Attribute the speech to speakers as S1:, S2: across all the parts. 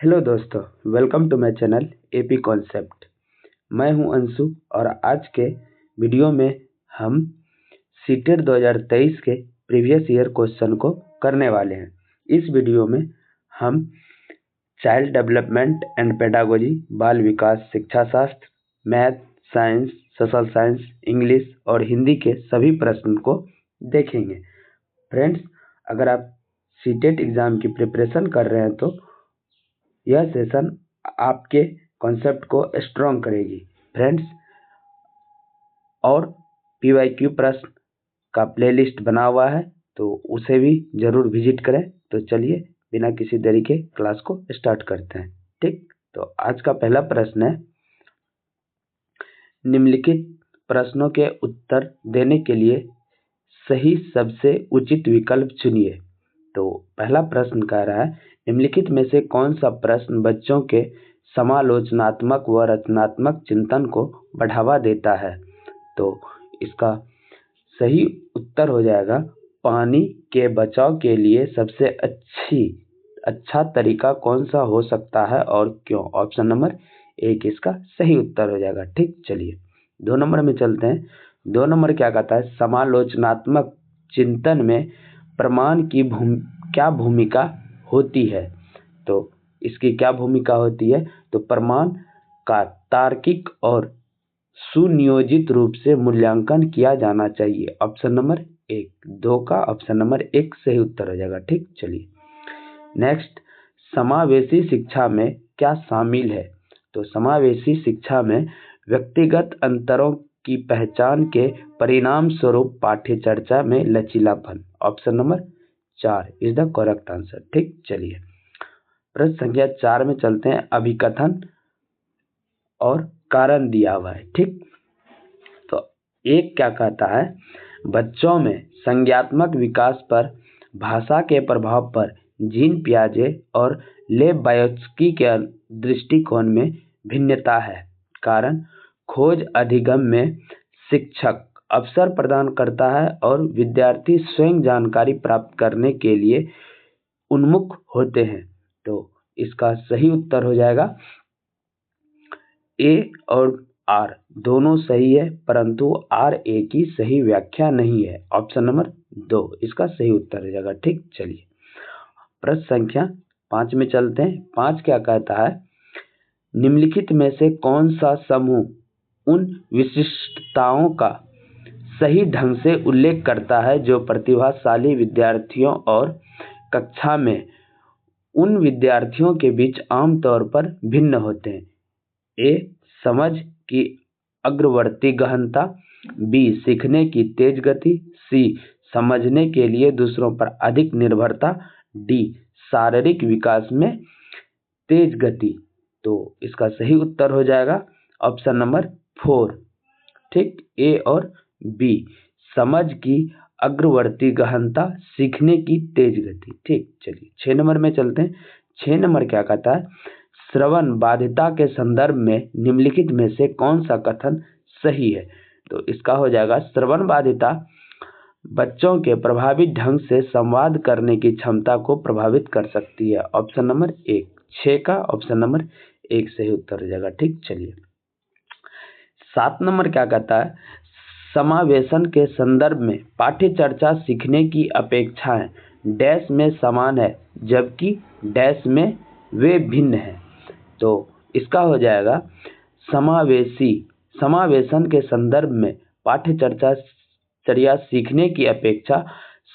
S1: Hello दोस्तों, welcome to my channel AP concept. मैं हूं अंशु और आज के वीडियो में हम सीटेट 2023 के प्रीवियस ईयर क्वेश्चन को करने वाले हैं। इस वीडियो में हम चाइल्ड डेवलपमेंट एंड पेडागोजी, बाल विकास शिक्षा शास्त्र, math, science, social science, English और हिंदी के सभी प्रश्न को देखेंगे। फ्रेंड्स, अगर आप सीटेट एग्ज़ाम की प्रिपरेशन कर रहे हैं तो यह सेशन आपके कॉन्सेप्ट को स्ट्रॉन्ग करेगी। फ्रेंड्स, और पीवाईक्यू प्रश्न का प्लेलिस्ट बना हुआ है तो उसे भी ज़रूर विजिट करें। तो चलिए बिना किसी देरी के क्लास को स्टार्ट करते हैं। ठीक, तो आज का पहला प्रश्न है, निम्नलिखित प्रश्नों के उत्तर देने के लिए सही सबसे उचित विकल्प चुनिए। तो पहला प्रश्न कह रहा है, निम्नलिखित में से कौन सा प्रश्न बच्चों के समालोचनात्मक व रचनात्मक चिंतन को बढ़ावा देता है। तो इसका सही उत्तर हो जाएगा, पानी के बचाव के लिए सबसे अच्छा तरीका कौन सा हो सकता है और क्यों। ऑप्शन नंबर 1 इसका सही उत्तर हो जाएगा। ठीक, चलिए 2 नंबर में चलते हैं। 2 नंबर क्या कहता है, समालोचनात्मक चिंतन में प्रमाण की क्या भूमिका होती है। तो इसकी क्या भूमिका होती है, तो प्रमाण का तार्किक और सुनियोजित रूप से मूल्यांकन किया जाना चाहिए। ऑप्शन नंबर 1, 2 का ऑप्शन नंबर 1 सही उत्तर हो जाएगा। ठीक, चलिए नेक्स्ट, समावेशी शिक्षा में क्या शामिल है। तो समावेशी शिक्षा में व्यक्तिगत अंतरों की पहचान के परिणाम स्वरूप पाठ्य चर्चा में लचीलापन। Option number 4 is the correct answer. ठीक, चलिए प्रश्न संख्या 4 में चलते हैं। अभिकथन और कारण दिया हुआ है। ठीक, तो एक क्या कहता है, बच्चों में संज्ञात्मक विकास पर भाषा के प्रभाव पर जीन पियाजे और लेव बायोत्स्की के दृष्टिकोण में भिन्नता है। कारण, खोज अधिगम में शिक्षक अवसर प्रदान करता है और विद्यार्थी स्वयं जानकारी प्राप्त करने के लिए उन्मुख होते हैं। तो इसका सही उत्तर हो जाएगा, ए और आर दोनों सही है, परंतु आर ए की सही व्याख्या नहीं है। ऑप्शन नंबर 2 इसका सही उत्तर हो जाएगा। ठीक, चलिए प्रश्न संख्या 5 में चलते हैं। 5 क्या कहता है, निम्नलिखित में से कौन सा समूह उन विशिष्टताओं का सही ढंग से उल्लेख करता है जो प्रतिभाशाली विद्यार्थियों और कक्षा में उन विद्यार्थियों के बीच आमतौर पर भिन्न होते हैं। ए, समझ की अग्रवर्ती गहनता, बी, सीखने की तेज गति, सी, समझने के लिए दूसरों पर अधिक निर्भरता, डी, शारीरिक विकास में तेज गति। तो इसका सही उत्तर हो जाएगा ऑप्शन नंबर 4। ठीक, ए और बी, समझ की अग्रवर्ती गहनता, सीखने की तेज गति। ठीक, चलिए 6 नंबर में चलते हैं। 6 नंबर क्या कहता है, श्रवण बाधिता के संदर्भ में निम्नलिखित में से कौन सा कथन सही है। तो इसका हो जाएगा, श्रवण बाधिता बच्चों के प्रभावी ढंग से संवाद करने की क्षमता को प्रभावित कर सकती है। ऑप्शन नंबर 1, 6 का ऑप्शन नंबर 1 सही उत्तर हो जाएगा। ठीक, चलिए 7 नंबर क्या कहता है, समावेशन के संदर्भ में पाठ्य चर्चा सीखने की अपेक्षाएं डैश में समान है जबकि डैश में वे भिन्न हैं। तो इसका हो जाएगा, समावेशन के संदर्भ में पाठ्य चर्चा सीखने की अपेक्षा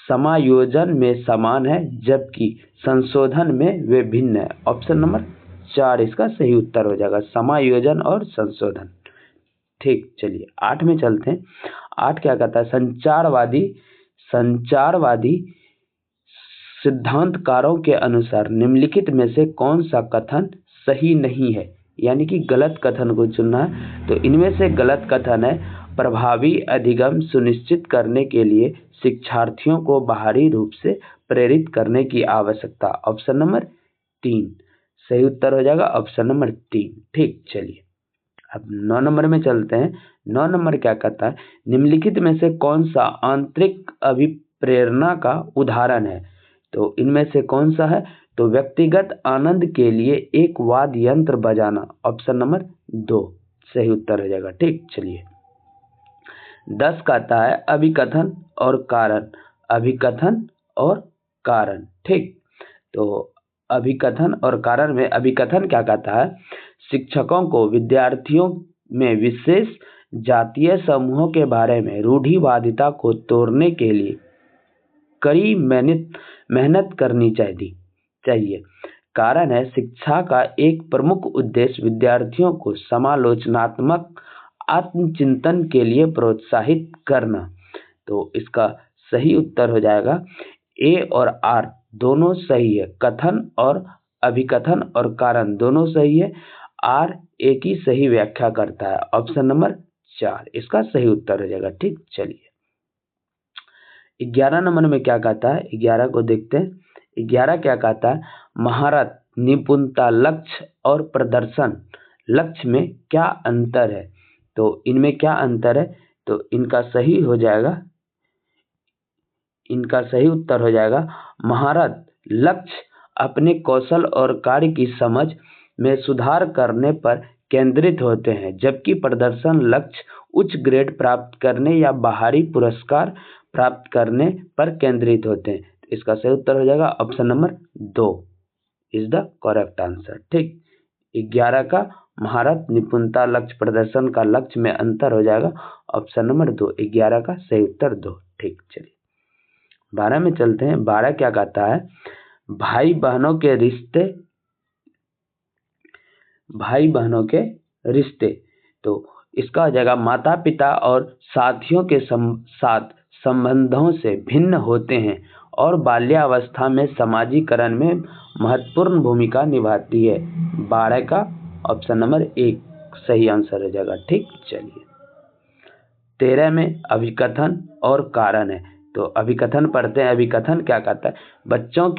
S1: समायोजन में समान है जबकि संशोधन में वे भिन्न है। ऑप्शन नंबर 4 इसका सही उत्तर हो जाएगा, समायोजन और संशोधन। ठीक, चलिए 8 में चलते हैं। 8 क्या कहता है, संचारवादी सिद्धांतकारों के अनुसार निम्नलिखित में से कौन सा कथन सही नहीं है, यानी कि गलत कथन को चुनना है। तो इनमें से गलत कथन है, प्रभावी अधिगम सुनिश्चित करने के लिए शिक्षार्थियों को बाहरी रूप से प्रेरित करने की आवश्यकता। ऑप्शन नंबर 3 सही उत्तर हो जाएगा, ऑप्शन नंबर 3। ठीक, चलिए अब 9 नंबर में चलते हैं। 9 नंबर क्या कहता है, निम्नलिखित में से कौन सा आंतरिक अभिप्रेरणा का उदाहरण है। तो इनमें से कौन सा है? तो व्यक्तिगत आनंद के लिए एक वाद्य यंत्र बजाना, ऑप्शन नंबर 2 सही उत्तर हो जाएगा। ठीक, चलिए 10 का आता है अभिकथन और कारण। अभिकथन और कारण, ठीक। तो अभिकथन और कारण में अभिकथन क्या कहता है? शिक्षकों को विद्यार्थियों में विशेष जातीय समूहों के बारे में रूढ़िवादिता को तोड़ने के लिए कड़ी मेहनत करनी चाहिए। कारण है, शिक्षा का एक प्रमुख उद्देश्य विद्यार्थियों को समालोचनात्मक आत्मचिंतन के लिए प्रोत्साहित करना। तो इसका सही उत्तर हो जाएगा ए और आर दोनों सही है। कथन और अभिकथन और कारण दोनों सही है। आर ए की सही व्याख्या करता है, ऑप्शन नंबर 4 इसका सही उत्तर हो जाएगा। ठीक, चलिए 11 नंबर में क्या कहता है? 11 को देखते हैं। 11 क्या कहता है? महारत, निपुणता, लक्ष्य और प्रदर्शन लक्ष्य में क्या अंतर है? तो इनमें क्या अंतर है? तो इनका सही उत्तर हो जाएगा महारत लक्ष्य अपने कौशल और कार्य की समझ में सुधार करने पर केंद्रित होते हैं, जबकि प्रदर्शन लक्ष्य उच्च ग्रेड प्राप्त करने या बाहरी पुरस्कार प्राप्त करने पर केंद्रित होते हैं। इसका सही उत्तर हो जाएगा option number 2 is the correct answer. ठीक, 11 का महारत, निपुणता, लक्ष्य, प्रदर्शन का लक्ष्य में अंतर हो जाएगा, ऑप्शन नंबर 2 11 का सही उत्तर 2। ठीक, चलिए 12 में चलते हैं। 12 क्या कहता है? भाई बहनों के रिश्ते। तो इसका हो जाएगा माता पिता और साथियों के साथ संबंधों से भिन्न होते हैं और बाल्यावस्था में समाजीकरण में महत्वपूर्ण भूमिका निभाती है। 12 का ऑप्शन नंबर 1 सही आंसर हो जाएगा। ठीक, चलिए 13 में अभिकथन और कारण है। तो अभिकथन पढ़ते हैं। अभिकथन क्या कहता है? बच्चों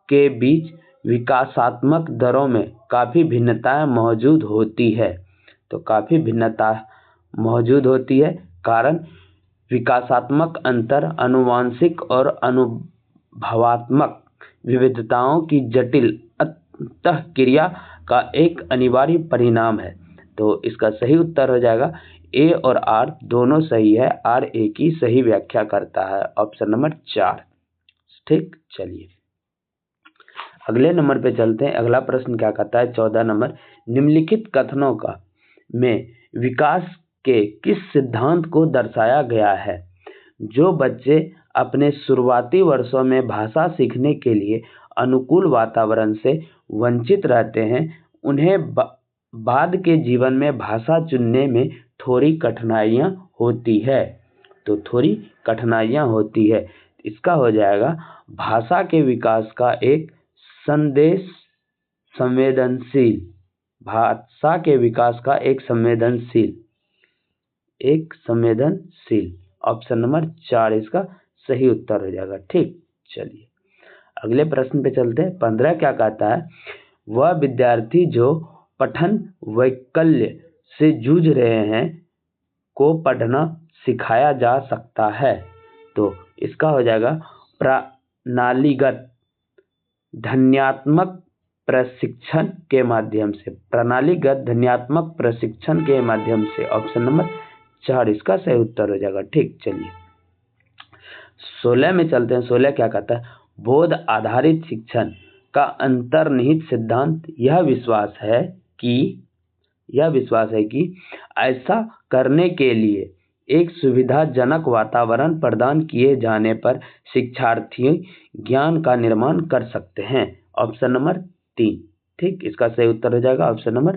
S1: के बीच विकासात्मक दरों में काफी भिन्नताएं मौजूद होती है। तो काफी भिन्नता मौजूद होती है। कारण विकासात्मक अंतर आनुवंशिक और अनुभवात्मक विविधताओं की जटिल अंतःक्रिया का एक अनिवार्य परिणाम है। तो इसका सही उत्तर हो जाएगा ए और आर दोनों सही है। आर ए की सही व्याख्या करता है, ऑप्शन नंबर 4। ठीक, चलिए अगले नंबर पे चलते हैं। अगला प्रश्न क्या कहता है? 14 नंबर, निम्नलिखित कथनों का में विकास के किस सिद्धांत को दर्शाया गया है? जो बच्चे अपने शुरुआती वर्षों में भाषा सीखने के लिए अनुकूल वातावरण से वंचित रहते हैं, उन्हें बाद के जीवन में भाषा चुनने में थोड़ी कठिनाइयाँ होती है। तो थोड़ी कठिनाइयाँ होती है, इसका हो जाएगा भाषा के विकास का एक संवेदनशील ऑप्शन नंबर 4 इसका सही उत्तर हो जाएगा। ठीक, चलिए अगले प्रश्न पे चलते हैं। 15 क्या कहता है? वह विद्यार्थी जो पठन वैकल्य से जूझ रहे हैं को पढ़ना सिखाया जा सकता है। तो इसका हो जाएगा प्रणालीगत ध्वन्यात्मक प्रशिक्षण के माध्यम से, ऑप्शन नंबर 4 इसका सही उत्तर हो जाएगा। ठीक, चलिए 16 में चलते हैं। 16 क्या कहता है? बोध आधारित शिक्षण का अंतर्निहित सिद्धांत यह विश्वास है कि ऐसा करने के लिए एक सुविधाजनक वातावरण प्रदान किए जाने पर शिक्षार्थी ज्ञान का निर्माण कर सकते हैं, ऑप्शन नंबर 3। ठीक, इसका सही उत्तर हो जाएगा ऑप्शन नंबर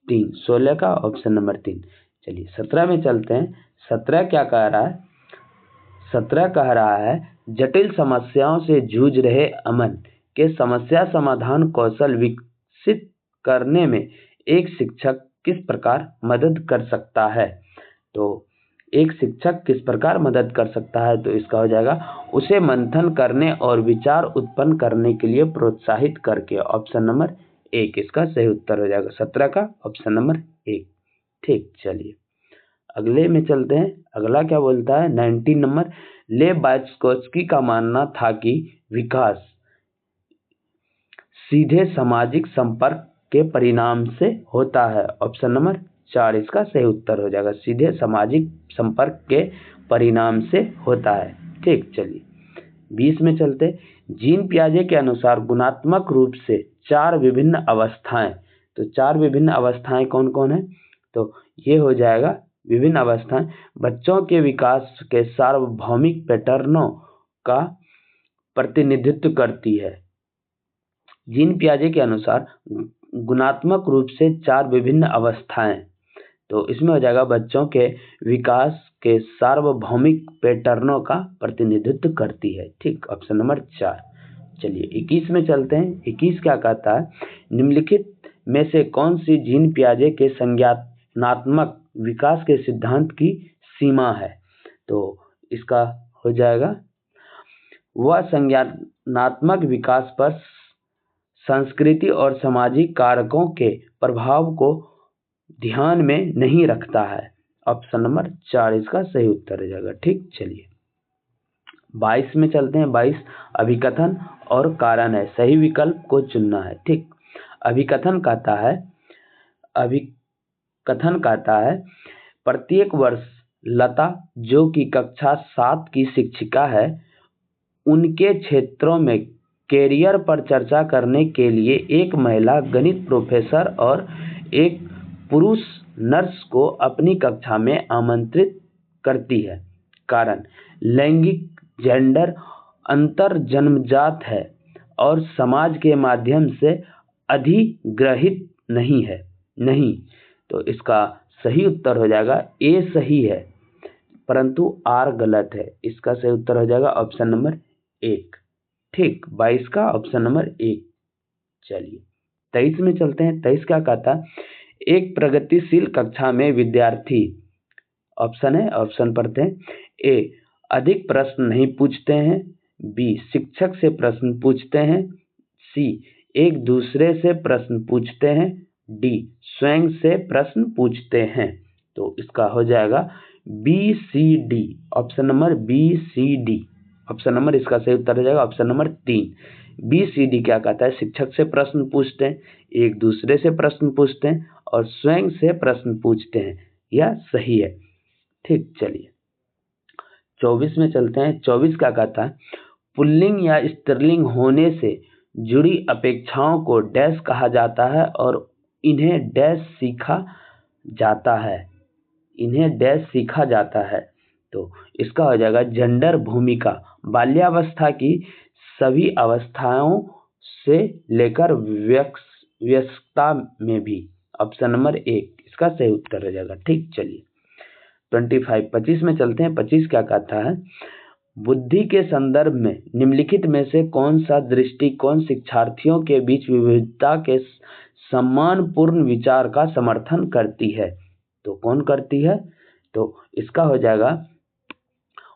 S1: 3। 16 का ऑप्शन नंबर 3। चलिए 17 में चलते हैं। 17 क्या कह रहा है? 17 कह रहा है जटिल समस्याओं से जूझ रहे अमन के समस्या समाधान कौशल विकसित करने में एक शिक्षक किस प्रकार मदद कर सकता है? तो एक शिक्षक किस प्रकार मदद कर सकता है? तो इसका हो जाएगा उसे मंथन करने और विचार उत्पन्न करने के लिए प्रोत्साहित करके, ऑप्शन नंबर 1 इसका सही उत्तर हो जाएगा। 17 का ऑप्शन नंबर 1। ठीक, चलिए अगले में चलते हैं। अगला क्या बोलता है? 19 नंबर, लेव वाइट्स्कोस्की का मानना था कि विकास सीधे सामाजिक संपर्क के परिणाम से होता है। ऑप्शन नंबर 4 इसका सही उत्तर हो जाएगा, सीधे सामाजिक संपर्क के परिणाम से होता है। ठीक, चलिए 20 में चलते। जीन पियाजे के अनुसार गुणात्मक रूप से 4 विभिन्न अवस्थाएं, तो 4 विभिन्न अवस्थाएं कौन कौन है? तो ये हो जाएगा विभिन्न अवस्थाएं बच्चों के विकास के सार्वभौमिक पैटर्नों का प्रतिनिधित्व करती है। जीन पियाजे के अनुसार गुणात्मक रूप से 4 विभिन्न अवस्थाएं, तो इसमें हो जाएगा बच्चों के विकास के सार्वभौमिक पैटर्नों का प्रतिनिधित्व करती है। ठीक, ऑप्शन नंबर 4। चलिए 21 में चलते हैं। 21 क्या कहता है? निम्नलिखित में से कौन सी जीन पियाजे के संज्ञानात्मक विकास के सिद्धांत की सीमा है? तो इसका हो जाएगा वह संज्ञानात्मक विकास पर संस्कृति और सामाजिक कारकों के प्रभाव को ध्यान में नहीं रखता है। ऑप्शन नंबर 4 इसका सही उत्तर हो जाएगा। ठीक, चलिए 22 में चलते हैं। 22 अभिकथन और कारण है, सही विकल्प को चुनना है। ठीक, अभिकथन कहता है प्रत्येक वर्ष लता, जो कि कक्षा 7 की शिक्षिका है, उनके क्षेत्रों में कैरियर पर चर्चा करने के लिए एक महिला गणित प्रोफेसर और एक पुरुष नर्स को अपनी कक्षा में आमंत्रित करती है। कारण लैंगिक जेंडर अंतर जन्मजात है और समाज के माध्यम से अधिग्रहित नहीं, तो इसका सही उत्तर हो जाएगा ए सही है परंतु आर गलत है। इसका सही उत्तर हो जाएगा ऑप्शन नंबर 1। ठीक, 22 का ऑप्शन नंबर 1। चलिए 23 में चलते हैं। 23 क्या कहता है? एक प्रगतिशील कक्षा में विद्यार्थी, ऑप्शन है, ऑप्शन पढ़ते हैं। ए, अधिक प्रश्न नहीं पूछते हैं। बी, शिक्षक से प्रश्न पूछते हैं। सी, एक दूसरे से प्रश्न पूछते हैं। डी, स्वयं से प्रश्न पूछते हैं। तो इसका हो जाएगा B C D, option number B C D. Option number इसका सही उत्तर हो जाएगा option number 3। B C D क्या कहता है? शिक्षक से प्रश्न पूछते हैं, एक दूसरे से प्रश्न पूछते हैं और स्वयं से प्रश्न पूछते हैं। यह सही है। ठीक, चलिए 24 में चलते हैं। 24 क्या कहता है? पुल्लिंग या स्त्रीलिंग होने से जुड़ी अपेक्षाओं को डैश कहा जाता है और इन्हें डैश सीखा जाता है। तो इसका हो जाएगा जेंडर भूमिका बाल्यावस्था की सभी अवस्थाओं से लेकर वयस्कता में भी। ऑप्शन नंबर 1 इसका सही उत्तर हो जाएगा। ठीक, चलिए 25 में चलते हैं। 25 क्या कहता है? बुद्धि के संदर्भ में निम्नलिखित में से कौन सा दृष्टिकोण शिक्षार्थियों के बीच विविधता के सम्मानपूर्ण विचार का समर्थन करती है? तो कौन करती है? तो इसका हो जाएगा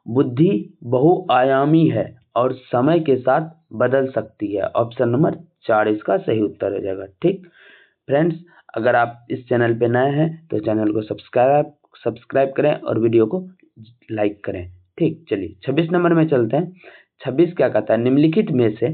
S1: बुद्धि बहुआयामी है और समय के साथ बदल सकती है। ऑप्शन नंबर 4 इसका सही उत्तर हो जाएगा। ठीक फ्रेंड्स, अगर आप इस चैनल पे नए हैं तो चैनल को सब्सक्राइब करें और वीडियो को लाइक करें। ठीक, चलिए 26 नंबर में चलते हैं। 26 क्या कहता है? निम्नलिखित में से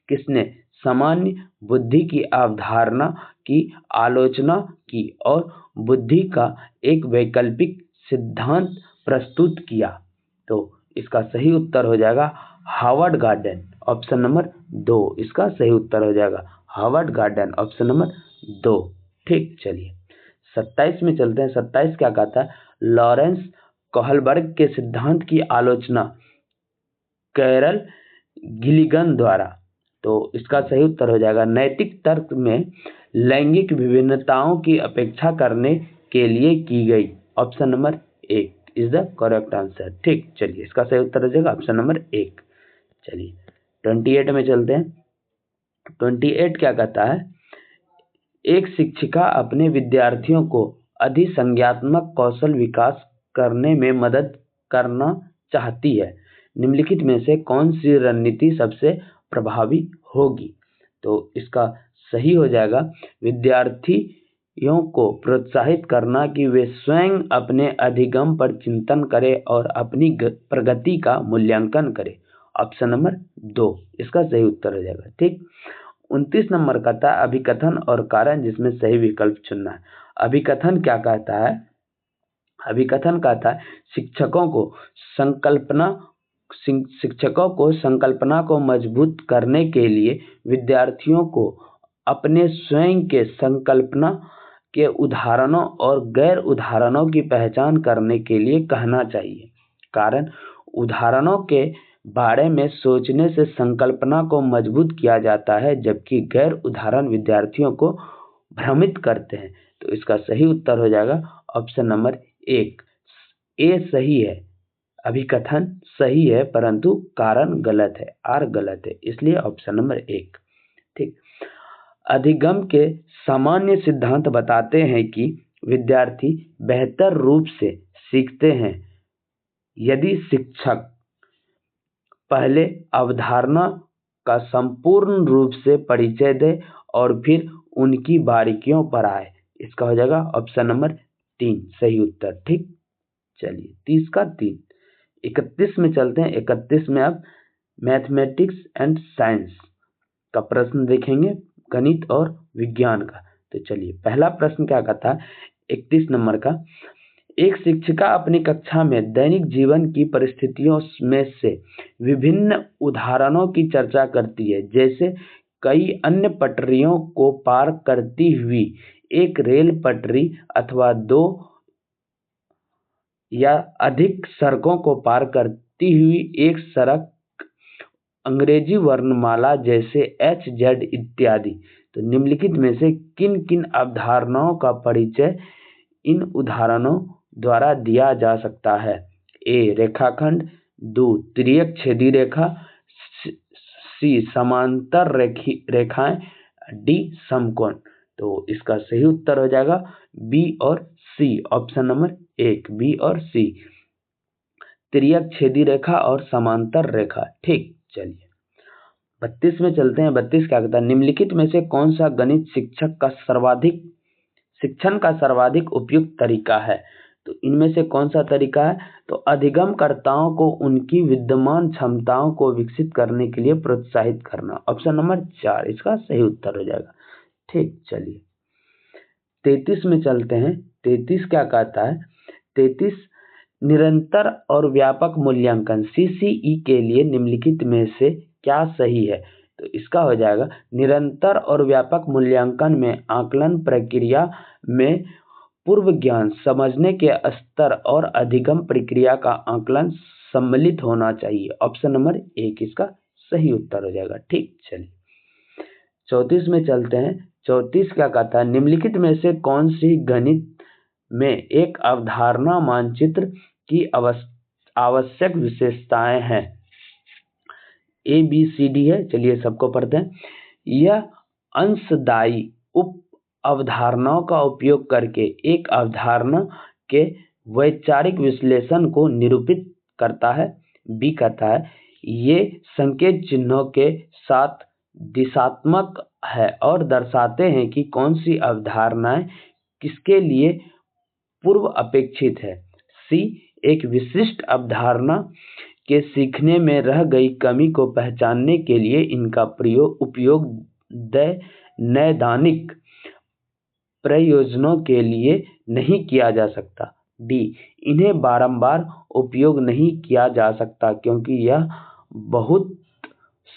S1: किसने सामान्य बुद्धि की अवधारणा की आलोचना की और बुद्धि का एक वैकल्पिक सिद्धांत प्रस्तुत किया? तो इसका सही उत्तर हो जाएगा हार्वर्ड गार्डन। ऑप्शन नंबर 2 इसका सही उत्तर हो जाएगा हार्वर्ड गार्डन, ऑप्शन नंबर 2। ठीक, चलिए 27 में चलते हैं। 27 क्या कहता है? लॉरेंस कोहलबर्ग के सिद्धांत की आलोचना कैरल गिलिगन द्वारा। तो इसका सही उत्तर हो जाएगा नैतिक तर्क में लैंगिक विभिन्नताओं की अपेक्षा करने के लिए की गई। Option number 1 is the correct answer. ठीक, चलिए इसका सही उत्तर हो जाएगा ऑप्शन नंबर 1। चलिए 28 में चलते हैं। 28 क्या कहता है? एक शिक्षिका अपने विद्यार्थियों को अधिसंज्ञानात्मक कौशल विकास करने में मदद करना चाहती है। निम्नलिखित में से कौन सी रणनीति सबसे प्रभावी होगी? तो इसका सही हो जाएगा विद्यार्थी विद्यार्थियों को प्रोत्साहित करना कि वे स्वयं अपने अधिगम पर चिंतन करें और अपनी प्रगति का मूल्यांकन करें। ऑप्शन नंबर 2 इसका सही उत्तर हो जाएगा। ठीक, 29 नंबर का था अभिकथन और कारण, जिसमें सही विकल्प चुनना है। अभिकथन क्या कहता है? अभिकथन कहता है शिक्षकों को संकल्पना को मजबूत करने के लिए विद्यार्थियों को अपने स्वयं के संकल्पना के उदाहरणों और गैर उदाहरणों की पहचान करने के लिए कहना चाहिए। कारण, उदाहरणों के बारे में सोचने से संकल्पना को मजबूत किया जाता है, जबकि गैर उदाहरण विद्यार्थियों को भ्रमित करते हैं। तो इसका सही उत्तर हो जाएगा ऑप्शन नंबर 1, ए सही है। अभिकथन सही है परंतु कारण गलत है, आर गलत है, इसलिए ऑप्शन नंबर 1। ठीक, अधिगम के सामान्य सिद्धांत बताते हैं कि विद्यार्थी बेहतर रूप से सीखते हैं यदि शिक्षक पहले अवधारणा का संपूर्ण रूप से परिचय दे और फिर उनकी बारीकियों पर आए। इसका हो जाएगा ऑप्शन नंबर 3 सही उत्तर। ठीक, चलिए 30 का 3। 31 में चलते हैं। 31 में अब मैथमेटिक्स एंड साइंस का प्रश्न देखेंगे, गणित और विज्ञान का। तो चलिए पहला प्रश्न क्या कहता है 31 नंबर का, एक शिक्षिका अपनी कक्षा में दैनिक जीवन की परिस्थितियों में से विभिन्न उदाहरणों की चर्चा करती है, जैसे कई अन्य पटरियों को पार करती हुई एक रेल पटरी अथवा 2 या अधिक सड़कों को पार करती हुई एक सड़क, अंग्रेजी वर्णमाला जैसे एच जेड इत्यादि। तो निम्नलिखित में से किन किन अवधारणाओं का परिचय इन उदाहरणों द्वारा दिया जा सकता है? ए रेखाखंड, 2 तिर्यक छेदी रेखा, सी समांतर रेखाएं, डी समकोण। तो इसका सही उत्तर हो जाएगा बी और सी, ऑप्शन नंबर 1 बी और सी, तिर्यक छेदी रेखा और समांतर रेखा। ठीक, चलिए 32 में चलते हैं। 32 क्या कहता है, निम्नलिखित में से कौन सा गणित शिक्षण का सर्वाधिक उपयुक्त तरीका है? तो इनमें से कौन सा तरीका है? तो अधिगमकर्ताओं को उनकी विद्यमान क्षमताओं को विकसित करने के लिए प्रोत्साहित करना। ऑप्शन नंबर 4 इसका सही उत्तर हो जाएगा। ठीक, चलिए 33 में चलते हैं। 33 क्या कहता है, 33 निरंतर और व्यापक मूल्यांकन सीसीई के लिए निम्नलिखित में से क्या सही है? तो इसका हो जाएगा निरंतर और व्यापक मूल्यांकन में आकलन प्रक्रिया में पूर्व ज्ञान समझने के स्तर और अधिगम प्रक्रिया का आकलन सम्मिलित होना चाहिए। ऑप्शन नंबर 1 इसका सही उत्तर हो जाएगा। ठीक, चलिए 34 में चलते हैं। 34 क्या कहता है, निम्नलिखित में से कौन सी गणित में एक अवधारणा मानचित्र की आवश्यक विशेषताएं हैं? ए बी सी डी है, चलिए सबको पढ़ते हैं। यह अंशदायी उप अवधारणाओं का उपयोग करके एक अवधारणा के वैचारिक विश्लेषण को निरूपित करता है। बी कहता है ये संकेत चिन्हों के साथ दिशात्मक है और दर्शाते हैं कि कौन सी अवधारणाएं किसके लिए पूर्व अपेक्षित है। सी एक विशिष्ट अवधारणा के सीखने में रह गई कमी को पहचानने के लिए इनका उपयोग नैदानिक प्रयोजनों के लिए नहीं किया जा सकता। डी इन्हें बारंबार उपयोग नहीं किया जा सकता क्योंकि यह बहुत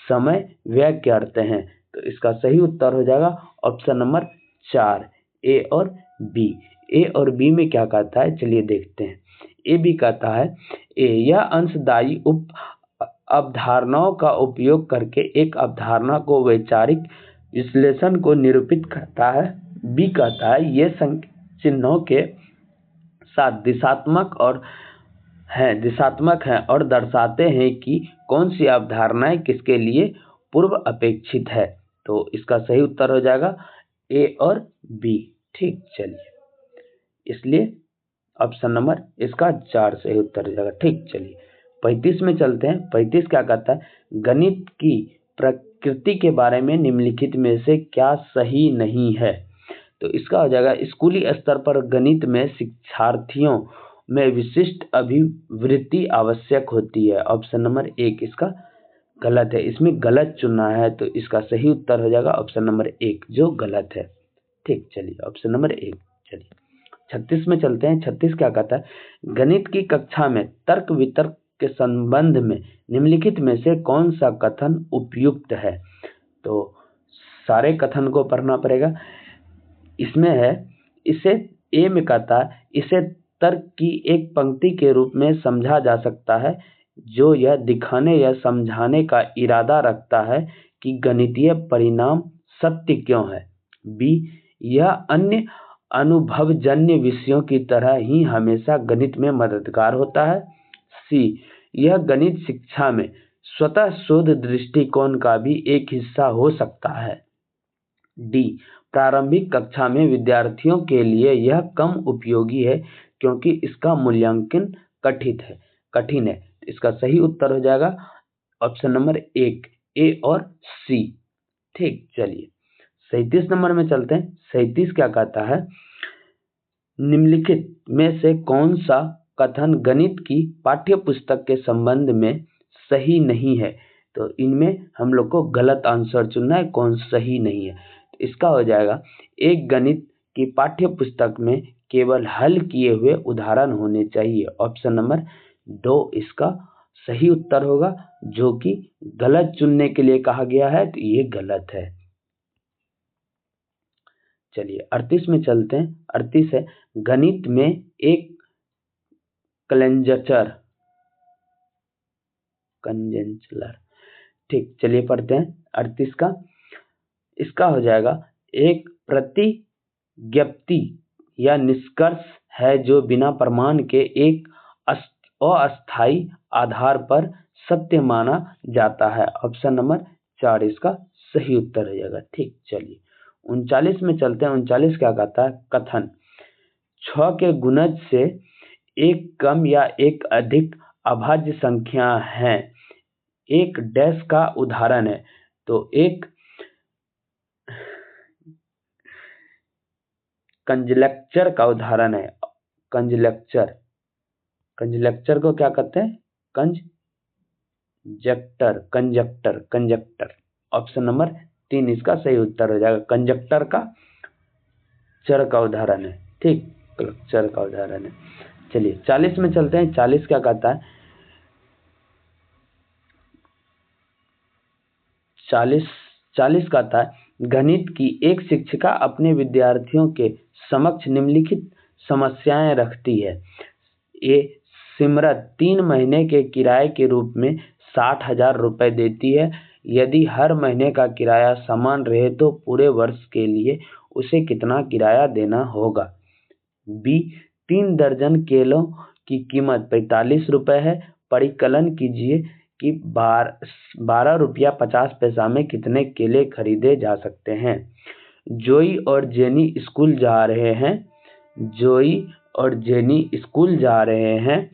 S1: समय व्यय करते हैं। तो इसका सही उत्तर हो जाएगा ऑप्शन नंबर 4 ए और बी। ए और बी में क्या कहता है, चलिए देखते हैं। ए बी कहता है यह अंशदायी उप अवधारणाओं का उपयोग करके एक अवधारणा को वैचारिक विश्लेषण को निरूपित करता है। बी कहता है ये चिन्हों के साथ दिशात्मक हैं और दर्शाते हैं कि कौन सी अवधारणाएं किसके लिए पूर्व अपेक्षित है। तो इसका सही उत्तर हो जाएगा ए और बी। ठीक, चलिए इसलिए ऑप्शन नंबर इसका 4 सही उत्तर हो जाएगा। ठीक, चलिए 35 में चलते हैं। 35 क्या कहता है, गणित की प्रकृति के बारे में निम्नलिखित में से क्या सही नहीं है? तो इसका हो जाएगा स्कूली स्तर पर गणित में शिक्षार्थियों में विशिष्ट अभिवृत्ति आवश्यक होती है। ऑप्शन नंबर 1 इसका गलत है, इसमें गलत चुनना है, तो इसका सही उत्तर हो जाएगा ऑप्शन नंबर 1 जो गलत है। ठीक, चलिए ऑप्शन नंबर 1। चलिए 36 में चलते हैं। 36 क्या कहता है, गणित की कक्षा में तर्क वितर्क के संबंध में निम्नलिखित में से कौन सा कथन उपयुक्त है। तो सारे कथन को पढ़ना पड़ेगा। इसमें है, इसे ए में कहता है, इसे तर्क की एक पंक्ति के रूप में समझा जा सकता है जो यह दिखाने या समझाने का इरादा रखता है कि गणितीय परिणाम सत्य क्यों है। बी, यह अन्य अनुभवजन्य विषयों की तरह ही हमेशा गणित में मददगार होता है। सी, यह गणित शिक्षा में स्वतः शोध दृष्टिकोण का भी एक हिस्सा हो सकता है। डी, प्रारंभिक कक्षा में विद्यार्थियों के लिए यह कम उपयोगी है क्योंकि इसका मूल्यांकन कठिन है। इसका सही उत्तर हो जाएगा ऑप्शन नंबर 1 ए और सी। ठीक, चलिए 37 नंबर में चलते हैं। 37 क्या कहता है, निम्नलिखित में से कौन सा कथन गणित की पाठ्य पुस्तक के संबंध में सही नहीं है। तो इनमें हम लोग को गलत आंसर चुनना है, कौन सही नहीं है। तो इसका हो जाएगा, एक गणित की पाठ्य पुस्तक में केवल हल किए हुए उदाहरण होने चाहिए। ऑप्शन नंबर 2 इसका सही उत्तर होगा, जो कि गलत चुनने के लिए कहा गया है, तो ये गलत है। चलिए 38 में चलते हैं। 38 है, गणित में एक कंजेंचर। ठीक, चलिए पढ़ते हैं 38 का। इसका हो जाएगा, एक प्रतिज्ञप्ति या निष्कर्ष है जो बिना प्रमाण के एक अस्थायी आधार पर सत्य माना जाता है। ऑप्शन नंबर 4 इसका सही उत्तर हो जाएगा। ठीक, चलिए 39 में चलते हैं। 39 क्या कहता है, कथन 6 के गुणज से एक कम या एक अधिक अभाज्य संख्या है, एक डैश का उदाहरण है। तो एक कंजलेक्चर का उदाहरण है। कंजलेक्चर को क्या कहते हैं, कंजक्टर। ऑप्शन नंबर 3 इसका सही उत्तर हो जाएगा। कंजक्टर का चर का उदाहरण है। ठीक, चर का उदाहरण है। चलिए 40 में चलते हैं। 40 क्या कहता है, 40 कहता है, गणित की एक शिक्षिका अपने विद्यार्थियों के समक्ष निम्नलिखित समस्याएं रखती है। ए, सिमरत 3 महीने के किराए के रूप में 60,000 रुपए देती है। यदि हर महीने का किराया समान रहे तो पूरे वर्ष के लिए उसे कितना किराया देना होगा। बी, 3 दर्जन केलों की कीमत 45 रुपए है। परिकलन कीजिए कि 12 रुपया 50 पैसा में कितने केले खरीदे जा सकते हैं। जोई और जेनी स्कूल जा रहे हैं।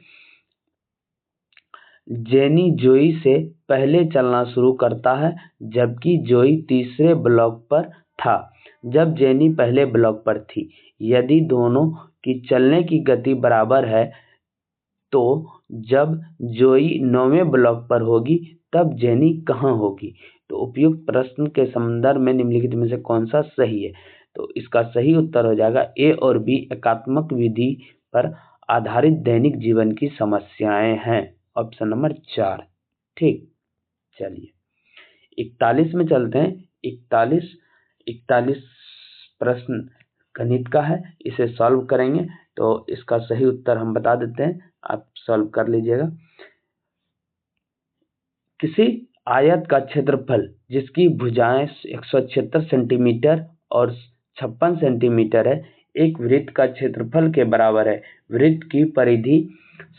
S1: जेनी जोई से पहले चलना शुरू करता है, जबकि जोई तीसरे ब्लॉक पर था जब जेनी पहले ब्लॉक पर थी। यदि दोनों की चलने की गति बराबर है तो जब जोई 9वें ब्लॉक पर होगी तब जेनी कहाँ होगी। तो उपयुक्त प्रश्न के संदर्भ में निम्नलिखित में से कौन सा सही है। तो इसका सही उत्तर हो जाएगा ए और बी एकात्मक विधि पर आधारित दैनिक जीवन की समस्याएं हैं। Option number 4। ठीक, चलिए 41 में चलते हैं। 41 प्रश्न गणित का है, इसे सॉल्व करेंगे। तो इसका सही उत्तर हम बता देते हैं, आप सॉल्व कर लीजिएगा। किसी आयत का क्षेत्रफल जिसकी भुजाएं 176 सेंटीमीटर और 56 सेंटीमीटर है, एक वृत्त का क्षेत्रफल के बराबर है। वृत्त की परिधि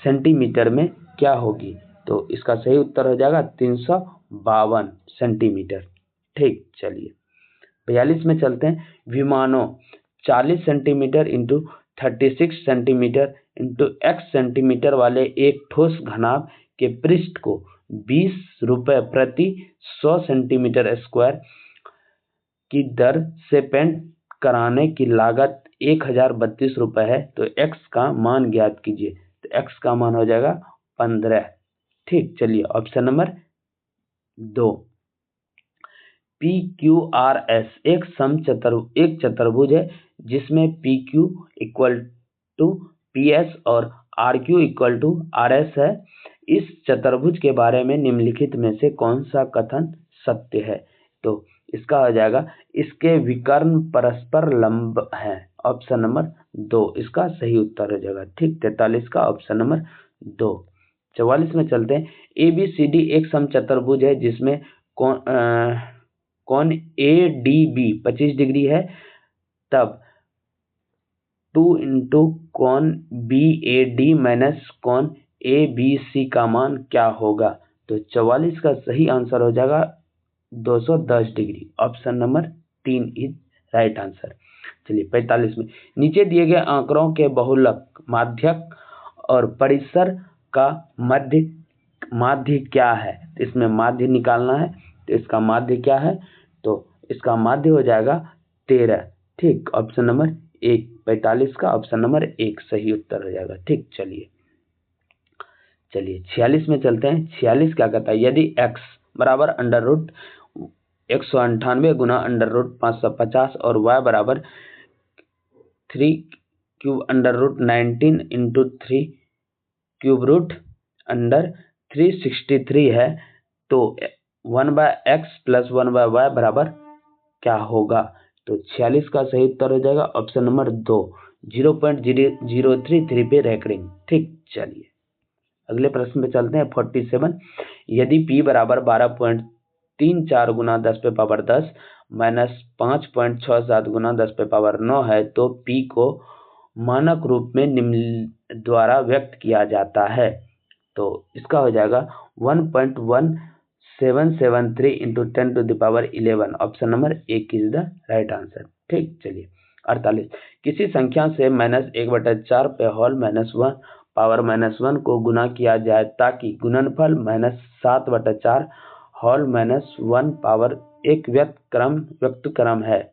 S1: सेंटीमीटर में क्या होगी। तो इसका सही उत्तर हो जाएगा 352 सेंटीमीटर। ठीक, चलिए 42 में चलते हैं। विमानों 40 centimetre into 36 centimetre into x centimetre वाले एक ठोस घनाभ के पृष्ठ को 20 रुपए प्रति 100 सेंटीमीटर स्क्वायर की दर से पेंट कराने की लागत 1032 रुपये है, तो x का मान ज्ञात कीजिए। तो x का मान हो जाएगा 15। ठीक, चलिए ऑप्शन नंबर 2। PQRS एक चतुर्भुज है जिसमें PQ इक्वल टू PS और RQ इक्वल टू RS है। इस चतुर्भुज के बारे में निम्नलिखित में से कौन सा कथन सत्य है? तो इसका हो जाएगा इसके विकर्ण परस्पर लंब हैं। ऑप्शन नंबर 2 इसका सही उत्तर हो जाएगा। ठीक, 43 का ऑप्शन नंबर 2। 44 में चलते हैं। ABCD एक समचतुर्भुज है जिसमें कौन ADB 25 डिग्री है, तब 2 इंटू कौन BAD माइनस कौन ABC का मान क्या होगा? तो 44 का सही आंसर हो जाएगा 210 degree. Option number 3 is right answer. चलिए 45 में नीचे दिए गए आंकड़ों के बहुलक, माध्यक और परिसर का माध्य क्या है? इसमें माध्य निकालना है, तो इसका माध्य क्या है? तो इसका माध्य हो जाएगा 13। ठीक, ऑप्शन नंबर 1। 45 का ऑप्शन नंबर 1 सही उत्तर हो जाएगा। ठीक, चलिए 46 में चलते हैं। 46 क्या कहता है? यदि x बराबर अंडर रूट 198 गुना अंडर रूट 550 और y बराबर 3 cube under root 19 into 3 cube root under 363 है, तो 1/x प्लस 1/y बराबर क्या होगा? तो 46 का सही उत्तर हो जाएगा ऑप्शन नंबर 2, 0.033 पे रेकरिंग। ठीक, चलिए अगले प्रश्न पे चलते हैं। 47 यदि p बराबर 12.34 गुना 10 पे पावर 10 माइनस 5.67 गुना 10 पे पावर 9 है, तो p को मानक रूप में निम्न द्वारा व्यक्त किया जाता है। तो इसका हो जाएगा 1.1773 into 10 to the power 11। Option number 1 is the right answer. ठीक, चलिए 48 किसी संख्या से -1/4 पे होल -1 पावर -1 को गुना किया जाए ताकि गुणनफल -7/4 होल -1 पावर एक व्यक्त क्रम है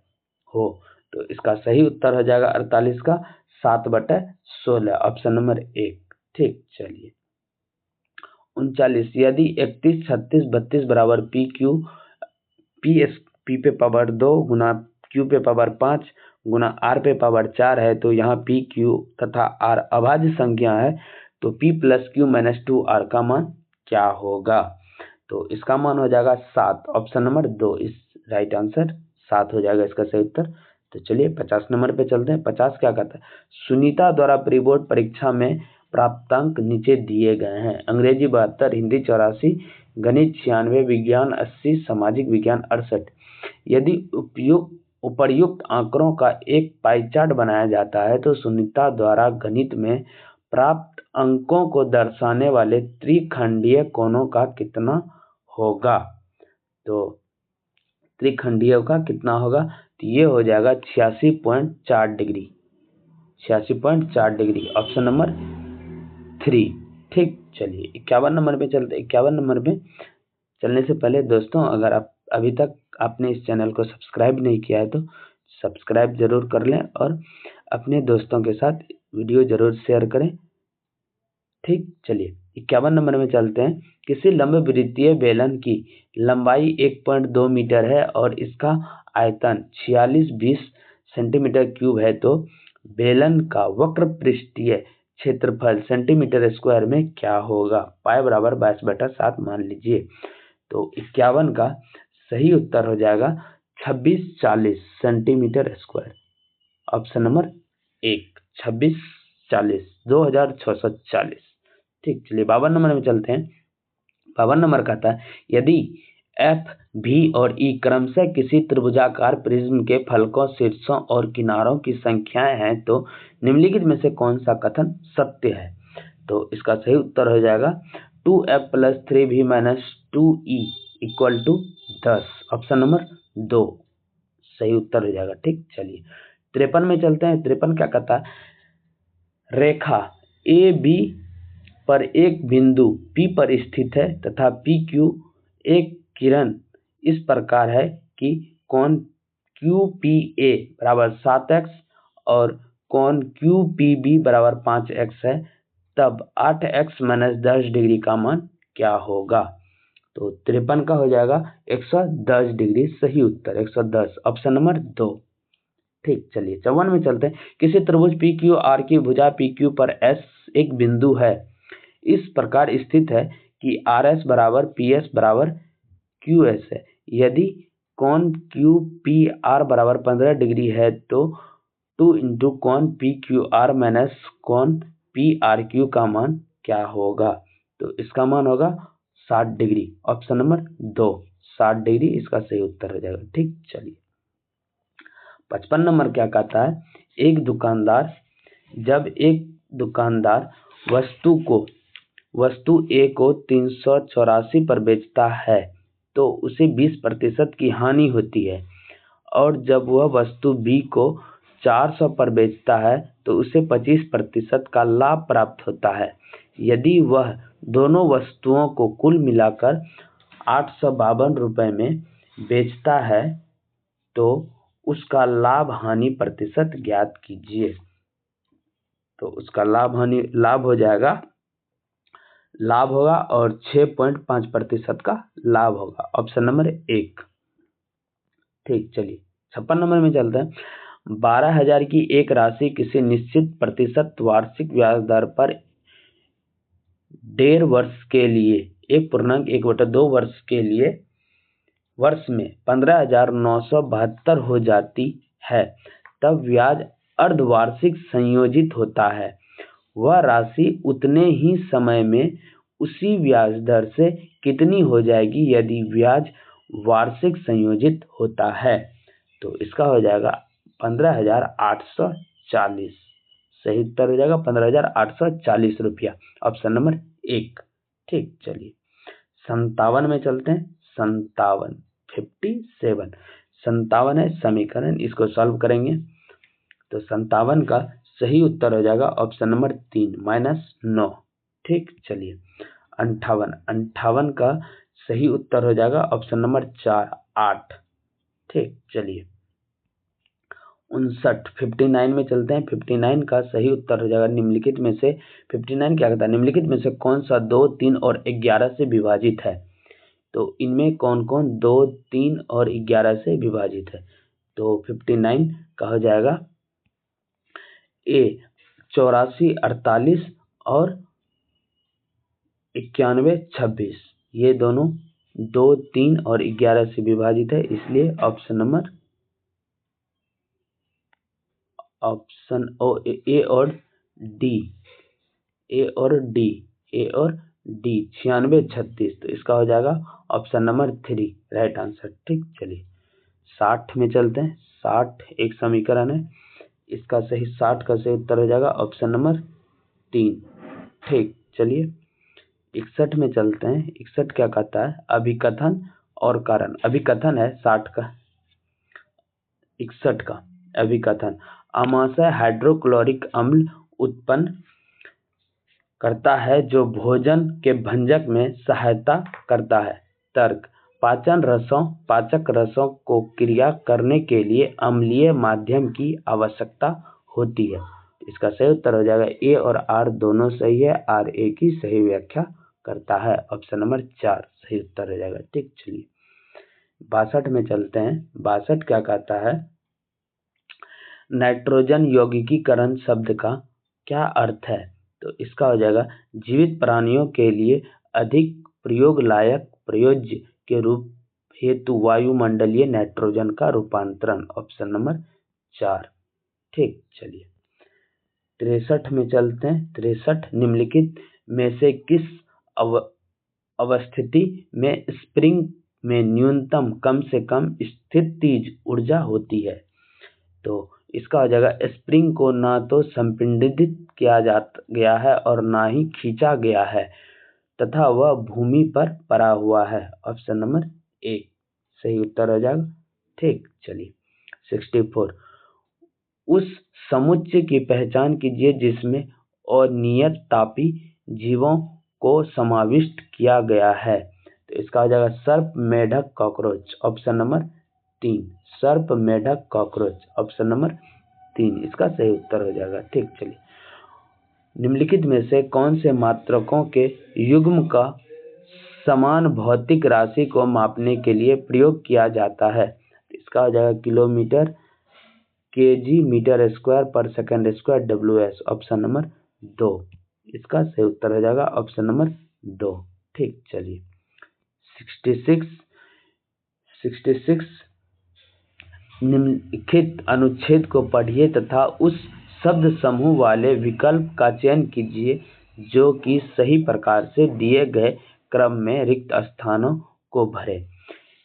S1: हो। तो इसका सही उत्तर हो जाएगा 48 का 7/16। Option number 1। ठीक, चलिए 39 यदि 31, 36, 32 बराबर p पे पावर 2 गुना q पे पावर 5 गुना r पे पावर 4 है, तो यहाँ p, q तथा r अभाज्य संख्या है, तो p plus q minus 2r का मान क्या होगा? तो इसका मान हो जाएगा 7। ऑप्शन नंबर 2 इस राइट आंसर 7 हो जाएगा इसका सही उत्तर। तो चलिए 50 नंबर पे चलते हैं। 50 क्या कहता है? सुनीता द्वारा प्री बोर्ड परीक्षा में प्राप्तांक नीचे दिए गए हैं। अंग्रेजी 72, हिंदी 84, गणित 96, विज्ञान 80, सामाजिक विज्ञान 68। यदि उपर्युक्त आंकड़ों का एक पाई चार्ट बनाया जाता है, तो सुनीता द्वारा गणित में प्राप्त अंकों को दर्शाने वाले त्रिखंडीय कोणों का कितना होगा? तो त्रिखंडीय का कितना होगा? तो ये हो जाएगा 86.4 डिग्री। 86.4 degree option number 3। ठीक, चलिए 51 नंबर पे चलते। 51 नंबर पे चलने से पहले दोस्तों, अगर आप अभी तक आपने इस चैनल को सब्सक्राइब नहीं किया है तो सब्सक्राइब जरूर कर लें और अपने दोस्तों के साथ वीडियो जरूर शेयर करें। ठीक, चलिए 51 नंबर में चलते हैं। किसी लंब वृत्तीय बेलन की लंबाई 1.2 मीटर है और इसका आयतन 4620 सेंटीमीटर क्यूब है, तो बेलन का वक्र पृष्ठीय क्षेत्रफल सेंटीमीटर स्क्वायर में क्या होगा? पाई बराबर 22/7 मान लीजिए। तो 51 का सही उत्तर हो जाएगा 2640 सेंटीमीटर स्क्वायर। Option number 1 2640 2640। ठीक, चलिए 52 नंबर में चलते हैं। 52 नंबर कहता है यदि एफ, भी और ई क्रमशः किसी त्रिभुजाकार प्रिज्म के फलकों, शीर्षों और किनारों की संख्याएं हैं, तो निम्नलिखित में से कौन सा कथन सत्य है? तो इसका सही उत्तर हो जाएगा 2f plus 3v minus 2e equal to 10। Option number 2 सही उत्तर हो जाएगा। ठीक, चलिए 53 में चलते हैं। 53 क्या कहता है? रेखा ए बी पर एक बिंदु P पर स्थित है तथा PQ एक किरण इस प्रकार है कि कोण क्यू पी ए बराबर 7x और कोण क्यू पी बी बराबर 5x है, तब 8x माइनस 10 डिग्री का मान क्या होगा? तो 53 का हो जाएगा 110 डिग्री, सही उत्तर 110, ऑप्शन नंबर 2। ठीक, चलिए 54 में चलते हैं। किसी त्रिभुज पी क्यू आर की भुजा पी क्यू पर एस एक बिंदु है, इस प्रकार स्थित है कि आर एस बराबर पी एस बराबर क्यू एस है। यदि कोण क्यू पी आर बराबर 15 डिग्री है तो 2 इंटू कोण पी क्यू आर माइनस कोण पी आर क्यू का मान क्या होगा? तो इसका मान होगा 60 डिग्री, ऑप्शन नंबर 2, 60 डिग्री इसका सही उत्तर हो जाएगा। ठीक, चलिए 55 नंबर क्या कहता है? जब एक दुकानदार वस्तु ए को 384 पर बेचता है तो उसे 20% की हानि होती है, और जब वह वस्तु बी को 400 पर बेचता है तो उसे 25% का लाभ प्राप्त होता है। यदि वह दोनों वस्तुओं को कुल मिलाकर 852 रुपये में बेचता है तो उसका लाभ हानि प्रतिशत ज्ञात कीजिए। तो उसका लाभ हो जाएगा, लाभ होगा और 6.5% का लाभ होगा, ऑप्शन नंबर 1। ठीक, चलिए 56 नंबर में चलते हैं। 12,000 की एक राशि किसी निश्चित प्रतिशत वार्षिक ब्याज दर पर 1.5 वर्ष के लिए 1.1/2 वर्ष के लिए वर्ष में 15,972 हो जाती है, तब ब्याज अर्धवार्षिक संयोजित होता है। वह राशि उतने ही समय में उसी ब्याज दर से कितनी हो जाएगी यदि ब्याज वार्षिक संयोजित होता है? तो इसका हो जाएगा 15,840, सही उत्तर हो जाएगा 15,840 रुपया, ऑप्शन नंबर 1। ठीक, चलिए 57 में चलते हैं। 57 है समीकरण, इसको सॉल्व करेंगे तो 57 का सही उत्तर हो जाएगा ऑप्शन नंबर 3 -9। ठीक, चलिए 58 का सही उत्तर हो जाएगा ऑप्शन नंबर 4 8। ठीक, चलिए 59 में चलते हैं। 59 का सही उत्तर हो जाएगा निम्नलिखित में से 59 क्या कहता है? निम्नलिखित में से कौन सा 2, 3 और 11 से विभाजित है? तो इनमें कौन कौन 2, 3 और 11 से विभाजित है? तो 59 का हो जाएगा ए 84, 48 और 91, 26, ये दोनों 2, 3 और 11 से विभाजित है, इसलिए ऑप्शन नंबर ए और डी 96, 36, तो इसका हो जाएगा ऑप्शन नंबर 3 राइट आंसर। ठीक, चलिए 60 में चलते हैं। 60 एक समीकरण है, इसका सही 60 का सही उत्तर हो जाएगा ऑप्शन नंबर 3। ठीक, चलिए 61 में चलते हैं। 61 क्या कहता है? अभिकथन और कारण। अभिकथन है 60 का। 61 का अभिकथन, अमाशय हाइड्रोक्लोरिक अम्ल उत्पन्न करता है जो भोजन के भंजक में सहायता करता है। तर्क, पाचक रसों को क्रिया करने के लिए अम्लीय माध्यम की आवश्यकता होती है। इसका सही उत्तर हो जाएगा ए और आर दोनों सही है, आर ए की सही व्याख्या करता है, ऑप्शन नंबर 4 सही उत्तर हो जाएगा। ठीक, चलिए 62 में चलते हैं। 62 क्या कहता है? नाइट्रोजन यौगिकीकरण शब्द का क्या अर्थ है? तो इसका हो जाएगा जीवित प्राणियों के लिए अधिक प्रयोग लायक प्रयोज्य के रूप हेतु वायुमंडलीय नाइट्रोजन का रूपांतरण, ऑप्शन नंबर 4। ठीक, चलिए 63 में चलते हैं। 63 निम्नलिखित में से किस अवस्थिति में स्प्रिंग में न्यूनतम कम से कम स्थितिज ऊर्जा होती है? तो इसका हो जाएगा स्प्रिंग को ना तो संपीड़ित किया गया है और ना ही खींचा गया है तथा वह भूमि पर पड़ा हुआ है, ऑप्शन नंबर 1 सही उत्तर हो जाएगा। ठीक, चलिए 64 उस समुच्चय की पहचान कीजिए जिसमें अनियत तापी जीवों को समाविष्ट किया गया है। तो इसका हो जाएगा सर्प, मेढक, कॉकरोच, ऑप्शन नंबर 3 सर्प, मेढक, कॉकरोच। ऑप्शन नंबर 3 इसका सही उत्तर हो जाएगा। ठीक, चलिए निम्नलिखित में से कौन से मात्रकों के युग्म का समान भौतिक राशि को मापने के लिए प्रयोग किया जाता है? इसका हो जाएगा किलोमीटर, केजी, मीटर स्क्वायर, पर second square, WS। Option number 2 इसका सही उत्तर हो जाएगा। Option number 2। ठीक, चलिए 66 निम्नलिखित अनुच्छेद को पढ़िए तथा उस शब्द समूह वाले विकल्प का चयन कीजिए जो कि सही प्रकार से दिए गए क्रम में रिक्त स्थानों को भरे।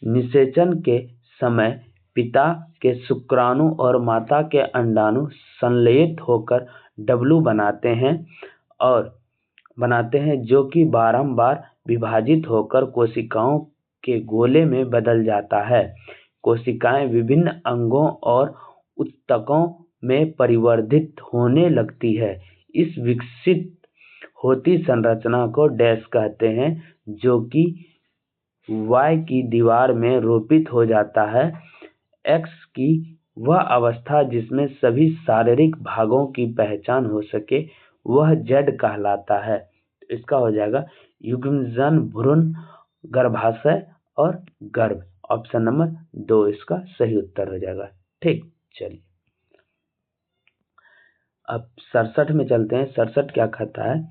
S1: निषेचन के समय पिता के शुक्राणु और माता के अंडाणु संलयित होकर W बनाते हैं जो कि बारंबार विभाजित होकर कोशिकाओं के गोले में बदल जाता है। कोशिकाएं विभिन्न अंगों और ऊतकों में परिवर्धित होने लगती है। इस विकसित होती संरचना को डैश कहते हैं जो कि Y की दीवार में रोपित हो जाता है। X की वह अवस्था जिसमें सभी शारीरिक भागों की पहचान हो सके वह Z कहलाता है। इसका हो जाएगा युग्मजन, भ्रूण, गर्भाशय और गर्भ। ऑप्शन नंबर 2 इसका सही उत्तर हो जाएगा। ठीक, चलिए अब 67 में चलते हैं। 67 क्या कहता है?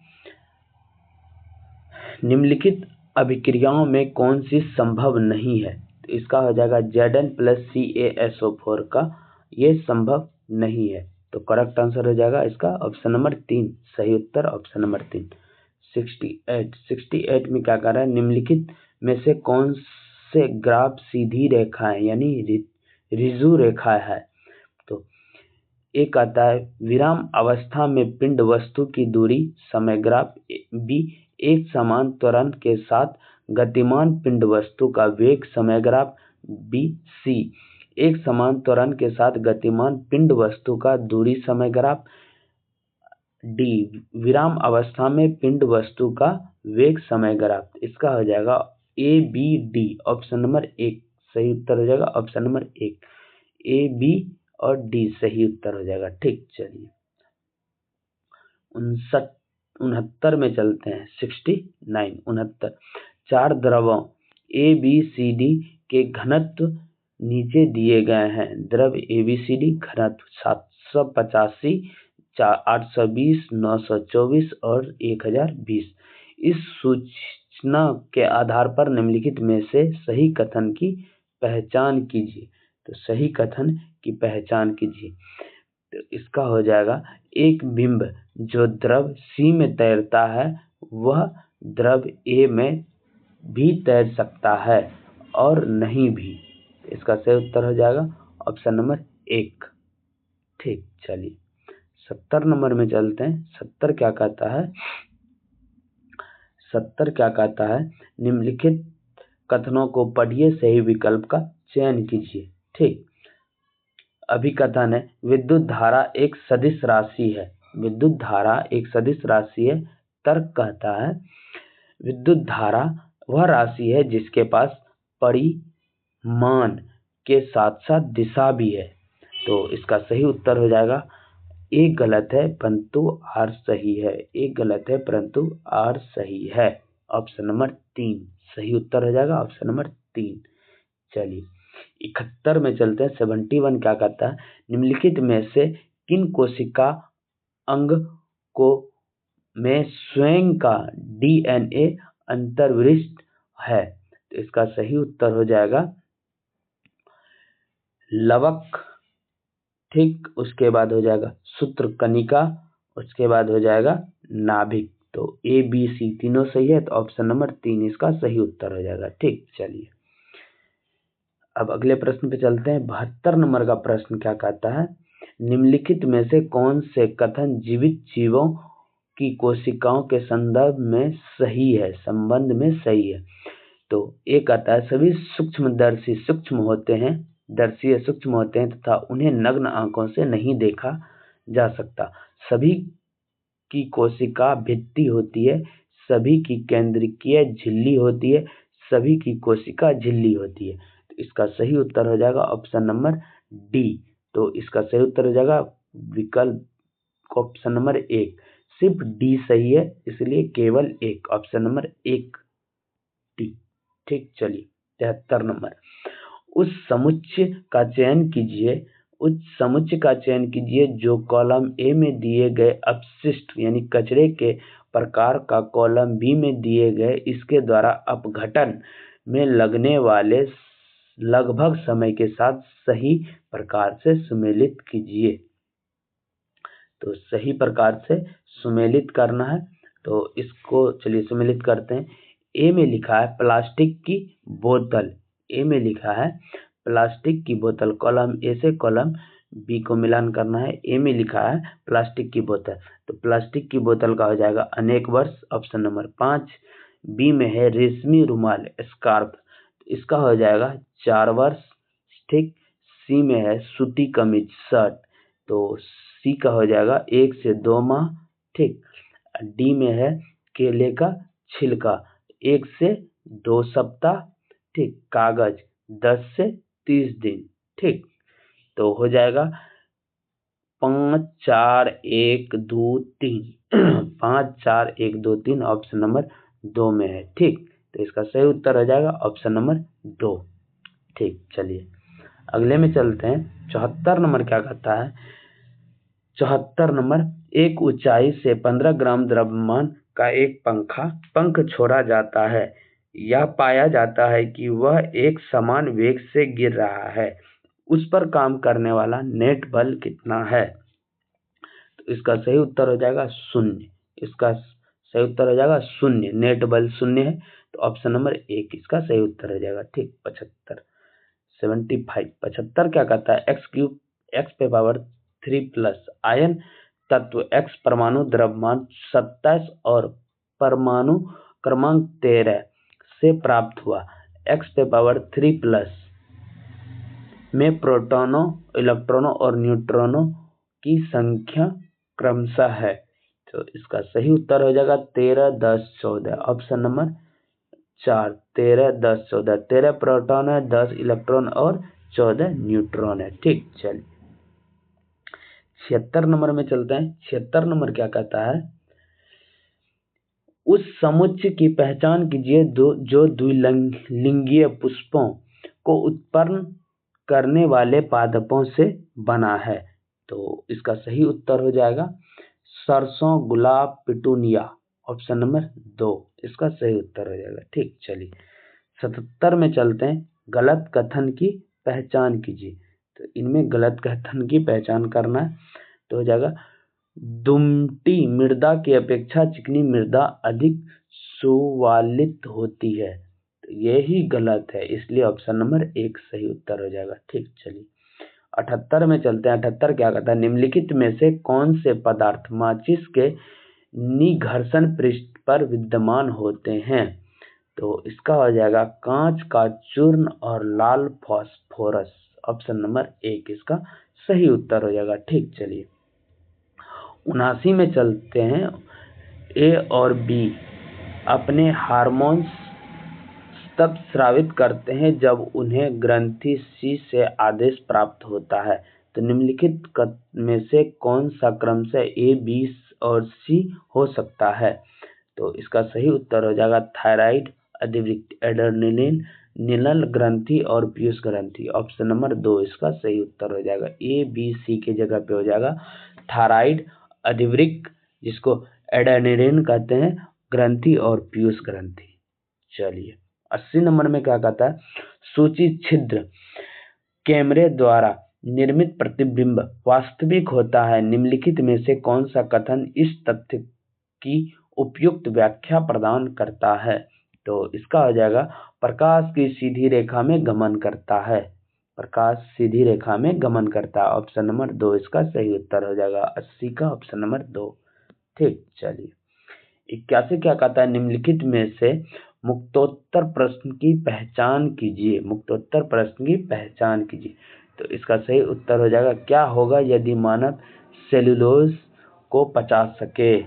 S1: निम्नलिखित अभिक्रियाओं में कौन सी संभव नहीं है? तो इसका हो जाएगा Zn + CaSO4 का ये संभव नहीं है। तो करेक्ट आंसर हो जाएगा इसका ऑप्शन नंबर 3 सही उत्तर। Option number 3। 68 में क्या कर रहा है? निम्नलिखित में से कौन से ग्राफ सीधी रेखाएं यानी ऋजु रेखा है? तो एक आता है विराम अवस्था में पिंड वस्तु की दूरी समय ग्राफ। बी एक समान त्वरण के साथ गतिमान पिंड वस्तु का वेग समय ग्राफ। सी एक समान त्वरण के साथ गतिमान पिंड वस्तु का दूरी समय ग्राफ। डी विराम अवस्था में पिंड वस्तु का वेग समय ग्राफ। इसका हो जाएगा ABD। ऑप्शन नंबर 1 सही उत्तर हो जाएगा। ऑप्शन नंबर 1 AB और D सही उत्तर हो जाएगा। ठीक, चलिए 69 में चलते हैं। 69 चार द्रवों ABCD के घनत्व नीचे दिए गए हैं। द्रव ABCD घनत्व 785, 820, 924 और 1020। इस सूचना के आधार पर निम्नलिखित में से सही कथन की पहचान कीजिए। तो सही कथन की पहचान कीजिए। तो इसका हो जाएगा एक बिंब जो द्रव C में तैरता है वह द्रव A में भी तैर सकता है और नहीं भी। इसका सही उत्तर हो जाएगा ऑप्शन नंबर 1। ठीक, चलिए 70 नंबर में चलते हैं। 70 क्या कहता है? 70 क्या कहता है? निम्नलिखित कथनों को पढ़िए, सही विकल्प का चयन कीजिए। ठीक, अभिकथन है विद्युत धारा एक सदिश राशि है। विद्युत धारा एक सदिश राशि है। तर्क कहता है विद्युत धारा वह राशि है जिसके पास परिमाण के साथ साथ दिशा भी है। तो इसका सही उत्तर हो जाएगा ए गलत है परंतु आर सही है। ए गलत है परंतु आर सही है। ऑप्शन नंबर 3 सही उत्तर हो जाएगा। Option number 3। चलिए 71 में चलते हैं। 71 क्या कहता है? निम्नलिखित में से किन कोशिका अंग को में स्वयं का DNA अंतर्विष्ट है? तो इसका सही उत्तर हो जाएगा लवक। ठीक, उसके बाद हो जाएगा सूत्रकनिका, उसके बाद हो जाएगा नाभिक। तो ABC तीनों सही है। तो ऑप्शन नंबर 3 इसका सही उत्तर हो जाएगा। ठीक, चलिए अब अगले प्रश्न पे चलते हैं। 72 नंबर का प्रश्न क्या कहता है? निम्नलिखित में से कौन से कथन जीवित जीवों की कोशिकाओं के संबंध में सही है? तो एक आता है सभी सूक्ष्मदर्शी सूक्ष्म होते हैं तथा उन्हें नग्न आंखों से नहीं देखा जा सकता। सभी की कोशिका भित्ति होती है। सभी की केंद्रीय झिल्ली होती है। सभी की कोशिका झिल्ली होती है। तो इसका सही उत्तर हो जाएगा ऑप्शन नंबर डी। तो इसका सही उत्तर हो जाएगा विकल्प ऑप्शन नंबर 1। सिर्फ डी सही है, इसलिए केवल एक, ऑप्शन नंबर 1 डी। ठीक, चलिए 73 नंबर। उस समुच्चय का चयन कीजिए जो कॉलम ए में दिए गए अपशिष्ट यानी कचरे के प्रकार का कॉलम बी में दिए गए इसके द्वारा अपघटन में लगने वाले लगभग समय के साथ सही प्रकार से सुमेलित कीजिए। तो सही प्रकार से सुमेलित करना है, तो इसको चलिए सुमेलित करते हैं। ए में लिखा है प्लास्टिक की बोतल, ए में लिखा है प्लास्टिक की बोतल, कॉलम ए से कॉलम बी को मिलान करना है। ए में लिखा है प्लास्टिक की बोतल, तो प्लास्टिक की बोतल का हो जाएगा अनेक वर्ष, ऑप्शन नंबर 5। बी में है रेशमी रुमाल स्कार्फ, इसका हो जाएगा 4 वर्ष। ठीक, सी में है सूती कमीज शर्ट, तो सी का हो जाएगा 1 से 2 माह। ठीक, डी में है केले का छिलका 1 से 2 सप्ताह। ठीक, कागज 10 से 30 दिन। ठीक, तो हो जाएगा 5 4 1 2 3 5 4 1 2 3 ऑप्शन नंबर 2 में है। ठीक, तो इसका सही उत्तर हो जाएगा ऑप्शन नंबर 2। ठीक, चलिए अगले में चलते हैं। 74 नंबर क्या कहता है? 74 नंबर, एक ऊंचाई से 15 ग्राम द्रव्यमान का एक पंख छोड़ा जाता है। यह पाया जाता है कि वह एक समान वेग से गिर रहा है। उस पर काम करने वाला नेट बल कितना है? तो इसका सही उत्तर हो जाएगा 0। इसका सही उत्तर हो जाएगा 0, नेट बल 0 है, तो ऑप्शन नंबर 1 इसका सही उत्तर हो जाएगा। ठीक, 75 क्या कहता है? एक्स क्यूब एक्स पे पावर 3 प्लस आयन तत्व एक्स परमाणु द्रव्यमान 27 और परमाणु क्रमांक 13 से प्राप्त हुआ। एक्स पे पावर 3 प्लस में प्रोटॉनों, इलेक्ट्रॉनों और न्यूट्रॉनों की संख्या क्रमशः है। तो इसका सही उत्तर हो जाएगा 13 10 14, ऑप्शन नंबर 4। 13 10 14, 13 प्रोटॉन है, 10 इलेक्ट्रॉन और 14 न्यूट्रॉन है। ठीक, चलिए 76 नंबर में चलते हैं। 76 नंबर क्या कहता है? उस समुच्चय की पहचान कीजिए जो द्विलिंगीय पुष्पों को उत्पन्न करने वाले पादपों से बना है। तो इसका सही उत्तर हो जाएगा सरसों, गुलाब, पिटूनिया, ऑप्शन नंबर 2 इसका सही उत्तर हो जाएगा। ठीक, चलिए 77 में चलते हैं। गलत कथन की पहचान कीजिए। तो इनमें गलत कथन की पहचान करना है, तो हो जाएगा दुमटी मृदा की अपेक्षा चिकनी मृदा अधिक सुवालित होती है। तो यही गलत है, इसलिए ऑप्शन नंबर 1 सही उत्तर हो जाएगा। ठीक, चलिए 78 में चलते हैं। 78 क्या कहता है? निम्नलिखित में से कौन से पदार्थ माचिस के निघर्षण पृष्ठ पर विद्यमान होते हैं? तो इसका हो जाएगा कांच का चूर्ण और लाल फास्फोरस, ऑप्शन नंबर 1 इसका सही उत्तर हो जाएगा। ठीक, चलिए 79 में चलते हैं। ए और बी अपने हार्मोन्स तब स्रावित करते हैं जब उन्हें ग्रंथि सी से आदेश प्राप्त होता है। तो निम्नलिखित में से कौन सा क्रमशः ए, बी और सी हो सकता है? तो इसका सही उत्तर हो जाएगा थायराइड, अधिवृक्क, एड्रेनलिन, नीलल ग्रंथि और पीयूष ग्रंथि, ऑप्शन नंबर 2 इसका सही उत्तर हो जाएगा। ए बी सी के जगह पे हो जाएगा थायराइड, अधिवृक्क जिसको एड्रेनलिन कहते हैं, ग्रंथि और पीयूष ग्रंथि। चलिए 80 नंबर में क्या कहता है? सूची छिद्र कैमरे द्वारा निर्मित प्रतिबिंब वास्तविक होता है। निम्नलिखित में से कौन सा कथन इस तथ्य की उपयुक्त व्याख्या प्रदान करता है? तो इसका हो जाएगा प्रकाश की सीधी रेखा में गमन करता है। प्रकाश सीधी रेखा में गमन करता है, ऑप्शन नंबर 2 इसका सही उत्तर हो जाएगा। 80 का ऑप्शन नंबर 2। ठीक, चलिए 81 क्या कहता है? निम्नलिखित में से मुक्तोत्तर प्रश्न की पहचान कीजिए। मुक्तोत्तर प्रश्न की पहचान कीजिए। तो इसका सही उत्तर हो जाएगा क्या होगा यदि मानव सेल्यूलोज को पचा सके?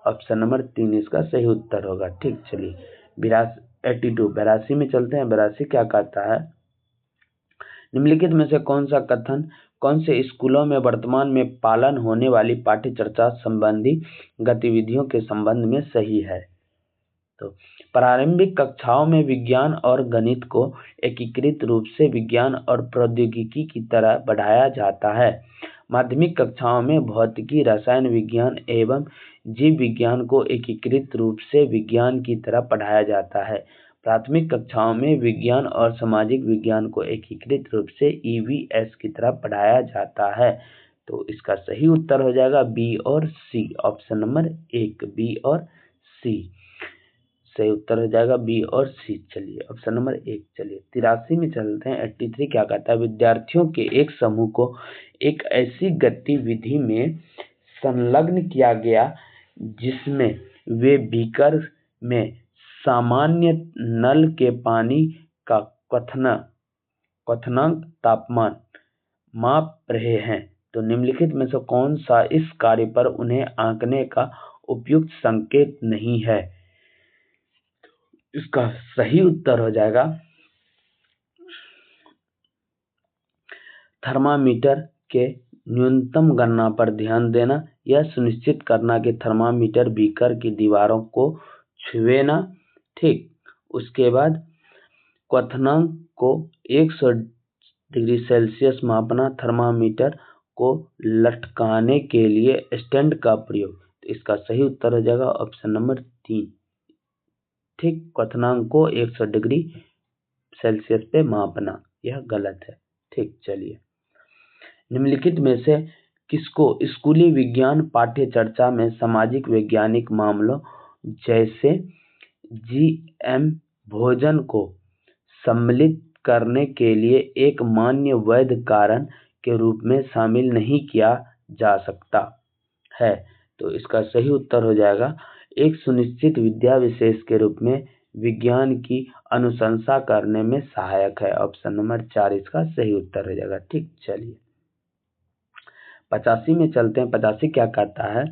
S1: ऑप्शन नंबर 3 इसका सही उत्तर होगा। ठीक, चलिए 82 में चलते हैं। 82 क्या कहता है? निम्नलिखित में से कौन सा कथन कौन से स्कूलों में वर्तमान में पालन होने वाली पाठ्य चर्चा संबंधी गतिविधियों के संबंध में सही है? तो प्रारंभिक कक्षाओं में विज्ञान और गणित को एकीकृत रूप से विज्ञान और प्रौद्योगिकी की तरह पढ़ाया जाता है। माध्यमिक कक्षाओं में भौतिकी, रसायन विज्ञान एवं जीव विज्ञान को एकीकृत रूप से विज्ञान की तरह पढ़ाया जाता है। प्राथमिक कक्षाओं में विज्ञान और सामाजिक विज्ञान को एकीकृत रूप से ईवीएस की तरह पढ़ाया जाता है। तो इसका सही उत्तर हो जाएगा बी और सी, ऑप्शन नंबर 1 बी और सी सही उत्तर हो जाएगा, बी और सी। चलिए ऑप्शन नंबर 1। चलिए 83 में चलते हैं। 83 क्या कहता है? विद्यार्थियों के एक समूह को एक ऐसी गतिविधि में संलग्न किया गया जिसमें वे बीकर में सामान्य नल के पानी का क्वथनांक तापमान माप रहे हैं। तो निम्नलिखित में से कौन सा इस कार्य पर उन्हें आंकने का उपयुक्त संकेत नहीं है? इसका सही उत्तर हो जाएगा थर्मामीटर के न्यूनतम गणना पर ध्यान देना, यह सुनिश्चित करना कि थर्मामीटर बीकर की दीवारों को छुए ना। ठीक, उसके बाद क्वथनांक को 100 डिग्री सेल्सियस मापना, थर्मामीटर को लटकाने के लिए स्टैंड का प्रयोग। तो इसका सही उत्तर हो जाएगा ऑप्शन नंबर 3। ठीक, क्वथनांक को 100 डिग्री सेल्सियस पे मापना, यह गलत है। ठीक, चलिए निम्नलिखित में से किसको स्कूली विज्ञान पाठ्य चर्चा में सामाजिक वैज्ञानिक मामलों जैसे जीएम भोजन को सम्मिलित करने के लिए एक मान्य वैध कारण के रूप में शामिल नहीं किया जा सकता है? तो इसका सही उत्तर हो जाएगा एक सुनिश्चित विद्या विशेष के रूप में विज्ञान की अनुशंसा करने में सहायक है। ऑप्शन नंबर 4 इसका सही उत्तर हो जाएगा। ठीक, चलिए 85 में चलते हैं। 85 क्या कहता है?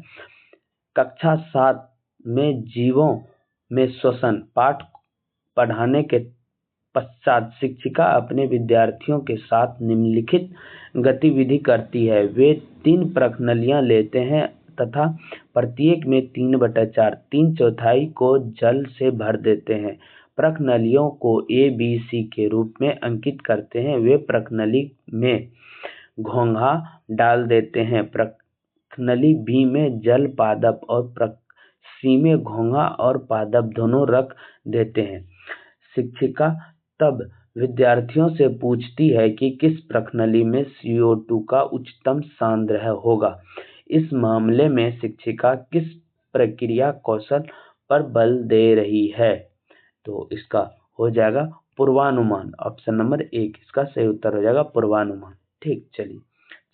S1: कक्षा 7 में जीवों में श्वसन पाठ पढ़ाने के पश्चात शिक्षिका अपने विद्यार्थियों के साथ निम्नलिखित गतिविधि करती है। वे 3 प्रश्नावलियां लेते हैं तथा प्रत्येक में 3/4 3/4 को जल से भर देते हैं। प्रश्नावलियों को ए बी सी के रूप में अंकित करते हैं। वे प्रश्नावली में घोंघा डाल देते हैं। प्रश्नावली बी में जल पादप और सी में घोंघा और पादप दोनों रख देते हैं। शिक्षिका तब विद्यार्थियों से पूछती है कि किस प्रश्नावली में CO2 का उच्चतम सांद्र होगा। इस मामले में शिक्षिका किस प्रक्रिया कौशल पर बल दे रही है? तो इसका हो जाएगा पूर्वानुमान, ऑप्शन नंबर 1 इसका सही उत्तर हो जाएगा पूर्वानुमान। ठीक, चलिए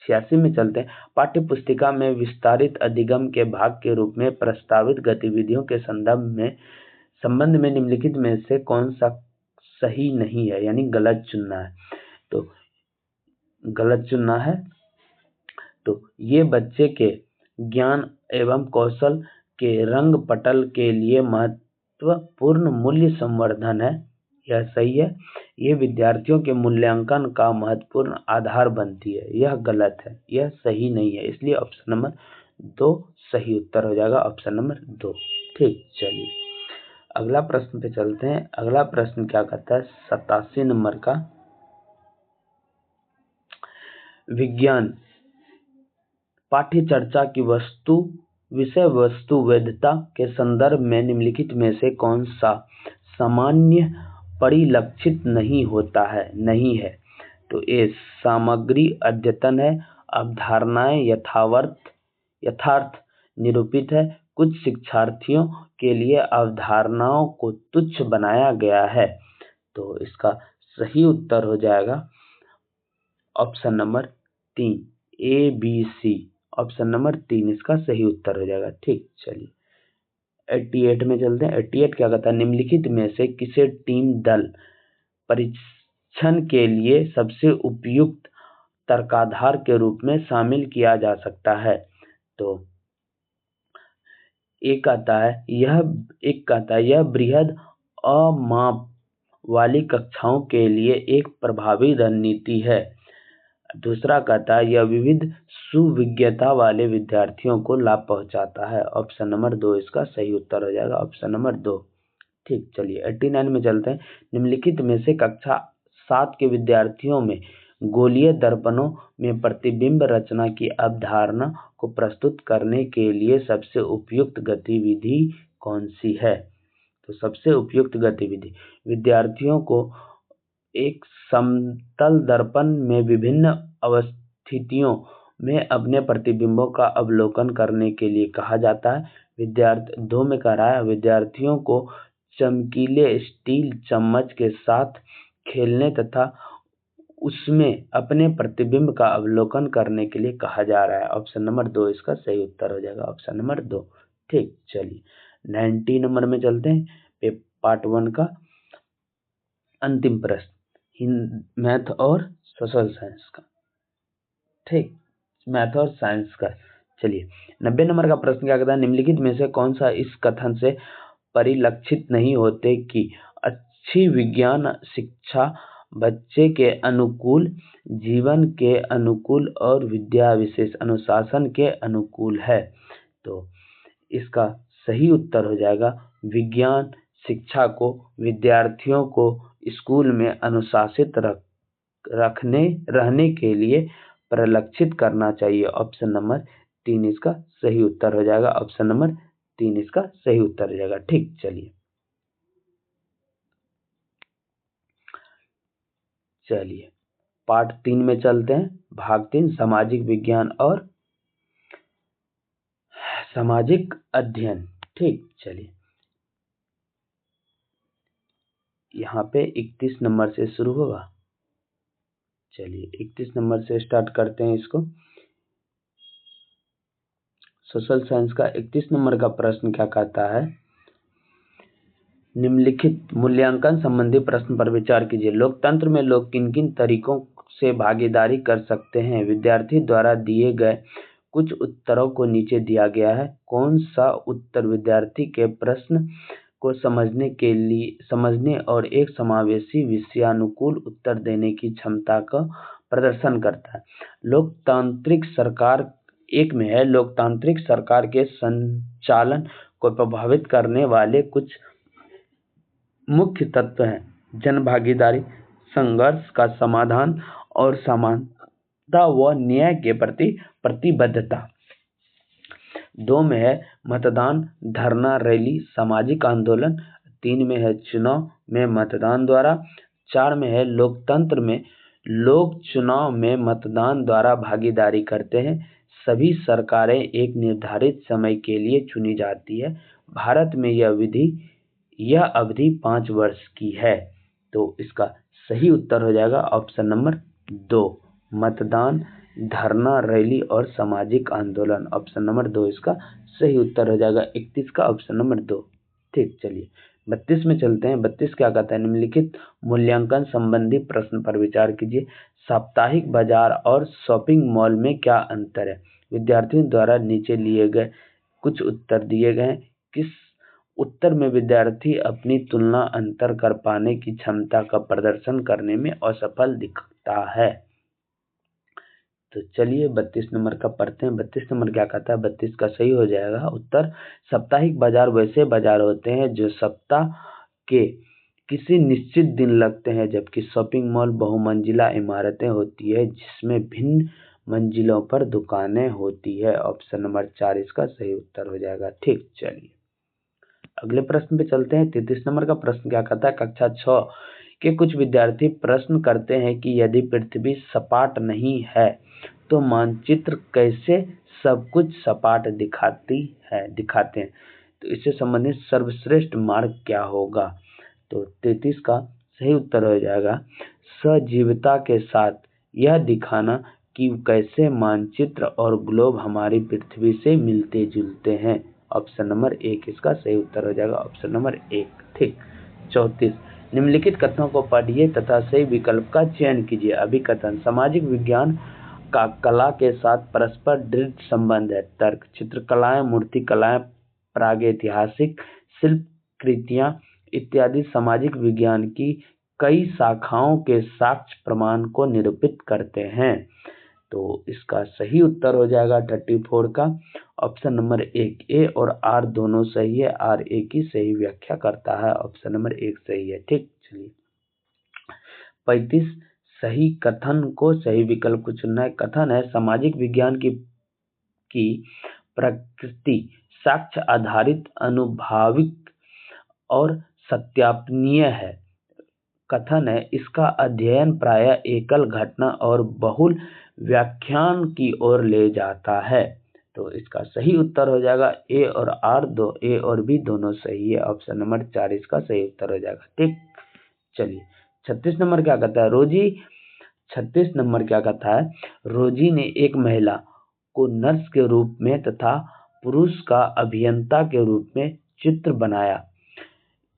S1: 86 में चलते हैं। पाठ्य पुस्तिका में विस्तारित अधिगम के भाग के रूप में प्रस्तावित गतिविधियों के संबंध में निम्नलिखित में से कौन सा सही नहीं है, यानी गलत चुनना है? तो गलत चुनना है। तो ये बच्चे के ज्ञान एवं कौशल के रंग पटल के लिए महत्वपूर्ण मूल्य संवर्धन है, यह सही है। ये विद्यार्थियों के मूल्यांकन का महत्वपूर्ण आधार बनती है, यह गलत है, यह सही नहीं है। इसलिए ऑप्शन नंबर 2 सही उत्तर हो जाएगा, ऑप्शन नंबर 2। ठीक, चलिए अगला प्रश्न पे चलते हैं। अगला प्रश्न क्या कहता है? 87 नंबर का, विज्ञान पाठ्य चर्चा की विषय वस्तु वैधता के संदर्भ में निम्नलिखित में से कौन सा सामान्य परिलक्षित नहीं होता है, नहीं है? तो ये सामग्री अद्यतन है, अवधारणाएं यथार्थ निरूपित है, कुछ शिक्षार्थियों के लिए अवधारणाओं को तुच्छ बनाया गया है। तो इसका सही उत्तर हो जाएगा option number 3 A B C, option number 3 इसका सही उत्तर हो जाएगा। ठीक, चलिए 88 में चलते हैं। 88 क्या कहता है? निम्नलिखित में से किसे टीम दल परीक्षण के लिए सबसे उपयुक्त तर्काधार के रूप में शामिल किया जा सकता है? तो एक कहता है यह बृहद वाली कक्षाओं के लिए एक प्रभावी रणनीति है। दूसरा कहता है यह विविध सुविज्ञता वाले विद्यार्थियों को लाभ पहुंचाता है। ऑप्शन नंबर 2 इसका सही उत्तर हो जाएगा, ऑप्शन नंबर 2। ठीक, चलिए 89 में चलते हैं। निम्नलिखित में से कक्षा 7 के विद्यार्थियों में गोलीय दर्पणों में प्रतिबिंब रचना की अवधारणा को प्रस्तुत करने के लिए सबसे उपयुक्त गतिविधि कौन सी है? तो सबसे उपयुक्त गतिविधि विद्यार्थियों को एक समतल दर्पण में विभिन्न अवस्थितियों में अपने प्रतिबिंबों का अवलोकन करने के लिए कहा जाता है। विद्यार्थी 2 में कह रहा है विद्यार्थियों को चमकीले स्टील चम्मच के साथ खेलने तथा उसमें अपने प्रतिबिंब का अवलोकन करने के लिए कहा जा रहा है। ऑप्शन नंबर 2 इसका सही उत्तर हो जाएगा, ऑप्शन नंबर 2। ठीक, चलिए 90 नंबर में चलते हैं। पार्ट 1 का अंतिम प्रश्न मैथ और सोशल साइंस का। ठीक, मैथ और साइंस का। चलिए 90 नंबर का प्रश्न क्या कहता है? निम्नलिखित में से कौन सा इस कथन से परिलक्षित नहीं होते कि अच्छी विज्ञान शिक्षा बच्चे के अनुकूल, जीवन के अनुकूल और विद्या विशेष अनुशासन के अनुकूल है? तो इसका सही उत्तर हो जाएगा विज्ञान शिक्षा को विद्यार्थियों को स्कूल में अनुशासित रहने के लिए परिलक्षित करना चाहिए। ऑप्शन नंबर 3 इसका सही उत्तर हो जाएगा, ऑप्शन नंबर 3 इसका सही उत्तर हो जाएगा। ठीक, चलिए पार्ट 3 में चलते हैं। भाग 3 सामाजिक विज्ञान और सामाजिक अध्ययन। ठीक, चलिए यहाँ पे 31 नंबर से शुरू होगा। चलिए 31 नंबर से स्टार्ट करते हैं इसको। सोशल साइंस का 31 नंबर का प्रश्न क्या कहता है? निम्नलिखित मूल्यांकन संबंधी प्रश्न पर विचार कीजिए। लोकतंत्र में लोग किन किन तरीकों से भागीदारी कर सकते हैं? विद्यार्थी द्वारा दिए गए कुछ उत्तरों को नीचे दिया गया है। कौन सा उत्तर विद्यार्थी के प्रश्न को समझने और एक समावेशी विषयानुकूल उत्तर देने की क्षमता का प्रदर्शन करता है? लोकतांत्रिक सरकार एक में है लोकतांत्रिक सरकार के संचालन को प्रभावित करने वाले कुछ मुख्य तत्व हैं जन भागीदारी, संघर्ष का समाधान और समानता व न्याय के प्रति प्रतिबद्धता। 2 में है मतदान, धरना, रैली, सामाजिक आंदोलन। 3 में है चुनाव में मतदान द्वारा। 4 में है लोकतंत्र में लोग चुनाव में मतदान द्वारा भागीदारी करते हैं। सभी सरकारें एक निर्धारित समय के लिए चुनी जाती है। भारत में यह अवधि 5 वर्ष की है। तो इसका सही उत्तर हो जाएगा ऑप्शन नंबर 2 मतदान, धरना, रैली और सामाजिक आंदोलन। ऑप्शन नंबर 2 इसका सही उत्तर हो जाएगा 31 का ऑप्शन नंबर 2। ठीक, चलिए 32 में चलते हैं। 32 क्या कहता है? निम्नलिखित मूल्यांकन संबंधी प्रश्न पर विचार कीजिए। साप्ताहिक बाजार और शॉपिंग मॉल में क्या अंतर है? विद्यार्थियों द्वारा नीचे लिए गए कुछ उत्तर दिए गए हैं। किस उत्तर में विद्यार्थी अपनी तुलना अंतर कर पाने की क्षमता का प्रदर्शन करने में असफल दिखता है? तो चलिए 32 नंबर का पढ़ते हैं। 32 नंबर क्या कहता है? 32 का सही हो जाएगा उत्तर साप्ताहिक बाजार वैसे बाजार होते हैं जो सप्ताह के किसी निश्चित दिन लगते हैं, जबकि शॉपिंग मॉल बहुमंजिला इमारतें होती है जिसमें भिन्न मंजिलों पर दुकानें होती है। ऑप्शन नंबर 4 इसका सही उत्तर हो जाएगा। ठीक, चलिए अगले प्रश्न पे चलते हैं। 33 नंबर का प्रश्न क्या कहता है? कक्षा 6 के कुछ विद्यार्थी प्रश्न करते हैं कि यदि पृथ्वी सपाट नहीं है तो मानचित्र कैसे सब कुछ सपाट दिखाते हैं? तो इससे संबंधित सर्वश्रेष्ठ मार्ग क्या होगा? तो 33 का सही उत्तर हो जाएगा सजीवता के साथ यह दिखाना कि कैसे मानचित्र और ग्लोब हमारी पृथ्वी से मिलते जुलते हैं। ऑप्शन नंबर 1 इसका सही उत्तर हो जाएगा, ऑप्शन नंबर 1। ठीक, 34 निम्नलिखित कथनों को पढ़िए तथा सही विकल्प का चयन कीजिए। अभिकथन सामाजिक विज्ञान का कला के साथ परस्पर दृढ़ संबंध है। तर्क चित्रकलाएं, मूर्तिकलाएं, प्रागैतिहासिक शिल्प कृतियां इत्यादि सामाजिक विज्ञान की कई शाखाओं के साक्ष्य प्रमाण को निरूपित करते हैं। तो इसका सही उत्तर हो जाएगा 34 का ऑप्शन नंबर 1। ए और आर दोनों सही है, आर ए की सही व्याख्या करता है, ऑप्शन नंबर 1 सही है। ठीक, चलिए 35 सही कथन को सही विकल्प को चुनना है। कथन है सामाजिक विज्ञान की प्रकृति साक्ष्य आधारित, अनुभाविक और सत्यापनीय है। कथन है इसका अध्ययन प्रायः एकल घटना और बहुल व्याख्यान की ओर ले जाता है। तो इसका सही उत्तर हो जाएगा ए और आर, ए और बी दोनों सही है, ऑप्शन नंबर 4 इसका सही उत्तर हो जाएगा। ठीक, चलिए 36 नंबर क्या कहता है, 36 नंबर क्या कहता है, रोजी ने एक महिला को नर्स के रूप में तथा पुरुष का अभियंता के रूप में चित्र बनाया।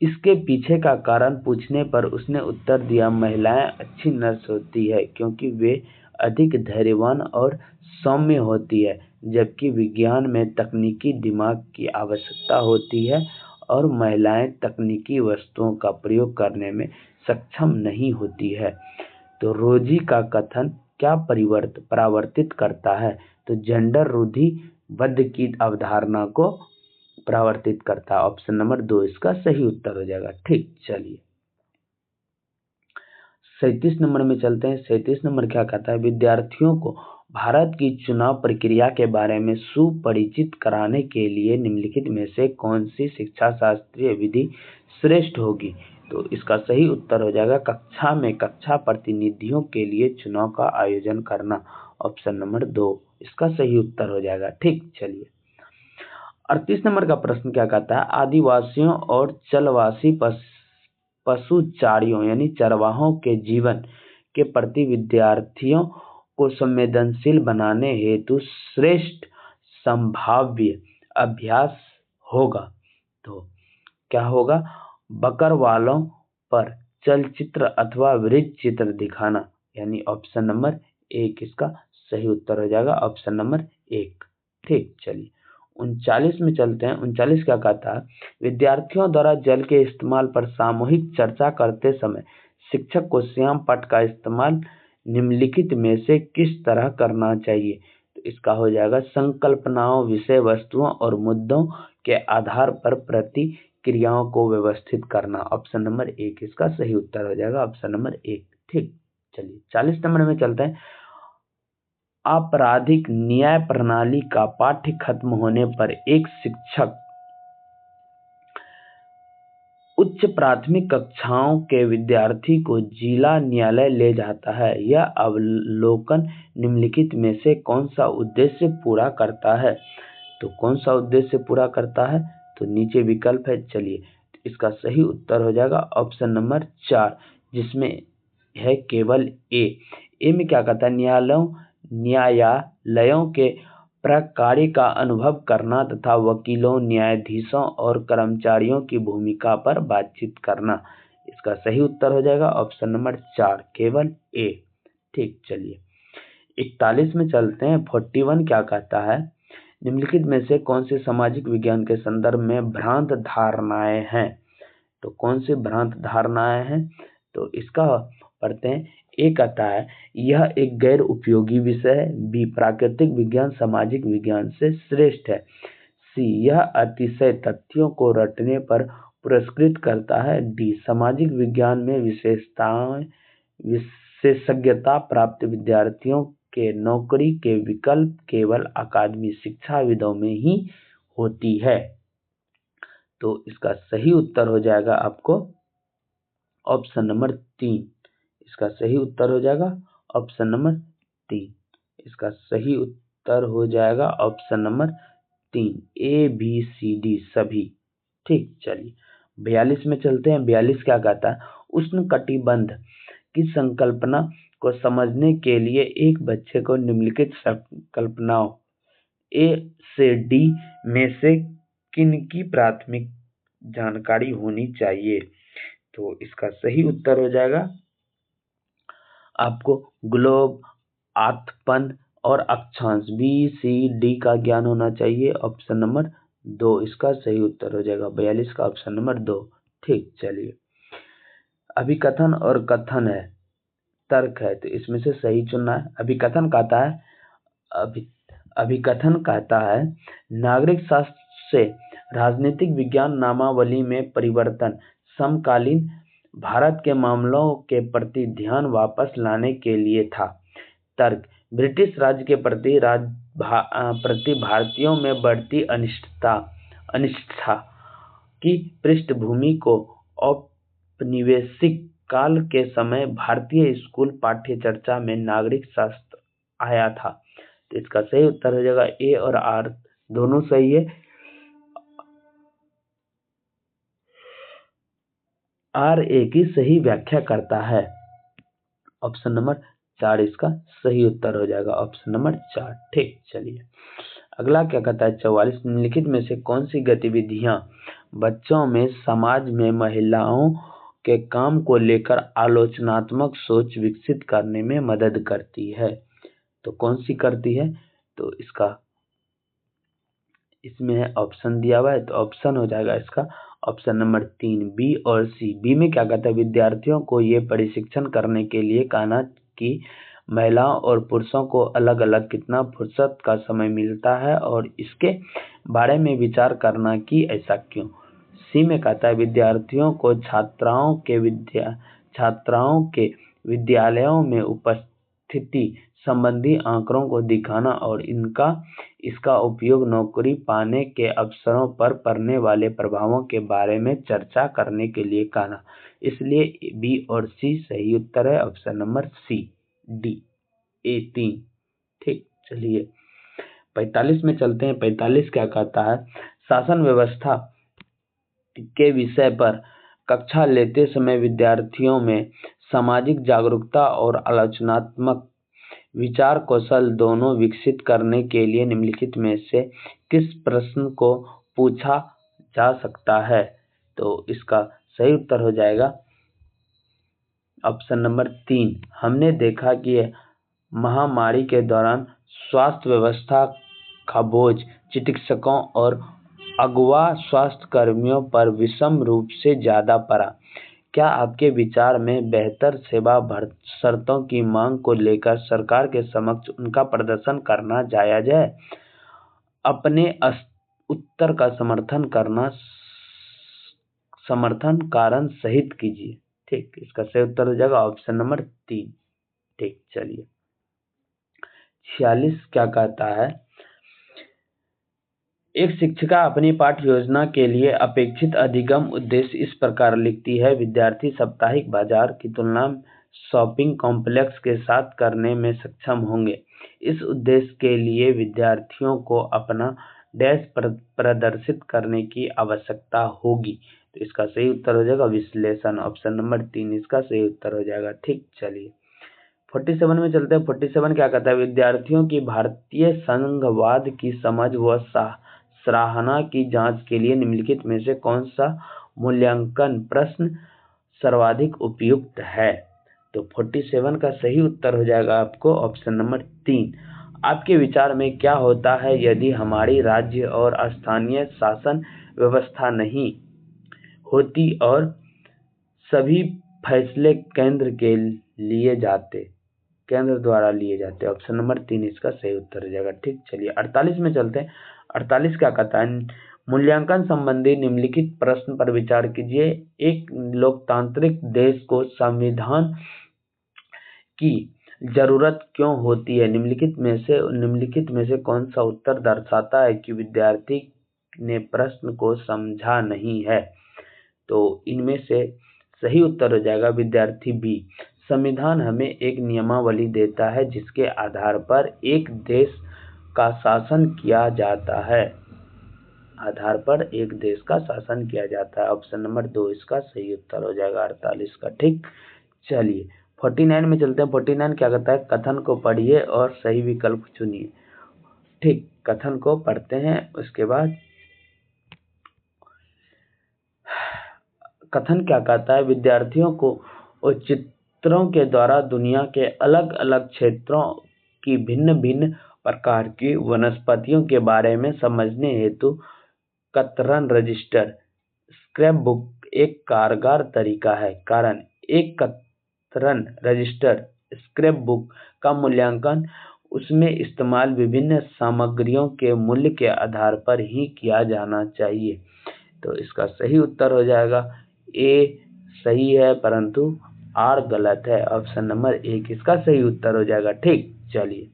S1: इसके पीछे का कारण पूछने पर उसने उत्तर दिया, महिलाएं अच्छी नर्स होती है क्योंकि वे अधिक धैर्यवान और सौम्य होती है, जबकि विज्ञान में तकनीकी दिमाग की आवश्यकता होती है और महिलाएं तकनीकी वस्तुओं का प्रयोग करने में सक्षम नहीं होती है। तो रोजी का कथन क्या परावर्तित करता है, तो जेंडर रूढ़िवाद की अवधारणा को परावर्तित करता है, ऑप्शन नंबर 2 इसका सही उत्तर हो जाएगा। ठीक, चलिए 37 नंबर में चलते हैं। 37 नंबर क्या कहता है, विद्यार्थियों को भारत की चुनाव प्रक्रिया के बारे में सुपरिचित कराने के लिए निम्नलिखित में से कौन सी शिक्षा शास्त्रीय विधि श्रेष्ठ होगी। तो इसका सही उत्तर हो जाएगा कक्षा में कक्षा प्रतिनिधियों के लिए चुनाव का आयोजन करना, ऑप्शन नंबर 2 इसका सही उत्तर हो जाएगा। ठीक, चलिए 38 नंबर का प्रश्न क्या कहता है, आदिवासियों और चलवासी पशुचारियों यानी चरवाहों के जीवन के प्रति विद्यार्थियों को संवेदनशील बनाने हेतु श्रेष्ठ संभाव्य अभ्यास होगा। तो क्या होगा, बकरवालों पर चलचित्र अथवा वृत्त चित्र दिखाना, यानी ऑप्शन नंबर 1 इसका सही उत्तर हो जाएगा, ऑप्शन नंबर 1। ठीक, चलिए 39 में चलते हैं। 39 क्या कहता है, विद्यार्थियों द्वारा जल के इस्तेमाल पर सामूहिक चर्चा करते समय शिक्षक को श्याम पट्ट का इस्तेमाल निम्नलिखित में से किस तरह करना चाहिए। तो इसका हो जाएगा संकल्पनाओं, विषय वस्तुओं और मुद्दों के आधार पर प्रतिक्रियाओं को व्यवस्थित करना, ऑप्शन नंबर 1 इसका सही उत्तर हो जाएगा, ऑप्शन नंबर 1। ठीक, चलिए 40 नंबर में चलते हैं। आपराधिक न्याय प्रणाली का पाठ्य खत्म होने पर एक शिक्षक उच्च प्राथमिक कक्षाओं के विद्यार्थी को जिला न्यायालय ले जाता है। यह अवलोकन निम्नलिखित में से कौन सा उद्देश्य पूरा करता है। तो कौन सा उद्देश्य पूरा करता है, तो नीचे विकल्प है, चलिए इसका सही उत्तर हो जाएगा ऑप्शन नंबर 4 जिसमें है केवल ए में क्या कहता है, न्यायालयों के प्रकार्य का अनुभव करना तथा वकीलों, न्यायाधीशों और कर्मचारियों की भूमिका पर बातचीत करना। इसका सही उत्तर हो जाएगा ऑप्शन नंबर 4 केवल ए। ठीक, चलिए 41 में चलते हैं। 41 क्या कहता है, निम्नलिखित में से कौन से सामाजिक विज्ञान के संदर्भ में भ्रांत धारणाएं हैं। तो कौन सी भ्रांत धारणाएं हैं, तो इसका पढ़ते हैं। ए कहता है यह एक गैर उपयोगी विषय है, बी प्राकृतिक विज्ञान सामाजिक विज्ञान से श्रेष्ठ है, सी यह अतिशय तथ्यों को रटने पर पुरस्कृत करता है, डी सामाजिक विज्ञान में विशेषज्ञता प्राप्त विद्यार्थियों के नौकरी के विकल्प केवल अकादमी शिक्षाविदों में ही होती है। तो इसका सही उत्तर हो जाएगा आपको ऑप्शन नंबर 3 इसका सही उत्तर हो जाएगा ऑप्शन नंबर 3 इसका सही उत्तर हो जाएगा option number 3 A B C D सभी। ठीक, चलिए 42 में चलते हैं। 42 क्या कहता है, उष्णकटिबंध की संकल्पना को समझने के लिए एक बच्चे को निम्नलिखित संकल्पनाओं ए से डी में से किनकी प्राथमिक जानकारी होनी चाहिए। तो इसका सही उत्तर हो जाएगा आपको ग्लोब, आथपन और अक्षांश बी सी डी का ज्ञान होना चाहिए, ऑप्शन नंबर 2 इसका सही उत्तर हो जाएगा 42 का ऑप्शन नंबर 2। ठीक, चलिए अभिकथन और कथन है, तर्क है, तो इसमें से सही चुनना है। अभिकथन कहता है अभिकथन कहता है नागरिक शास्त्र से राजनीतिक विज्ञान नामावली में परिवर्तन समकालीन भारत के मामलों के प्रति ध्यान वापस लाने के लिए था। तर्क ब्रिटिश राज के प्रति भारतीयों में बढ़ती अनिष्ठा की पृष्ठभूमि को औपनिवेशिक काल के समय भारतीय स्कूल पाठ्य चर्चा में नागरिक शास्त्र आया था। तो इसका सही उत्तर हो जाएगा ए और आर दोनों सही है। आर ए की सही व्याख्या करता है। ऑप्शन नंबर 4 इसका सही उत्तर हो जाएगा, ऑप्शन नंबर 4। ठीक, चलिए अगला क्या कहता है 44 निम्नलिखित में से कौन सी गतिविधियां बच्चों में समाज में महिलाओं के काम को लेकर आलोचनात्मक सोच विकसित करने में मदद करती है। तो कौन सी करती है, तो इसमें है ऑप्शन दिया हुआ है, तो ऑप्शन हो जाएगा इसका ऑप्शन नंबर 3 बी और सी। बी में क्या कहता है विद्यार्थियों को ये प्रशिक्षण करने के लिए कहना कि महिलाओं और पुरुषों को अलग अलग कितना फुर्सत का समय मिलता है और इसके बारे में विचार करना कि ऐसा क्यों। सी में कहता है विद्यार्थियों को छात्राओं के विद्यालयों में उपस्थिति संबंधी आंकड़ों को दिखाना और इसका उपयोग नौकरी पाने के अवसरों पर पड़ने वाले प्रभावों के बारे में चर्चा करने के लिए कहना। इसलिए बी और सी सही उत्तर है, option number C D A 3। ठीक, चलिए 45 में चलते हैं। 45 क्या कहता है शासन व्यवस्था के विषय पर कक्षा लेते समय विद्यार्थियों में सामाजिक जागरूकता और आलोचनात्मक विचार कौशल दोनों विकसित करने के लिए निम्नलिखित में से किस प्रश्न को पूछा जा सकता है। तो इसका सही उत्तर हो जाएगा ऑप्शन नंबर 3। हमने देखा कि महामारी के दौरान स्वास्थ्य व्यवस्था का बोझ चिकित्सकों और अगुआ स्वास्थ्य कर्मियों पर विषम रूप से ज्यादा पड़ा। क्या आपके विचार में बेहतर सेवा शर्तों की मांग को लेकर सरकार के समक्ष उनका प्रदर्शन करना जायज है? अपने उत्तर का समर्थन कारण सहित कीजिए। ठीक, इसका सही उत्तर हो जाएगा ऑप्शन नंबर 3। ठीक, चलिए 46 क्या कहता है एक शिक्षिका अपनी पाठ्य योजना के लिए अपेक्षित अधिगम उद्देश्य इस प्रकार लिखती है। विद्यार्थी साप्ताहिक बाजार की तुलना शॉपिंग कॉम्प्लेक्स के साथ करने में सक्षम होंगे। इस उद्देश्य के लिए विद्यार्थियों को अपना डैश प्रदर्शित करने की आवश्यकता होगी। तो इसका सही उत्तर हो जाएगा विश्लेषण, ऑप्शन नंबर 3 इसका सही उत्तर हो जाएगा। ठीक, चलिए 47 में चलते हैं। 47 क्या कहता है विद्यार्थियों की भारतीय संघवाद की समझ व सराहना की जांच के लिए निम्नलिखित में से कौन सा मूल्यांकन प्रश्न सर्वाधिक उपयुक्त है। तो 47 का सही उत्तर हो जाएगा आपको ऑप्शन नंबर 3। आपके विचार में क्या होता है यदि हमारी राज्य और स्थानीय शासन व्यवस्था नहीं होती और सभी फैसले केंद्र द्वारा लिए जाते। ऑप्शन नंबर 3 इसका सही उत्तर हो जाएगा। ठीक, चलिए 48 में चलते हैं। 48 क्या कहता है मूल्यांकन संबंधी निम्नलिखित प्रश्न पर विचार कीजिए। एक लोकतांत्रिक देश को संविधान की जरूरत क्यों होती है? निम्नलिखित में से कौन सा उत्तर दर्शाता है कि विद्यार्थी ने प्रश्न को समझा नहीं है? तो इनमें से सही उत्तर हो जाएगा विद्यार्थी बी। संविधान हमें एक नियमावली देता है जिसके आधार पर एक देश का शासन किया जाता है। ऑप्शन नंबर 2 इसका सही उत्तर हो जाएगा 48 का। ठीक, चलिए 49 में चलते हैं। 49 क्या कहता है कथन को पढ़िए और सही विकल्प चुनिए। ठीक, कथन को पढ़ते हैं। उसके बाद कथन क्या कहता है विद्यार्थियों को चित्रों के द्वारा दुनिया के अलग अलग क्षेत्रों की भिन्न भिन्न प्रकार की वनस्पतियों के बारे में समझने हेतु कतरन रजिस्टर स्क्रैप बुक एक कारगर तरीका है। कारण एकत्रण रजिस्टर स्क्रैप बुक का मूल्यांकन उसमें इस्तेमाल विभिन्न सामग्रियों के मूल्य के आधार पर ही किया जाना चाहिए। तो इसका सही उत्तर हो जाएगा ए सही है परंतु आर गलत है। ऑप्शन नंबर 1 इसका सही उत्तर हो जाएगा। ठीक, चलिए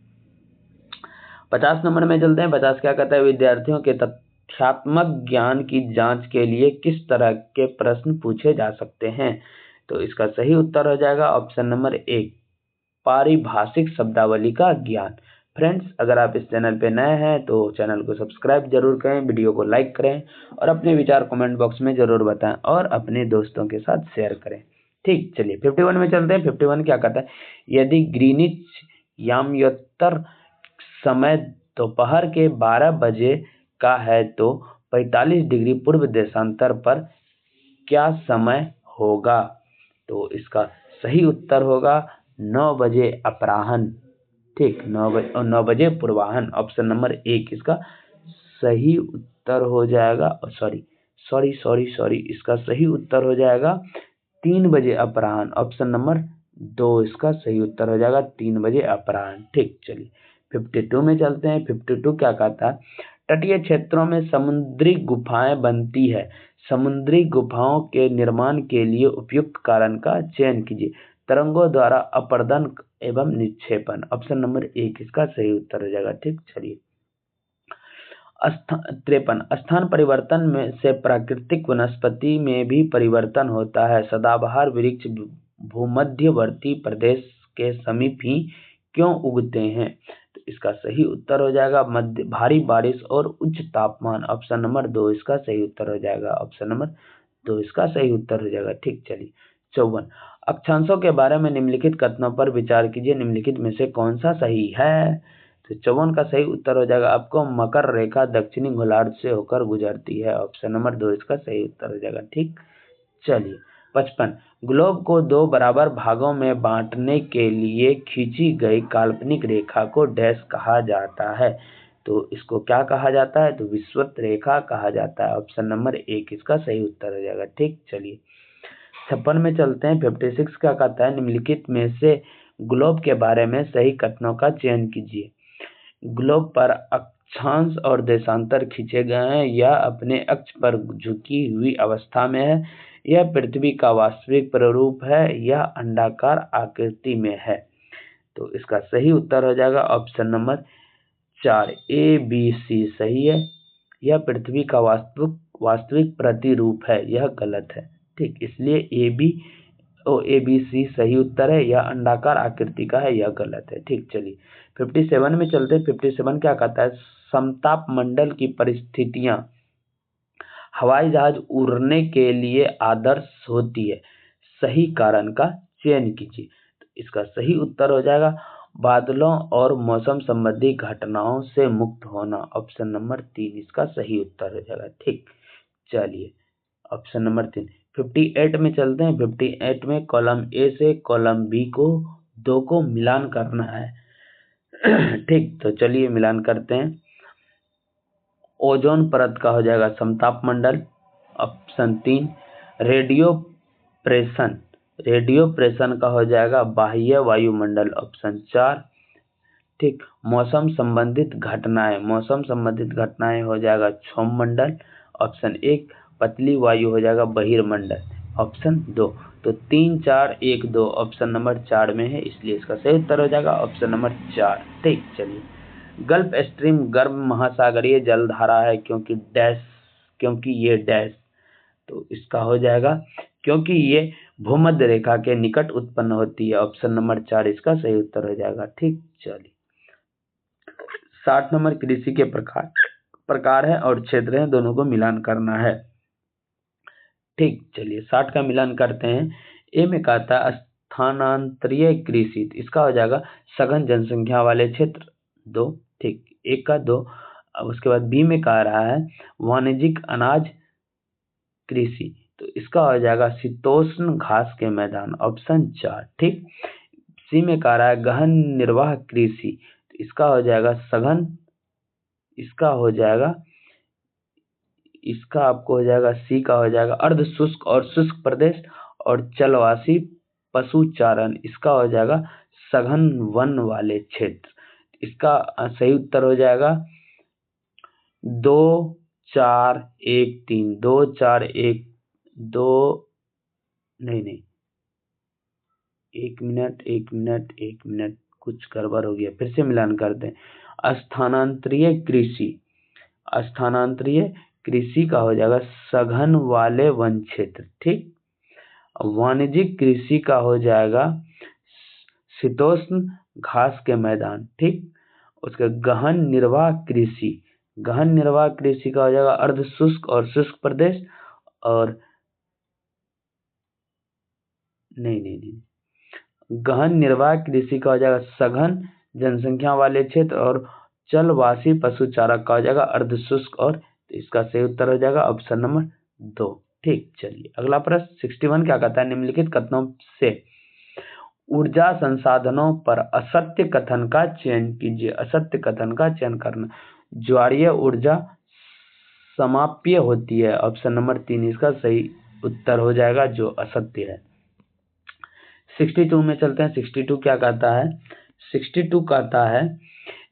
S1: 50 नंबर में चलते हैं। 50 क्या कहता है, विद्यार्थियों के तथ्यात्मक ज्ञान की जांच के लिए किस तरह के प्रश्न पूछे जा सकते हैं। तो इसका सही उत्तर हो जाएगा ऑप्शन नंबर 1 पारिभाषिक शब्दावली का ज्ञान। फ्रेंड्स, अगर आप इस चैनल पे नए हैं तो चैनल को सब्सक्राइब जरूर करें, वीडियो को लाइक करें और अपने विचार कमेंट बॉक्स में जरूर बताएं और अपने दोस्तों के साथ शेयर करें। ठीक, चलिए 51 में चलते हैं। 51 क्या कहता है, यदि ग्रीनिच याम्योत्तर समय दोपहर के 12 बजे का है तो 45 डिग्री पूर्व देशांतर पर क्या समय होगा। तो इसका सही उत्तर होगा 9 बजे अपराह्न। ठीक, 9 बजे पूर्वाह्न। ऑप्शन नंबर 1 इसका सही उत्तर हो जाएगा। सॉरी, इसका सही उत्तर हो जाएगा 3 बजे अपराह्न। ऑप्शन नंबर 2 इसका सही उत्तर हो जाएगा 3 बजे अपराह्न। ठीक, चलिए 52 में चलते हैं। 52 क्या कहता है, तटीय क्षेत्रों में समुद्री गुफाएं बनती है। समुद्री गुफाओं के निर्माण के लिए उपयुक्त कारण का चयन कीजिए। तरंगों द्वारा अपर्दन एवं निक्षेपण। ऑप्शन नंबर 1 इसका सही उत्तर हो जाएगा। ठीक, चलिए 53 स्थान परिवर्तन में से प्राकृतिक वनस्पति में भी परिवर्तन होता है। सदाबहार वृक्ष भूमध्यवर्ती प्रदेश के समीप ही क्यों उगते हैं। तो इसका सही उत्तर हो जाएगा भारी बारिश और उच्च तापमान। ऑप्शन नंबर 2 इसका सही उत्तर हो जाएगा। ऑप्शन नंबर 2 इसका सही उत्तर हो जाएगा। ठीक, चलिए 54 अक्षांशों के बारे में निम्नलिखित कथनों पर विचार कीजिए, निम्नलिखित में से कौन सा सही है। तो 54 का सही उत्तर हो जाएगा आपको मकर रेखा दक्षिणी गोलार्ध से होकर गुजरती है। ऑप्शन नंबर 2 इसका सही उत्तर हो जाएगा। ठीक, चलिए 55 ग्लोब को 2 बराबर भागों में बांटने के लिए खींची गई काल्पनिक रेखा को डैश कहा जाता है। तो इसको क्या कहा जाता है, तो विषुवत रेखा कहा जाता है। ऑप्शन नंबर 1 इसका सही उत्तर हो जाएगा। ठीक, चलिए 56 में चलते हैं। 56 क्या कहता है, निम्नलिखित में से ग्लोब के बारे में सही कथनों का चयन कीजिए। ग्लोब पर अक्षांश और देशांतर खींचे गए हैं। यह अपने अक्ष पर झुकी हुई अवस्था में है। यह पृथ्वी का वास्तविक प्रारूप है। यह अंडाकार आकृति में है। तो इसका सही उत्तर हो जाएगा option number 4 A B C सही है। यह पृथ्वी का वास्तविक प्रतिरूप है, यह गलत है। ठीक, इसलिए ए बी सी सही उत्तर है। यह अंडाकार आकृति का है, यह गलत है। ठीक, चलिए 57 में चलते हैं। 57 क्या कहता है, समताप मंडल की परिस्थितियां हवाई जहाज उड़ने के लिए आदर्श होती है। सही कारण का चयन कीजिए। तो इसका सही उत्तर हो जाएगा बादलों और मौसम संबंधी घटनाओं से मुक्त होना। ऑप्शन नंबर 3 इसका सही उत्तर हो जाएगा। ठीक, चलिए ऑप्शन नंबर 3 58 में चलते हैं। 58 में कॉलम ए से कॉलम बी को 2 को मिलान करना है। ठीक, तो चलिए मिलान करते हैं। ओजोन परत का हो जाएगा समताप मंडल। ऑप्शन 3 रेडियो प्रेशन का हो जाएगा बाह्य वायुमंडल। ऑप्शन 4 ठीक मौसम संबंधित घटनाएं हो जाएगा क्षोभ मंडल। ऑप्शन 1 पतली वायु हो जाएगा बहिर्मंडल। ऑप्शन 2 तो 3 4 1 2 ऑप्शन नंबर 4 में है, इसलिए इसका सही उत्तर हो जाएगा ऑप्शन नंबर 4। ठीक, चलिए गल्फ स्ट्रीम गर्म महासागरीय जलधारा है क्योंकि ये डैश। तो इसका हो जाएगा क्योंकि ये भूमध्य रेखा के निकट उत्पन्न होती है। ऑप्शन नंबर 4 इसका सही उत्तर हो जाएगा। ठीक, चलिए 60 नंबर कृषि के प्रकार है और क्षेत्र है, दोनों को मिलान करना है। ठीक, चलिए 60 का मिलान करते हैं। ए में कहता है स्थानांतरीय कृषि, इसका हो जाएगा सघन जनसंख्या वाले क्षेत्र 2। ठीक, 1 का 2। उसके बाद बी में कह रहा है वाणिज्यिक अनाज कृषि, तो इसका हो जाएगा शीतोष्ण घास के मैदान। ऑप्शन 4। ठीक, सी में कह रहा है गहन निर्वाह कृषि, तो इसका हो जाएगा सघन, इसका आपको हो जाएगा सी का हो जाएगा अर्ध शुष्क और शुष्क प्रदेश और जलवासी पशुचारण, इसका हो जाएगा सघन वन वाले क्षेत्र। इसका सही उत्तर हो जाएगा 2413, 2412, नहीं, एक मिनट, कुछ गड़बड़ हो गया, फिर से मिलान करते हैं। स्थानांतरीय कृषि का हो जाएगा सघन वाले वन क्षेत्र, ठीक। वाणिज्यिक कृषि का हो जाएगा शीतोष्ण घास के मैदान, ठीक। उसके गहन निर्वाह कृषि का हो जाएगा अर्ध शुष्क और शुष्क प्रदेश, और नहीं, गहन निर्वाह कृषि का हो जाएगा सघन जनसंख्या वाले क्षेत्र, और जलवासी पशुचारक का हो जाएगा अर्ध शुष्क, और इसका सही उत्तर हो जाएगा ऑप्शन नंबर 2, ठीक। चलिए अगला प्रश्न 61 क्या कहता है, निम्नलिखित कथनों से ऊर्जा संसाधनों पर असत्य कथन का चयन कीजिए। असत्य कथन का चयन करना। ज्वारीय ऊर्जा समाप्य होती है, ऑप्शन नंबर 3 इसका सही उत्तर हो जाएगा, जो असत्य है। 62 में चलते हैं। 62 क्या कहता है, 62 कहता है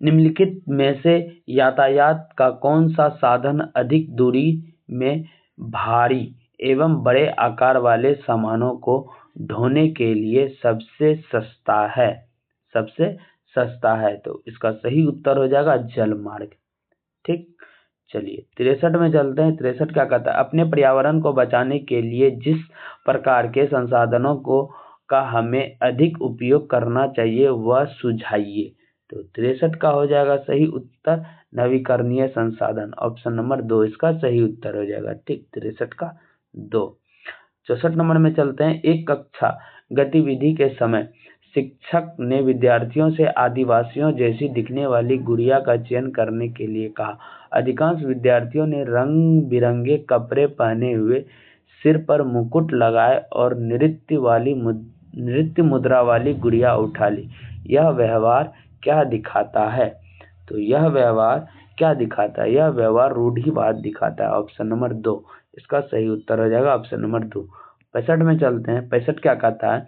S1: निम्नलिखित में से यातायात का कौन सा साधन अधिक दूरी में भारी एवं बड़े आकार वाले सामानों को ढोने के लिए सबसे सस्ता है। तो इसका सही उत्तर हो जाएगा जल मार्ग, ठीक। चलिए 63 में चलते हैं। 63 क्या कहता है, अपने पर्यावरण को बचाने के लिए जिस प्रकार के संसाधनों का हमें अधिक उपयोग करना चाहिए वह सुझाइए। तो 63 का हो जाएगा सही उत्तर नवीकरणीय संसाधन, ऑप्शन नंबर 2 इसका सही उत्तर हो जाएगा, ठीक। 63 का 2। 64 नंबर में चलते हैं। एक कक्षा गतिविधि के समय शिक्षक ने विद्यार्थियों से आदिवासियों जैसी दिखने वाली गुड़िया का चयन करने के लिए कहा। अधिकांश विद्यार्थियों ने रंग बिरंगे कपड़े पहने हुए, सिर पर मुकुट लगाए और नृत्य मुद्रा वाली गुड़िया उठा ली। यह व्यवहार क्या दिखाता है? तो यह व्यवहार क्या दिखाता है? यह व्यवहार रूढ़िवाद दिखाता है, ऑप्शन नंबर 2 इसका सही उत्तर हो जाएगा, ऑप्शन नंबर 2। 65 में चलते हैं। 65 क्या कहता है,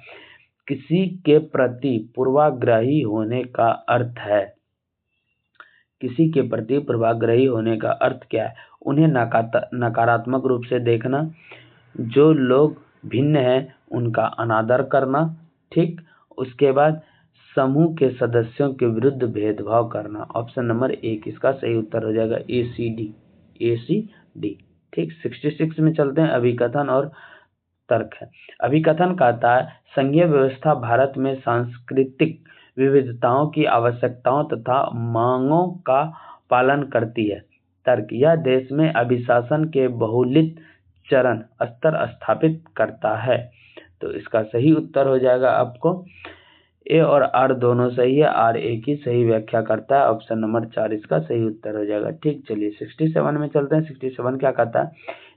S1: किसी के प्रति पूर्वाग्रही होने का अर्थ है। किसी के प्रति पूर्वाग्रही होने का अर्थ क्या है? उन्हें नकारात्मक रूप से देखना, जो लोग भिन्न हैं उनका अनादर करना, ठीक। उसके बाद समूह के सदस्यों के विरुद्ध भेदभाव करना, ऑप्शन नंबर 1 इसका सही उत्तर हो जाएगा ACD, ठीक। 66 में चलते हैं। अभिकथन और तर्क है। अभिकथन कहता है संघीय व्यवस्था भारत में सांस्कृतिक विविधताओं की आवश्यकताओं तथा मांगों का पालन करती है। तर्क, यह देश में अभिशासन के बहुलित चरण स्तर स्थापित करता है। तो इसका सही उत्तर हो जाएगा आपको ए और आर दोनों सही है, आर ए की सही व्याख्या करता है, ऑप्शन नंबर 4 इसका सही उत्तर हो जाएगा, ठीक। चलिए 67 में चलते हैं। 67 क्या कहता है,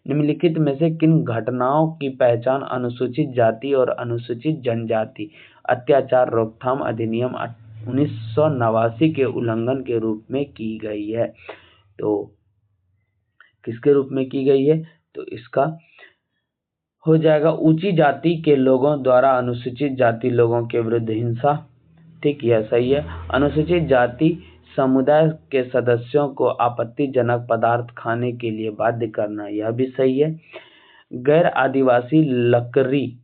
S1: निम्नलिखित में से किन घटनाओं की पहचान अनुसूचित जाति और अनुसूचित जनजाति अत्याचार रोकथाम अधिनियम 1989 के उल्लंघन के रूप में की गई है? तो किसके रूप में की गई है? तो इसका हो जाएगा ऊंची जाति के लोगों द्वारा अनुसूचित जाति लोगों के विरुद्ध हिंसा, ठीक, यह सही है। अनुसूचित जाति समुदाय के सदस्यों को आपत्तिजनक पदार्थ खाने के लिए बाध्य करना, यह भी सही है। गैर आदिवासी लकड़ी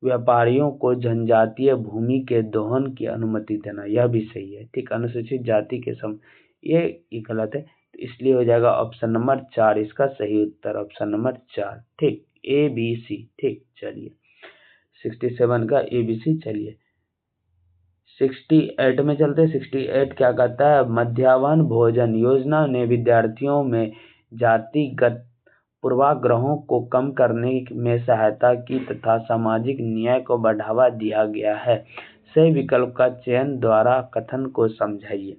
S1: व्यापारियों को जनजातीय भूमि के दोहन की अनुमति देना, यह भी सही है, ठीक। अनुसूचित जाति के ये गलत है, इसलिए हो जाएगा ऑप्शन नंबर 4 इसका सही उत्तर, ऑप्शन नंबर 4, ठीक। ABC, ठीक। चलिए 67 का ABC। चलिए 68 में चलते हैं। 68 क्या कहता है, मध्याह्न भोजन योजना ने विद्यार्थियों में जातिगत पूर्वाग्रहों को कम करने में सहायता की तथा सामाजिक न्याय को बढ़ावा दिया गया है। सही विकल्प का चयन द्वारा कथन को समझाइए।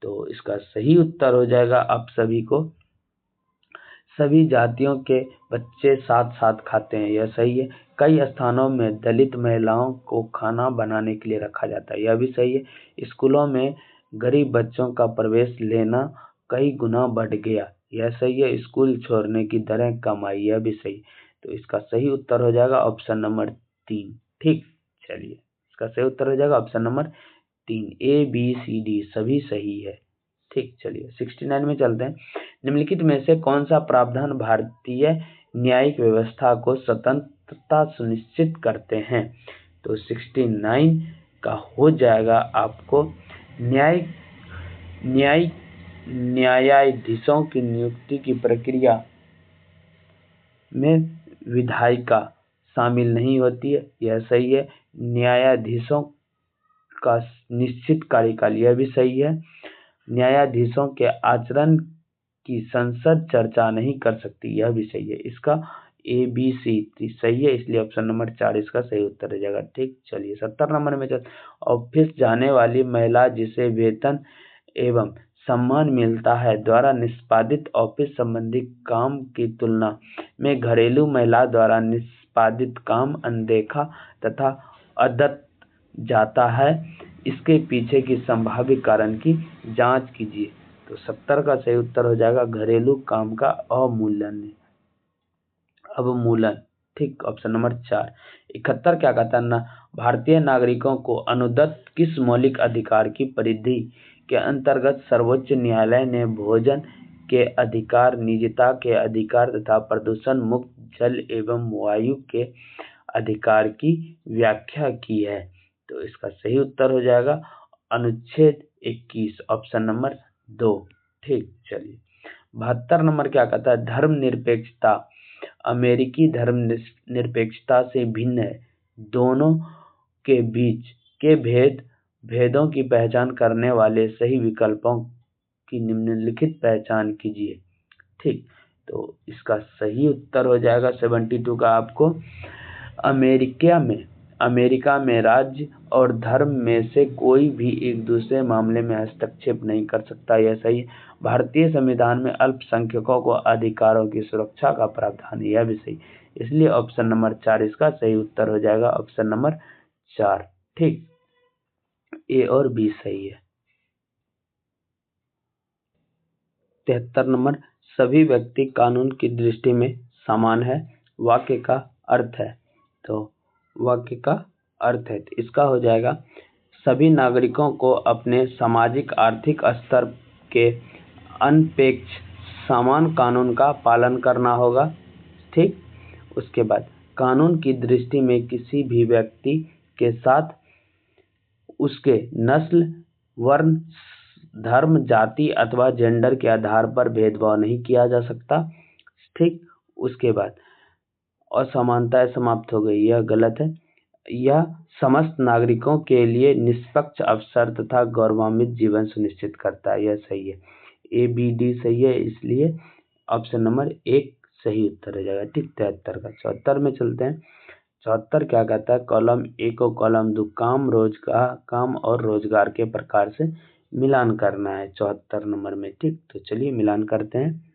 S1: तो इसका सही उत्तर हो जाएगा आप सभी को, सभी जातियों के बच्चे साथ साथ खाते हैं, यह सही है। कई स्थानों में दलित महिलाओं को खाना बनाने के लिए रखा जाता है, यह भी सही है। स्कूलों में गरीब बच्चों का प्रवेश लेना कई गुना बढ़ गया, यह सही है। स्कूल छोड़ने की दरें कम आई, यह भी सही। तो इसका सही उत्तर हो जाएगा ऑप्शन नंबर 3, ठीक। चलिए इसका सही उत्तर हो जाएगा option number 3, A B C D सभी सही है। ठीक, चलिए 69 में चलते हैं। निम्नलिखित में से कौन सा प्रावधान भारतीय न्यायिक व्यवस्था को स्वतंत्रता सुनिश्चित करते हैं? तो 69 का हो जाएगा आपको न्यायाधीशों की नियुक्ति की प्रक्रिया में विधायिका शामिल नहीं होती है, यह सही है। न्यायाधीशों का निश्चित कार्यकाल, यह भी सही है। न्यायाधीशों के आचरण की संसद चर्चा नहीं कर सकती, यह भी सही है। इसका ए बी सी सही है, इसलिए ऑप्शन नंबर 4 इसका सही उत्तर हो जाएगा। ठीक, चलिए 70 नंबर में चल। ऑफिस जाने वाली महिला जिसे वेतन एवं सम्मान मिलता है द्वारा निष्पादित ऑफिस संबंधी काम की तुलना में घरेलू महिला द्वारा निष्पादित काम अनदेखा तथा अदत्त जाता है, इसके पीछे की संभावित कारण की जांच कीजिए। तो 70 का सही उत्तर हो जाएगा घरेलू काम का अवमूलन। ठीक, ऑप्शन नंबर 4। 71 क्या कहता है ना, भारतीय नागरिकों को अनुदत्त किस मौलिक अधिकार की परिधि के अंतर्गत सर्वोच्च न्यायालय ने भोजन के अधिकार, निजता के अधिकार तथा प्रदूषण मुक्त जल एवं वायु के अधिकार की व्याख्या की है? तो इसका सही उत्तर हो जाएगा अनुच्छेद 21 ऑप्शन नंबर 2। ठीक, चलिए 72 नंबर क्या कहता है, धर्मनिरपेक्षता अमेरिकी धर्मनिरपेक्षता से भिन्न है, दोनों के बीच के भेदों की पहचान करने वाले सही विकल्पों की निम्नलिखित पहचान कीजिए। ठीक, तो इसका सही उत्तर हो जाएगा 72 का आपको अमेरिका में राज्य और धर्म में से कोई भी एक दूसरे मामले में हस्तक्षेप नहीं कर सकता, यह सही है। भारतीय संविधान में अल्पसंख्यकों को अधिकारों की सुरक्षा का प्रावधान है, यह भी सही, इसलिए ऑप्शन नंबर 4 इसका सही उत्तर हो जाएगा ऑप्शन नंबर 4। ठीक, ए और बी सही है। 73 नंबर, सभी व्यक्ति कानून की दृष्टि में समान है, वाक्य का अर्थ है। तो वाक्य का अर्थ है, तो इसका हो जाएगा सभी नागरिकों को अपने सामाजिक आर्थिक स्तर के अनपेक्ष समान कानून का पालन करना होगा। ठीक, उसके बाद कानून की दृष्टि में किसी भी व्यक्ति के साथ उसके नस्ल, वर्ण, धर्म, जाति अथवा जेंडर के आधार पर भेदभाव नहीं किया जा सकता। ठीक, उसके बाद असमानताएं समाप्त हो गई, यह गलत है। यह समस्त नागरिकों के लिए निष्पक्ष अवसर तथा गौरवान्वित जीवन सुनिश्चित करता है, यह सही है। ए बी डी सही है, इसलिए ऑप्शन नंबर 1 सही उत्तर हो जाएगा। ठीक, 73 का 74 में चलते हैं। 74 क्या कहता है, कॉलम 1 और कॉलम 2 काम और रोजगार के प्रकार से मिलान करना है 74 नंबर में। ठीक, तो चलिए मिलान करते हैं।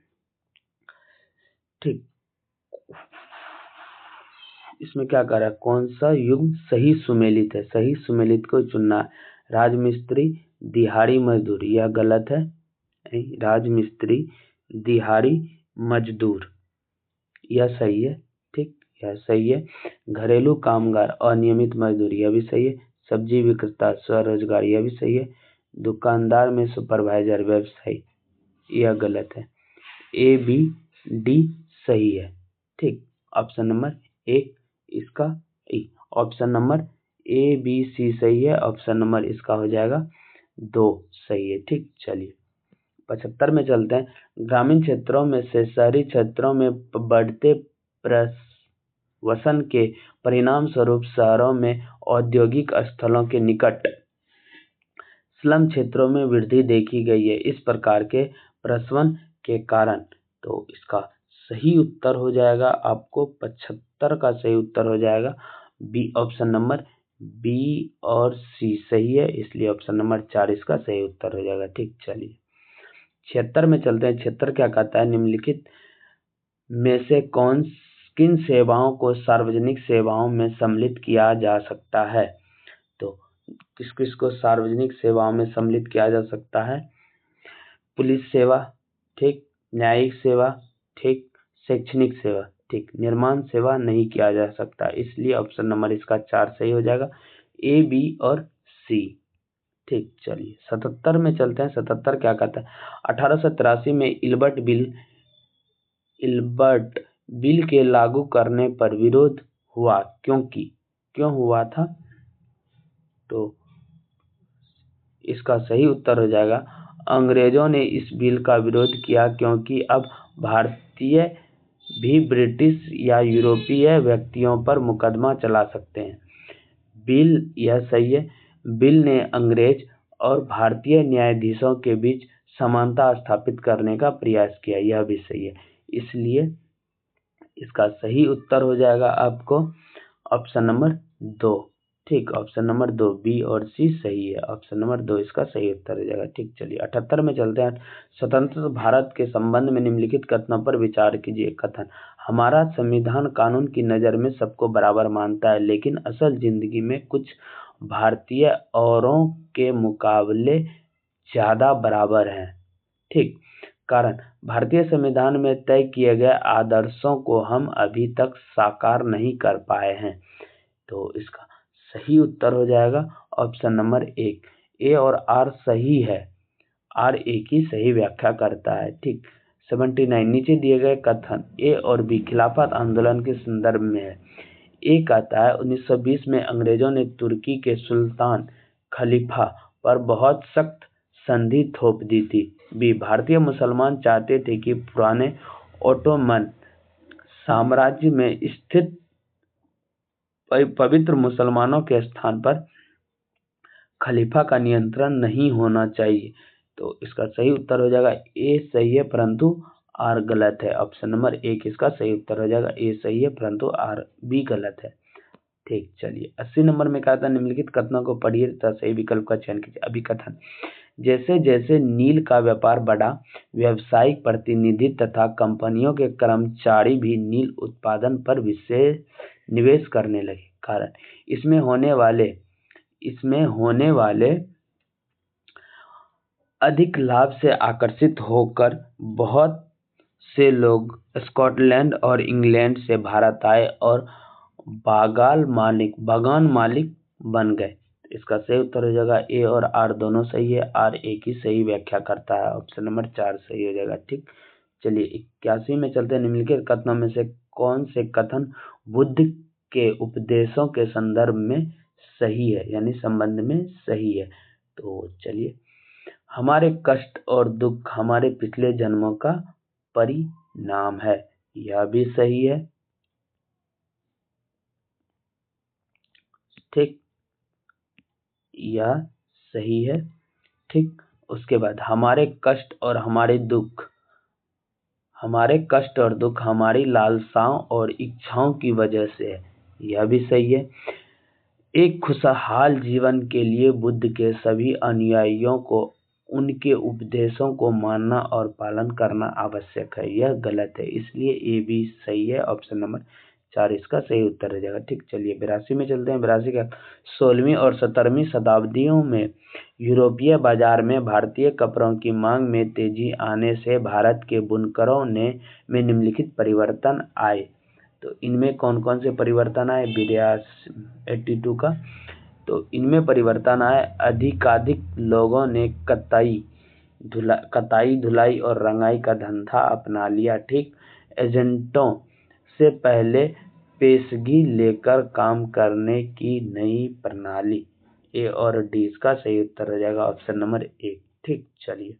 S1: ठीक, इसमें क्या कर रहा है, कौन सा युग्म सही सुमेलित है, सही सुमेलित को चुनना है। राजमिस्त्री, दिहाड़ी मजदूर, यह गलत है। राजमिस्त्री, दिहाड़ी मजदूर, यह सही है। ठीक, यह सही है। घरेलू कामगार, अनियमित मजदूर, यह भी सही है। सब्जी विक्रेता, स्वरोजगार, यह भी सही है। दुकानदार में सुपरवाइजर, व्यवसायी, यह गलत है। ए बी डी सही है। ठीक, ऑप्शन नंबर 1 इसका option number A B C सही है, ऑप्शन नंबर इसका हो जाएगा 2 सही है। ठीक, चलिए 75 में चलते हैं। ग्रामीण क्षेत्रों में से शहरी क्षेत्रों में बढ़ते प्रवसन के परिणाम स्वरूप शहरों में औद्योगिक स्थलों के निकट स्लम क्षेत्रों में वृद्धि देखी गई है, इस प्रकार के प्रवसन के कारण। तो इसका सही उत्तर हो जाएगा आपको 75 का सही उत्तर हो जाएगा बी, ऑप्शन नंबर बी और सी सही है, इसलिए ऑप्शन नंबर 4 इसका सही उत्तर हो जाएगा। ठीक, चलिए 76 में चलते हैं। 76 क्या कहता है, निम्नलिखित में से किन सेवाओं को सार्वजनिक सेवाओं में सम्मिलित किया जा सकता है? तो किस किस को सार्वजनिक सेवाओं में सम्मिलित किया जा सकता है? पुलिस सेवा, ठीक, न्यायिक सेवा, ठीक, शैक्षणिक सेवा, ठीक, निर्माण सेवा नहीं किया जा सकता, इसलिए ऑप्शन नंबर इसका 4 सही हो जाएगा, ए, बी और सी। ठीक, चलिए 77 में चलते हैं। 77 क्या कहता है? 1883 में इल्बर्ट बिल के लागू करने पर विरोध हुआ, क्यों हुआ था? तो इसका सही उत्तर हो जाएगा, अंग्रेजों ने इस बिल का विरोध किया क्योंकि अब भारतीय भी ब्रिटिश या यूरोपीय व्यक्तियों पर मुकदमा चला सकते हैं। बिल, यह सही है, बिल ने अंग्रेज और भारतीय न्यायाधीशों के बीच समानता स्थापित करने का प्रयास किया, यह भी सही है, इसलिए इसका सही उत्तर हो जाएगा आपको ऑप्शन नंबर 2। ठीक, ऑप्शन नंबर 2 बी और सी सही है, ऑप्शन नंबर 2 इसका सही उत्तर हो जाएगा। ठीक, चलिए 78 में चलते हैं। स्वतंत्र भारत के संबंध में निम्नलिखित कथनों पर विचार कीजिए। कथन, हमारा संविधान कानून की नज़र में सबको बराबर मानता है, लेकिन असल जिंदगी में कुछ भारतीय औरों के मुकाबले ज़्यादा बराबर हैं। ठीक, कारण, भारतीय संविधान में तय किए गए आदर्शों को हम अभी तक साकार नहीं कर पाए हैं। तो इसका सही उत्तर हो जाएगा ऑप्शन नंबर 1, ए और आर सही है, आर ए की सही व्याख्या करता है। ठीक, 79 नीचे दिए गए कथन ए और बी खिलाफत आंदोलन के संदर्भ में है। ए कहता है 1920 में अंग्रेजों ने तुर्की के सुल्तान खलीफा पर बहुत सख्त संधि थोप दी थी। बी, भारतीय मुसलमान चाहते थे कि पुराने ओटोमन साम्राज्य में स्थित पवित्र मुसलमानों के स्थान पर खलीफा का नियंत्रण नहीं होना चाहिए। तो इसका सही उत्तर हो जाएगा ए सही है परंतु आर गलत है, ऑप्शन नंबर 1 इसका सही उत्तर हो जाएगा, ए सही है परंतु आर बी गलत है। ठीक, चलिए 80 नंबर में कहा था निम्नलिखित कथनों को पढ़िए तथा सही विकल्प का चयन कीजिए। अभिकथन, जैसे जैसे नील का व्यापार बढ़ा, व्यावसायिक प्रतिनिधि तथा कंपनियों के कर्मचारी भी नील उत्पादन पर विशेष निवेश करने लगे। कारण, इसमें होने वाले अधिक लाभ से आकर्षित होकर बहुत से लोग स्कॉटलैंड और इंग्लैंड से भारत आए और बागान मालिक बन गए। इसका सही उत्तर हो जाएगा ए और आर दोनों सही है, आर ए की सही व्याख्या करता है, ऑप्शन नंबर 4 सही हो जाएगा। ठीक, चलिए 81 में चलते हैं। निम्नलिखित कथनों में से कौन से कथन बुद्ध के उपदेशों के संदर्भ में सही है, यानी संबंध में सही है? तो चलिए, हमारे कष्ट और दुख हमारे पिछले जन्मों का परिणाम है, यह भी सही है। ठीक, यह सही है। ठीक, उसके बाद हमारे कष्ट और दुख हमारी लालसाओं और इच्छाओं की वजह से है, यह भी सही है। एक खुशहाल जीवन के लिए बुद्ध के सभी अनुयायियों को उनके उपदेशों को मानना और पालन करना आवश्यक है, यह गलत है, इसलिए ए बी सही है, ऑप्शन नंबर 4 इसका सही उत्तर हो जाएगा। ठीक, चलिए 82 में चलते हैं। 82 का 16वीं और 17वीं शताब्दियों में यूरोपीय बाजार में भारतीय कपड़ों की मांग में तेजी आने से भारत के बुनकरों में निम्नलिखित परिवर्तन आए। तो इनमें कौन कौन से परिवर्तन आए? 82 का, तो इनमें परिवर्तन आए, अधिकाधिक लोगों ने कताई, धुलाई और रंगाई का धंधा अपना लिया। ठीक, एजेंटों से पहले पेशगी लेकर काम करने की नई प्रणाली, ए और डी इसका सही उत्तर हो जाएगा, ऑप्शन नंबर 1। ठीक, चलिए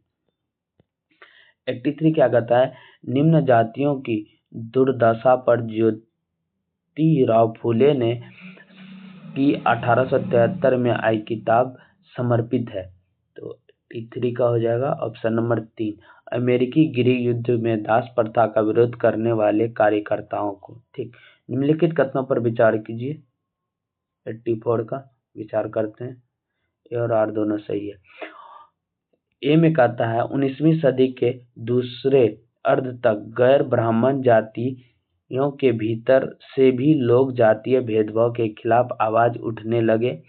S1: 83 क्या कहता है? निम्न जातियों की दुर्दशा पर ज्योतिराव फूले ने की 1873 में आई किताब समर्पित है। तो 83 का हो जाएगा ऑप्शन नंबर 3, अमेरिकी गृह युद्ध में दास प्रथा का विरोध करने वाले कार्यकर्ताओं को। ठीक, निम्नलिखित कथनों पर विचार कीजिए। 84 का विचार करते हैं, ए और आर दोनों सही है। ए में कहता है 19वीं सदी के दूसरे अर्ध तक गैर ब्राह्मण जातियों के भीतर से भी लोग जातीय भेदभाव के खिलाफ आवाज उठने लगे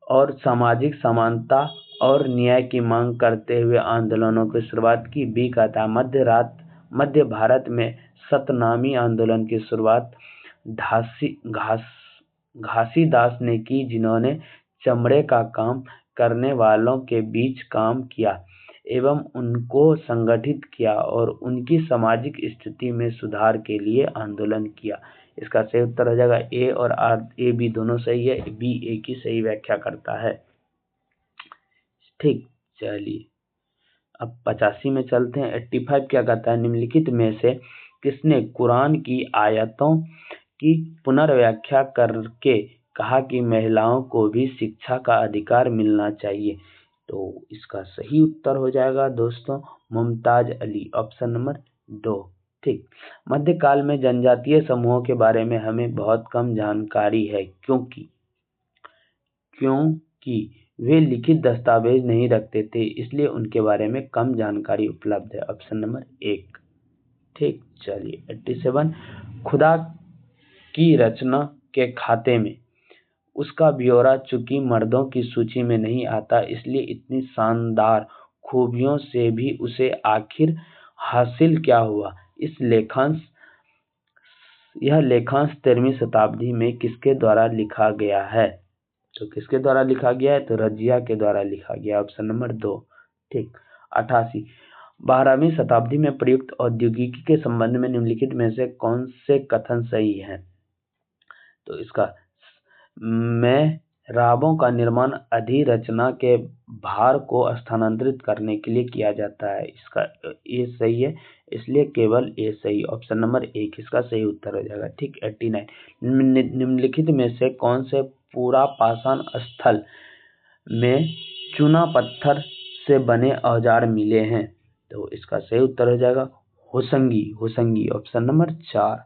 S1: और सामाजिक समानता और न्याय की मांग करते हुए आंदोलनों की शुरुआत की। बी कहता है मध्य भारत में सतनामी आंदोलन की शुरुआत घासीदास ने की, जिन्होंने चमड़े का काम करने वालों के बीच काम किया एवं उनको संगठित किया और उनकी सामाजिक स्थिति में सुधार के लिए आंदोलन किया। इसका सही उत्तर हो जाएगा ए और आर। ए बी दोनों सही है, बी ए की सही व्याख्या करता है। ठीक, चलिए अब 85 में चलते हैं। 85 क्या कहता है, निम्नलिखित में से किसने कुरान की आयतों की पुनर्व्याख्या करके कहा कि महिलाओं को भी शिक्षा का अधिकार मिलना चाहिए? तो इसका सही उत्तर हो जाएगा दोस्तों मुमताज अली, ऑप्शन नंबर 2। ठीक, मध्यकाल में जनजातीय समूहों के बारे में हमें बहुत कम जानकारी है, क्योंकि वे लिखित दस्तावेज नहीं रखते थे, इसलिए उनके बारे में कम जानकारी उपलब्ध है, ऑप्शन नंबर 1। ठीक, चलिए 87, खुदा की रचना के खाते में उसका ब्यौरा चूंकि मर्दों की सूची में नहीं आता, इसलिए इतनी शानदार खूबियों से भी उसे आखिर हासिल क्या हुआ? यह लेखांश 13वीं शताब्दी में किसके द्वारा लिखा गया है? तो किसके द्वारा लिखा गया है? तो रजिया के द्वारा लिखा गया, ऑप्शन नंबर 2। ठीक, 88, 12वीं शताब्दी में प्रयुक्त औद्योगिकी के संबंध में निम्नलिखित में से कौन से कथन सही हैं? तो इसका मेहराबों का निर्माण अधिरचना के भार को स्थानांतरित करने के लिए किया जाता है, इसका ये सही है, इसलिए केवल ए सही, ऑप्शन नंबर 1 इसका सही उत्तर हो जाएगा। ठीक, 89, निम्नलिखित में से कौन से पूरा पाषाण स्थल में चूना पत्थर से बने औजार मिले हैं? तो इसका सही उत्तर हो जाएगा होसंगी, ऑप्शन नंबर 4।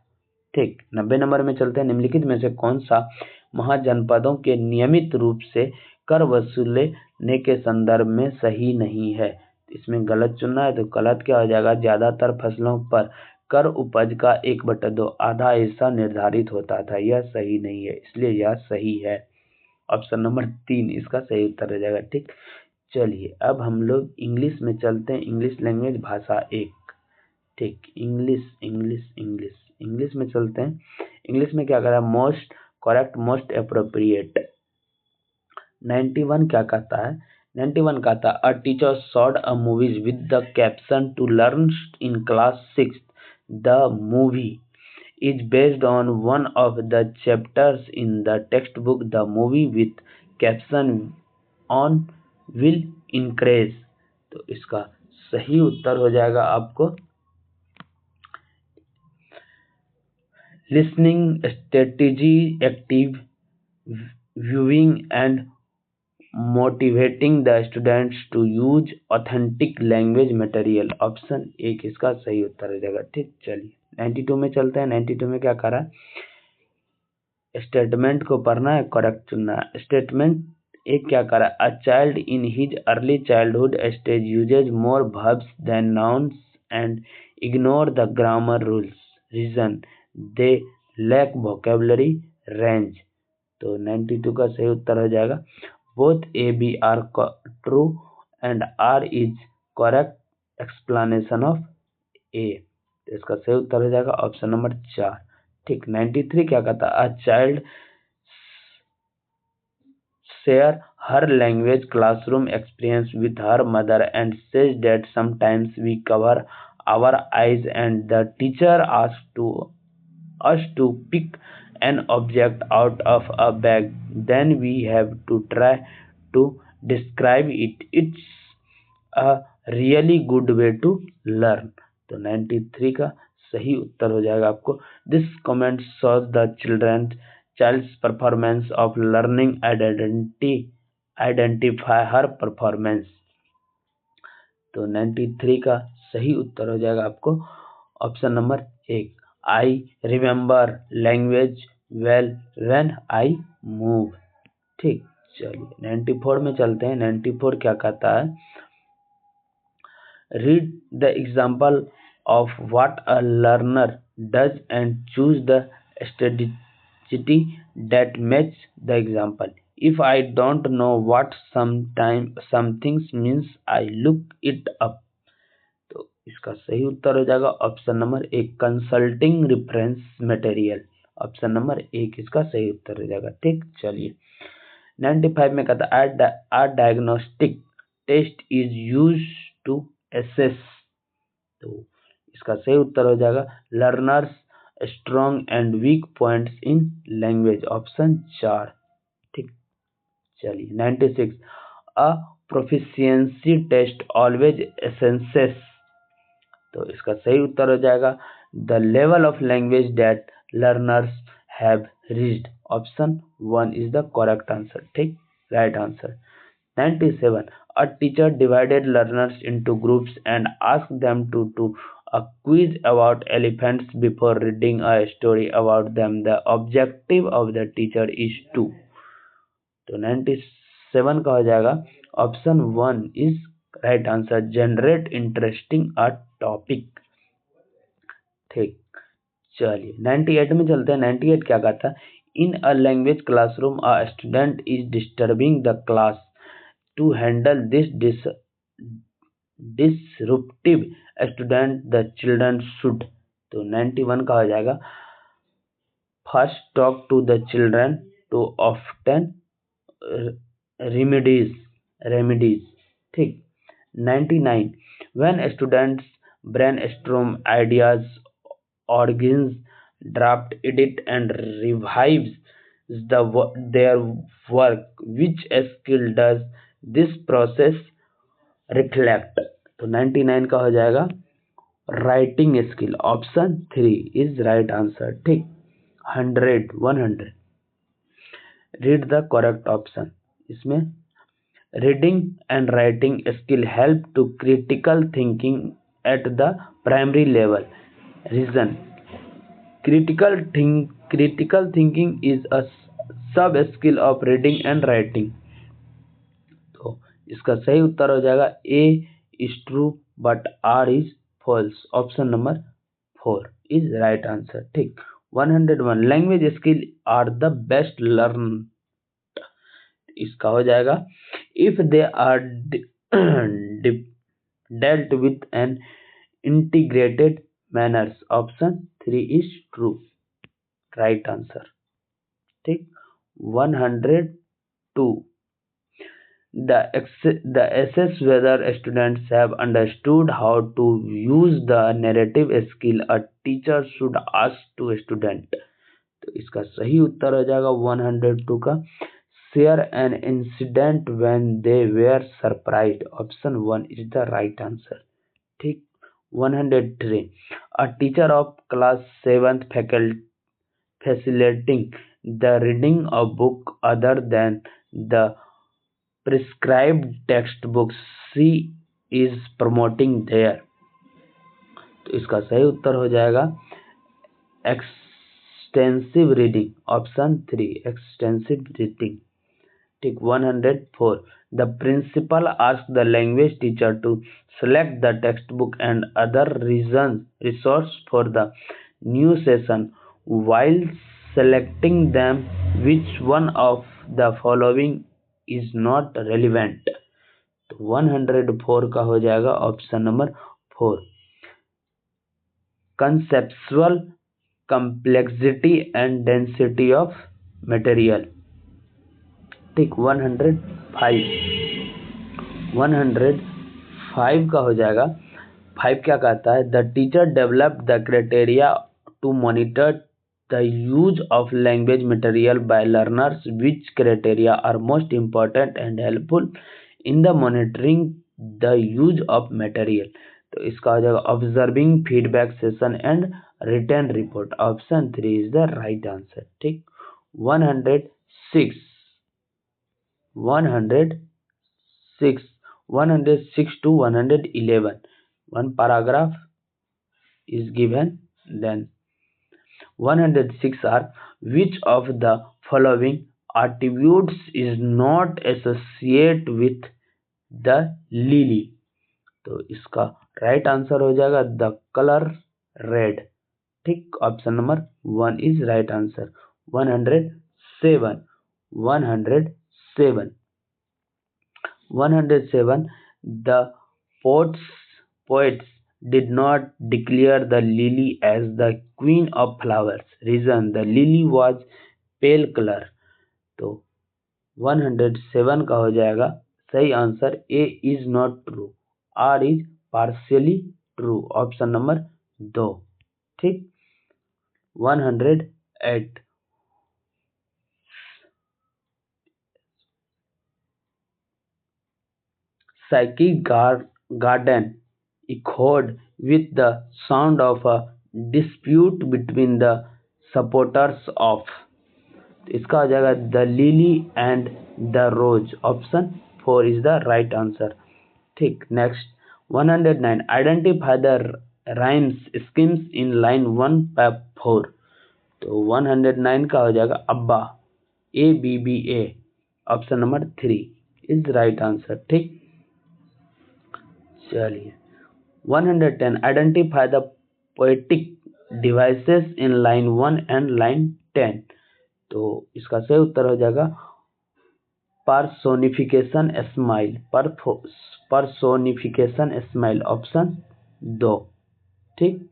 S1: ठीक, 90 नंबर में चलते हैं। निम्नलिखित में से कौन सा महाजनपदों के नियमित रूप से कर वसूलने के संदर्भ में सही नहीं है? इसमें गलत चुनना है, तो गलत क्या हो जाएगा? ज्यादातर फसलों पर कर उपज का 1/2 आधा हिस्सा निर्धारित होता था, यह सही नहीं है, इसलिए यह सही है, ऑप्शन नंबर 3 इसका सही उत्तर हो जाएगा। ठीक, चलिए अब हम लोग इंग्लिश में चलते हैं, इंग्लिश लैंग्वेज भाषा 1। ठीक, इंग्लिश में चलते हैं। इंग्लिश में क्या करा? Most correct, most appropriate. 91 क्या कहता है? 91 कहता है, a teacher showed a movies with the caption to learn in class 6। The movie is based on one of the chapters in the textbook. The movie with caption on will increase। तो इसका सही उत्तर हो जाएगा आपको listening strategy, active viewing and motivating the students to use authentic language material, option 1 इसका सही उत्तर हो जाएगा। ठीक, चलिए 92 में चलते हैं। 92 में क्या करा? स्टेटमेंट को पढ़ना है, करेक्ट चुनना है। स्टेटमेंट एक क्या करा? A child in his early childhood stage uses more verbs than nouns and ignore the grammar rules, reason they lack vocabulary range. तो 92 का सही उत्तर हो जाएगा both A B are true and R is correct explanation of A. इसका सही उत्तर हो जाएगा ऑप्शन नंबर 4। ठीक, 93 क्या कहता है? A child share her language classroom experience with her mother and says that sometimes we cover our eyes and the teacher asked us to pick an object out of a bag, then we have to try to describe it. It's a really good way to learn। तो 93 का सही उत्तर हो जाएगा आपको this comment shows the child's performance of learning identify her performance। तो 93 का सही उत्तर हो जाएगा आपको option number 1। I remember language well when I move। ठीक, चलिए 94 में चलते हैं। 94 क्या कहता है? Read the example of what a learner does and choose the strategy that match the example. If I don't know what somethings means I look it up. तो इसका सही उत्तर हो जाएगा option number 1 consulting reference material. Option number 1 इसका सही उत्तर हो जाएगा। ठीक, चलिए 95 में कहता है a diagnostic test is use to assess, तो इसका सही उत्तर हो जाएगा learners strong and weak points in language. Option 4। ठीक, चलिए 96 अ प्रोफिशिएंसी टेस्ट ऑलवेज एसेंसेस, तो इसका सही उत्तर हो जाएगा the level of language that learners have reached. Option 1 is the correct answer. ठीक, right answer. 97 a teacher divided learners into groups and asked them to a quiz about elephants before reading a story about them. The objective of the teacher is to, तो 97 का हो जाएगा option 1 is right answer generate interesting a topic. ठीक, चलिए 98 में चलते हैं। 98 क्या कहता है in a language classroom a student is disturbing the class to handle this disruptive student the children should, तो 91 का हो जाएगा first talk to the children to often remedies. ठीक, 99 when students brainstorm ideas, organs, draft, edit and revives their work, which skill does this process reflect, तो 99 का हो जाएगा writing skill. Option 3 is right answer. ठीक, 100 read the correct option, इसमें reading and writing skill help to critical thinking at the primary level. Reason critical thinking is a sub skill of reading and writing, तो इसका सही उत्तर हो जाएगा A is true but R is false. Option number 4 is right answer. ठीक, 101 language skill are the best learn, इसका हो जाएगा if they are dealt with an integrated manners। Option 3 is true, right answer. ठीक, 102 the assess whether students have understood how to use the narrative skill a teacher should ask to student, तो इसका सही उत्तर हो जाएगा 102 का share an incident when they were surprised। Option 1 is the right answer। ठीक, 103 a teacher of class 7th facilitating the reading of book other than the prescribed textbooks she is promoting there, तो इसका सही उत्तर हो जाएगा extensive reading. Option 3 extensive reading. ठीक, 104 the principal asked the language teacher to select the textbook and other resource for the new session. While selecting them, which one of the following is not relevant, तो 104 का हो जाएगा option number 4 conceptual complexity and density of material। ठीक, 105 का हो जाएगा 5 क्या कहता है the teacher develop the criteria to monitor the use of language material by learners which criteria are most important and helpful in the monitoring the use of material, तो इसका हो जाएगा observing feedback session and return report. Option 3 is the right answer. ठीक, 106 to 111 one paragraph is given, then 106 are which of the following attributes is not associated with the lily, तो इसका right answer हो जाएगा the colour red. ठीक, option number 1 is right answer. 107 the poets did not declare the lily as the queen of flowers. Reason, the lily was pale color. तो 107 का हो जाएगा सही answer A is not true, R is partially true, option number 2। ठीक। 108 psychic garden echoed with the sound of a dispute between the supporters of। इसका हो जाएगा the lily and the rose, option 4 is the right answer. ठीक। Next 109 identify the rhymes schemes in line 1/4। तो 109 का हो जाएगा ABBA, ABBA, option number 3 is right answer. ठीक। चलिए 110 identify the poetic devices in line 1 and line 10। तो इसका सही उत्तर हो जाएगा personification smile, personification smile, option 2। ठीक।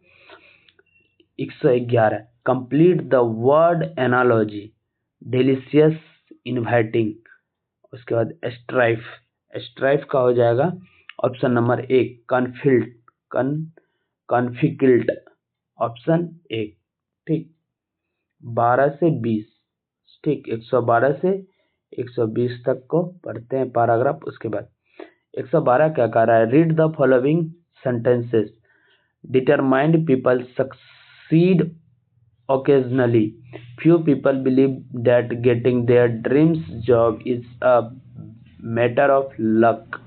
S1: 111 complete the word analogy delicious inviting. उसके बाद स्ट्राइफ, स्ट्राइफ का हो जाएगा ऑप्शन नंबर 1 कन्फिल्ट, ऑप्शन 1। ठीक। 12 से 20। ठीक। 112 से 120 तक को पढ़ते हैं पैराग्राफ। उसके बाद 112 क्या कह रहा है, read the following sentences, determined people succeed occasionally, few people believe that getting their dreams job is a matter of luck,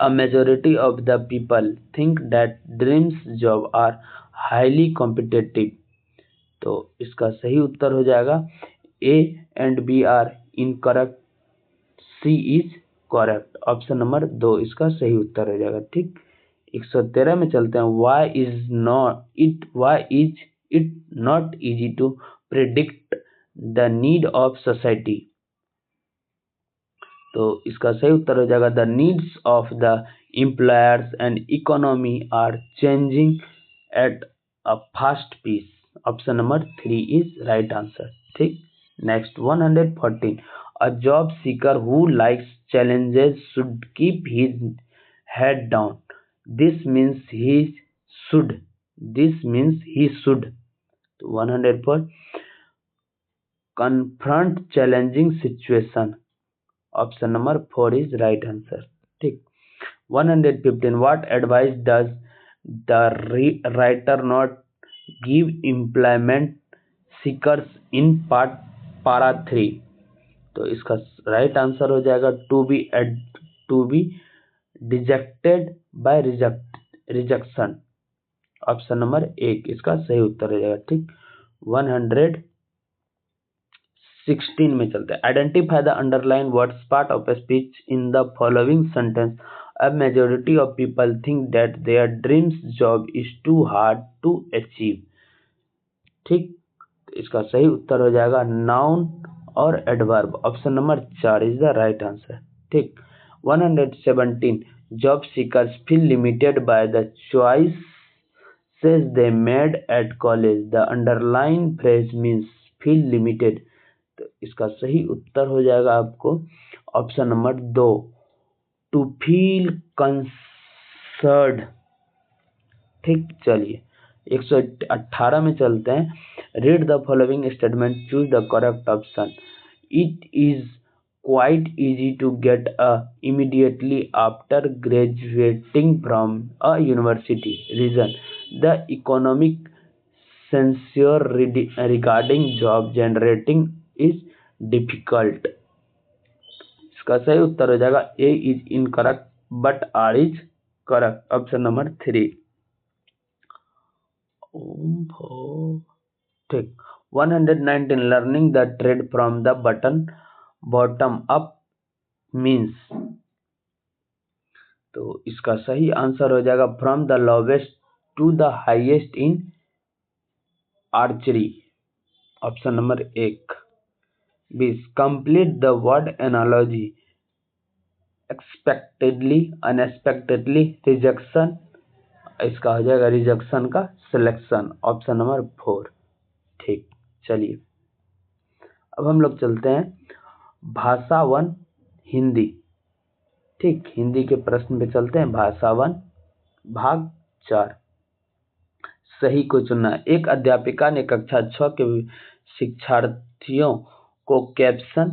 S1: a majority of the people think that dreams job are highly competitive। तो इसका सही उत्तर हो जाएगा A and B are incorrect, C is correct, option number 2 इसका सही उत्तर हो जाएगा। ठीक। 113 में चलते हैं, why is it not easy to predict the need of society। तो इसका सही उत्तर हो जाएगा the needs of the employers and economy are changing at a fast pace, option number 3 is right answer। ठीक। Next 114 a job seeker who likes challenges should keep his head down, this means he should। तो 104 confront challenging situation, option number 4 is right answer. ठीक। 115 what advice does the writer not give employment seekers in para 3। तो इसका right answer हो जाएगा to be dejected by rejection, option number 1 इसका सही उत्तर हो जाएगा। ठीक। 116 में चलते हैं, identify the underline words part of a speech in the following sentence, a majority of people think that their dreams job is too hard to achieve. ठीक। इसका सही उत्तर हो जाएगा नाउन और adverb, option number 4 is the right answer. ठीक। 117 job seekers feel limited by the choices they made at college, the underline phrase means feel limited. तो इसका सही उत्तर हो जाएगा आपको option number 2 to feel concerned. ठीक। चलिए 118 में चलते हैं, read the following statement, choose the correct option, it is quite easy to a immediately after graduating from a university, reason the economic censure regarding job generating is difficult। इसका सही उत्तर हो जाएगा A is incorrect but R is correct, option number 3। ठीक। 119 learning the trade from the bottom up means. तो इसका सही answer हो जाएगा from the lowest to the highest in archery, option number 1। 20 complete the word analogy, expectedly, unexpectedly, rejection, इसका हो जाएगा rejection का सिलेक्शन, ऑप्शन नंबर 4। ठीक, चलिए अब हम लोग चलते हैं भाषा वन हिंदी। ठीक, हिंदी के प्रश्न पे चलते हैं। भाषा वन भाग 4, सही को चुनना। एक अध्यापिका ने कक्षा 6 के शिक्षार्थियों को कैप्शन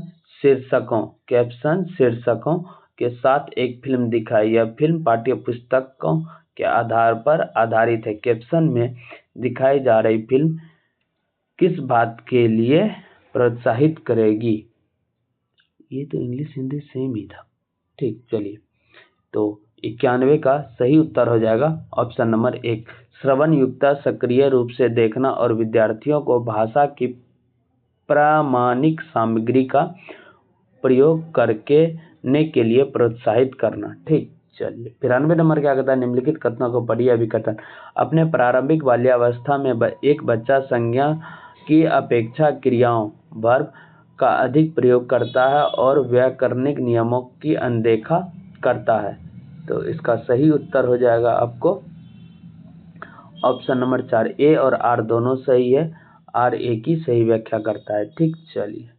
S1: शीर्षकों के साथ एक फिल्म दिखाई। यह फिल्म पाठ्य पुस्तकों के आधार पर आधारित है। कैप्शन में दिखाई जा रही फिल्म किस बात के लिए प्रोत्साहित करेगी? ये तो इंग्लिश हिंदी सेम ही था। ठीक, चलिए तो 91 का सही उत्तर हो जाएगा ऑप्शन नंबर 1, श्रवण युक्ता सक्रिय रूप से देखना और विद्यार्थियों को भाषा की प्रामाणिक सामग्री का प्रयोग करने के लिए प्रोत्साहित करना। ठीक, चलिए 93 नंबर क्या कहता है? निम्नलिखित कथनों को पढ़िए अभिकथन। अपने प्रारंभिक बाल्यावस्था में एक बच्चा संज्ञा की अपेक्षा क्रियाओं वर्ब का अधिक प्रयोग करता है और व्याकरणिक नियमों की अनदेखा करता है। तो इसका सही उत्तर हो जाएगा आपको ऑप्शन नंबर 4, ए और आर दोनों सही है। आर ए की सही व्याख्या करता है। ठीक, चलिए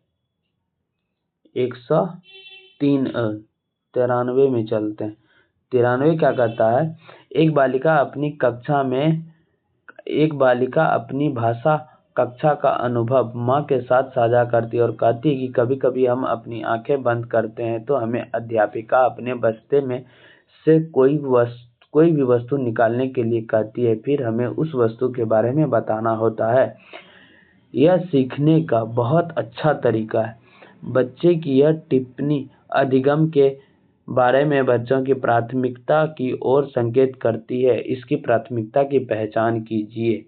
S1: 193 में चलते हैं। 93 क्या कहता है? एक बालिका अपनी भाषा कक्षा का अनुभव माँ के साथ साझा करती है और कहती है कि कभी कभी हम अपनी आंखें बंद करते हैं तो हमें अध्यापिका अपने बस्ते में से कोई भी वस्तु निकालने के लिए कहती है, फिर हमें उस वस्तु के बारे में बताना होता है। यह सीखने का बहुत अच्छा तरीका है। बच्चे की यह टिप्पणी अधिगम के बारे में बच्चों की प्राथमिकता की ओर संकेत करती है। इसकी प्राथमिकता की पहचान कीजिए।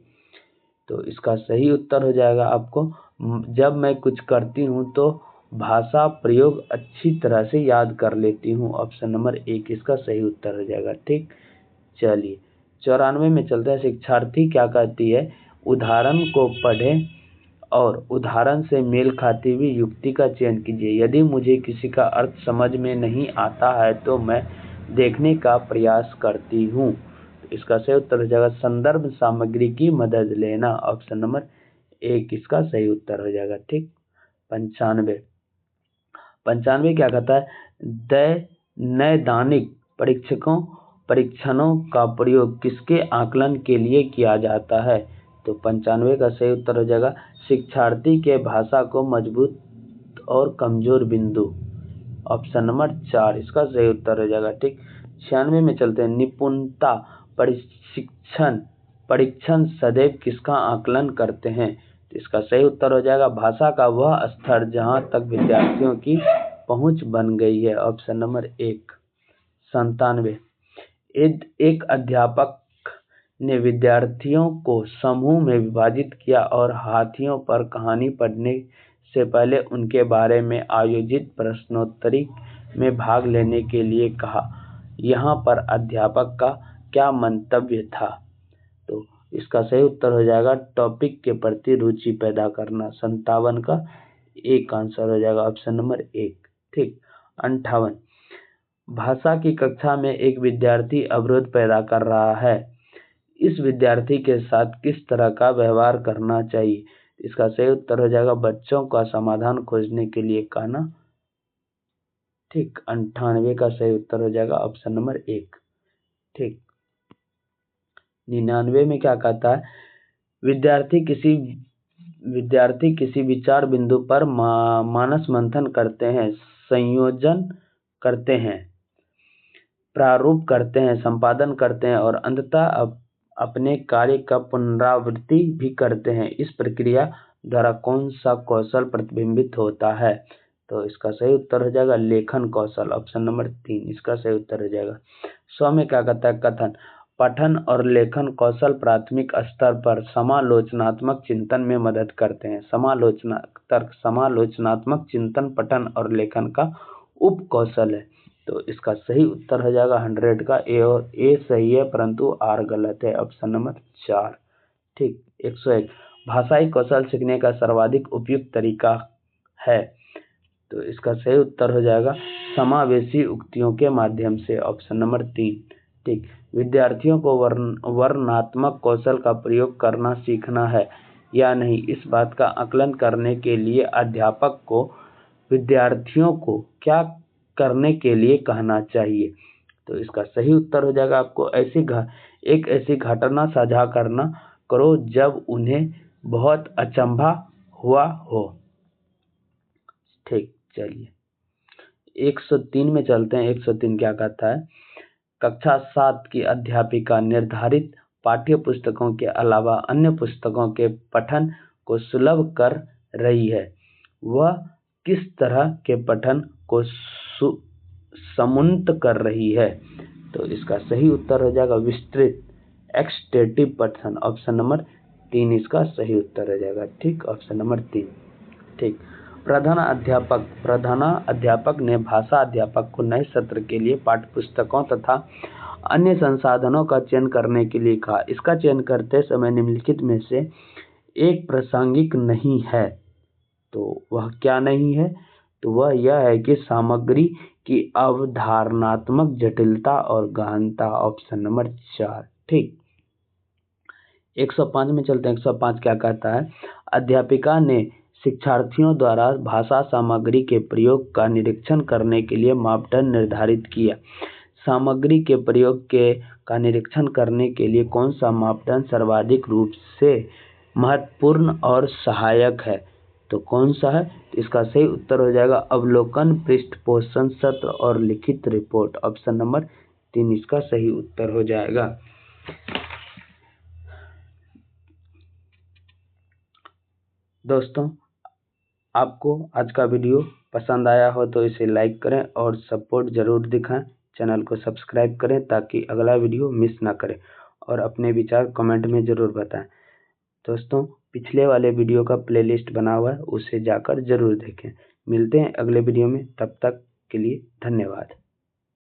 S1: तो इसका सही उत्तर हो जाएगा आपको, जब मैं कुछ करती हूँ तो भाषा प्रयोग अच्छी तरह से याद कर लेती हूँ। ऑप्शन नंबर 1 इसका सही उत्तर हो जाएगा। ठीक, चलिए 94 में चलते हैं। शिक्षार्थी क्या कहती है? उदाहरण को पढ़ें और उदाहरण से मेल खाती हुई युक्ति का चयन कीजिए। यदि मुझे किसी का अर्थ समझ में नहीं आता है तो मैं देखने का प्रयास करती हूँ। इसका सही उत्तर हो जाएगा संदर्भ सामग्री की मदद लेना। ऑप्शन नंबर 1 इसका सही उत्तर हो जाएगा। ठीक, 95 क्या कहता है? नैदानिक परीक्षणों का प्रयोग किसके आकलन के लिए किया जाता है? तो 95 का सही उत्तर हो जाएगा शिक्षार्थी के भाषा को मजबूत और कमजोर बिंदु। ऑप्शन नंबर 4 इसका सही उत्तर हो जाएगा। ठीक, 96 में चलते हैं। निपुणता परीक्षण सदैव किसका आकलन करते हैं? तो इसका सही उत्तर हो जाएगा भाषा का वह स्तर जहां तक विद्यार्थियों की पहुंच बन गई है। Option number 1। 97 एक अध्यापक ने विद्यार्थियों को समूह में विभाजित किया और हाथियों पर कहानी पढ़ने से पहले उनके बारे में आयोजित प्रश्नोत्तरी में भाग लेने के लिए कहा। यहाँ पर अध्यापक का क्या मंतव्य था? तो इसका सही उत्तर हो जाएगा टॉपिक के प्रति रुचि पैदा करना। 57 का एक आंसर हो जाएगा ऑप्शन नंबर 1। ठीक, 58 भाषा की कक्षा में एक विद्यार्थी अवरोध पैदा कर रहा है। इस विद्यार्थी के साथ किस तरह का व्यवहार करना चाहिए? इसका सही उत्तर हो जाएगा बच्चों का समाधान खोजने के लिए कहना। ठीक, 98 का सही उत्तर हो जाएगा ऑप्शन नंबर 1। ठीक, 99 में क्या कहता है? विद्यार्थी किसी विचार बिंदु पर मानस मंथन करते हैं, संयोजन करते हैं, प्रारूप करते हैं, संपादन करते हैं और अंततः अपने कार्य का पुनरावृत्ति भी करते हैं। इस प्रक्रिया द्वारा कौन सा कौशल प्रतिबिंबित होता है? तो इसका सही उत्तर हो जाएगा लेखन कौशल। ऑप्शन नंबर 3 इसका सही उत्तर हो जाएगा। 100 में क्या कहता है? कथन पठन और लेखन कौशल प्राथमिक स्तर पर समालोचनात्मक चिंतन में मदद करते हैं। समालोचनात्मक चिंतन पठन और लेखन का उप कौशल है। तो इसका सही उत्तर हो जाएगा 100 का ए, और ए सही है परंतु आर गलत है। Option number 4। ठीक, 101 भाषाई कौशल सीखने का सर्वाधिक उपयुक्त तरीका है। तो इसका सही उत्तर हो जाएगा समावेशी उक्तियों के माध्यम से। Option number 3। ठीक। विद्यार्थियों को वर्णनात्मक कौशल का प्रयोग करना सीखना है या नहीं, इस बात का आकलन करने के लिए अध्यापक को विद्यार्थियों को क्या करने के लिए कहना चाहिए। तो इसका सही उत्तर हो जाएगा आपको एक ऐसी घटना साझा करना करो जब उन्हें बहुत अचंभा हुआ हो। ठीक, चलिए 103 में चलते हैं। 103 क्या कहता है? कक्षा 7 की अध्यापिका निर्धारित पाठ्य पुस्तकों के अलावा अन्य पुस्तकों के पठन को सुलभ कर रही है। वह किस तरह के पठन को समुन्नत कर रही है? तो इसका सही उत्तर हो जाएगा विस्तृत एक्सटेंसिव पठन। ऑप्शन नंबर 3 इसका सही उत्तर हो जाएगा। ठीक, ऑप्शन नंबर 3। ठीक। प्रधानाध्यापक ने भाषा अध्यापक को नए सत्र के लिए पाठ्यपुस्तकों तथा अन्य संसाधनों का चयन करने के लिए कहा। इसका चयन करते समय निम्नलिखित में से एक प्रासंगिक नहीं है। तो वह क्या नहीं है? तो वह यह है कि सामग्री की अवधारणात्मक जटिलता और गहनता। Option number 4। ठीक। 105 में चलते हैं। 105 क्या कहता है? अध्यापिका ने शिक्षार्थियों द्वारा भाषा सामग्री के प्रयोग का निरीक्षण करने के लिए मापदंड निर्धारित किया। सामग्री के प्रयोग का निरीक्षण करने के लिए कौन सा मापदंड सर्वाधिक रूप से महत्वपूर्ण और सहायक है? तो कौन सा है? तो इसका सही उत्तर हो जाएगा अवलोकन, पृष्ठपोषण सत्र और लिखित रिपोर्ट। ऑप्शन नंबर 3 इसका सही उत्तर हो जाएगा। दोस्तों, आपको आज का वीडियो पसंद आया हो तो इसे लाइक करें और सपोर्ट ज़रूर दिखाएं। चैनल को सब्सक्राइब करें ताकि अगला वीडियो मिस ना करें और अपने विचार कमेंट में ज़रूर बताएं। दोस्तों, पिछले वाले वीडियो का प्लेलिस्ट बना हुआ है, उसे जाकर ज़रूर देखें। मिलते हैं अगले वीडियो में, तब तक के लिए धन्यवाद।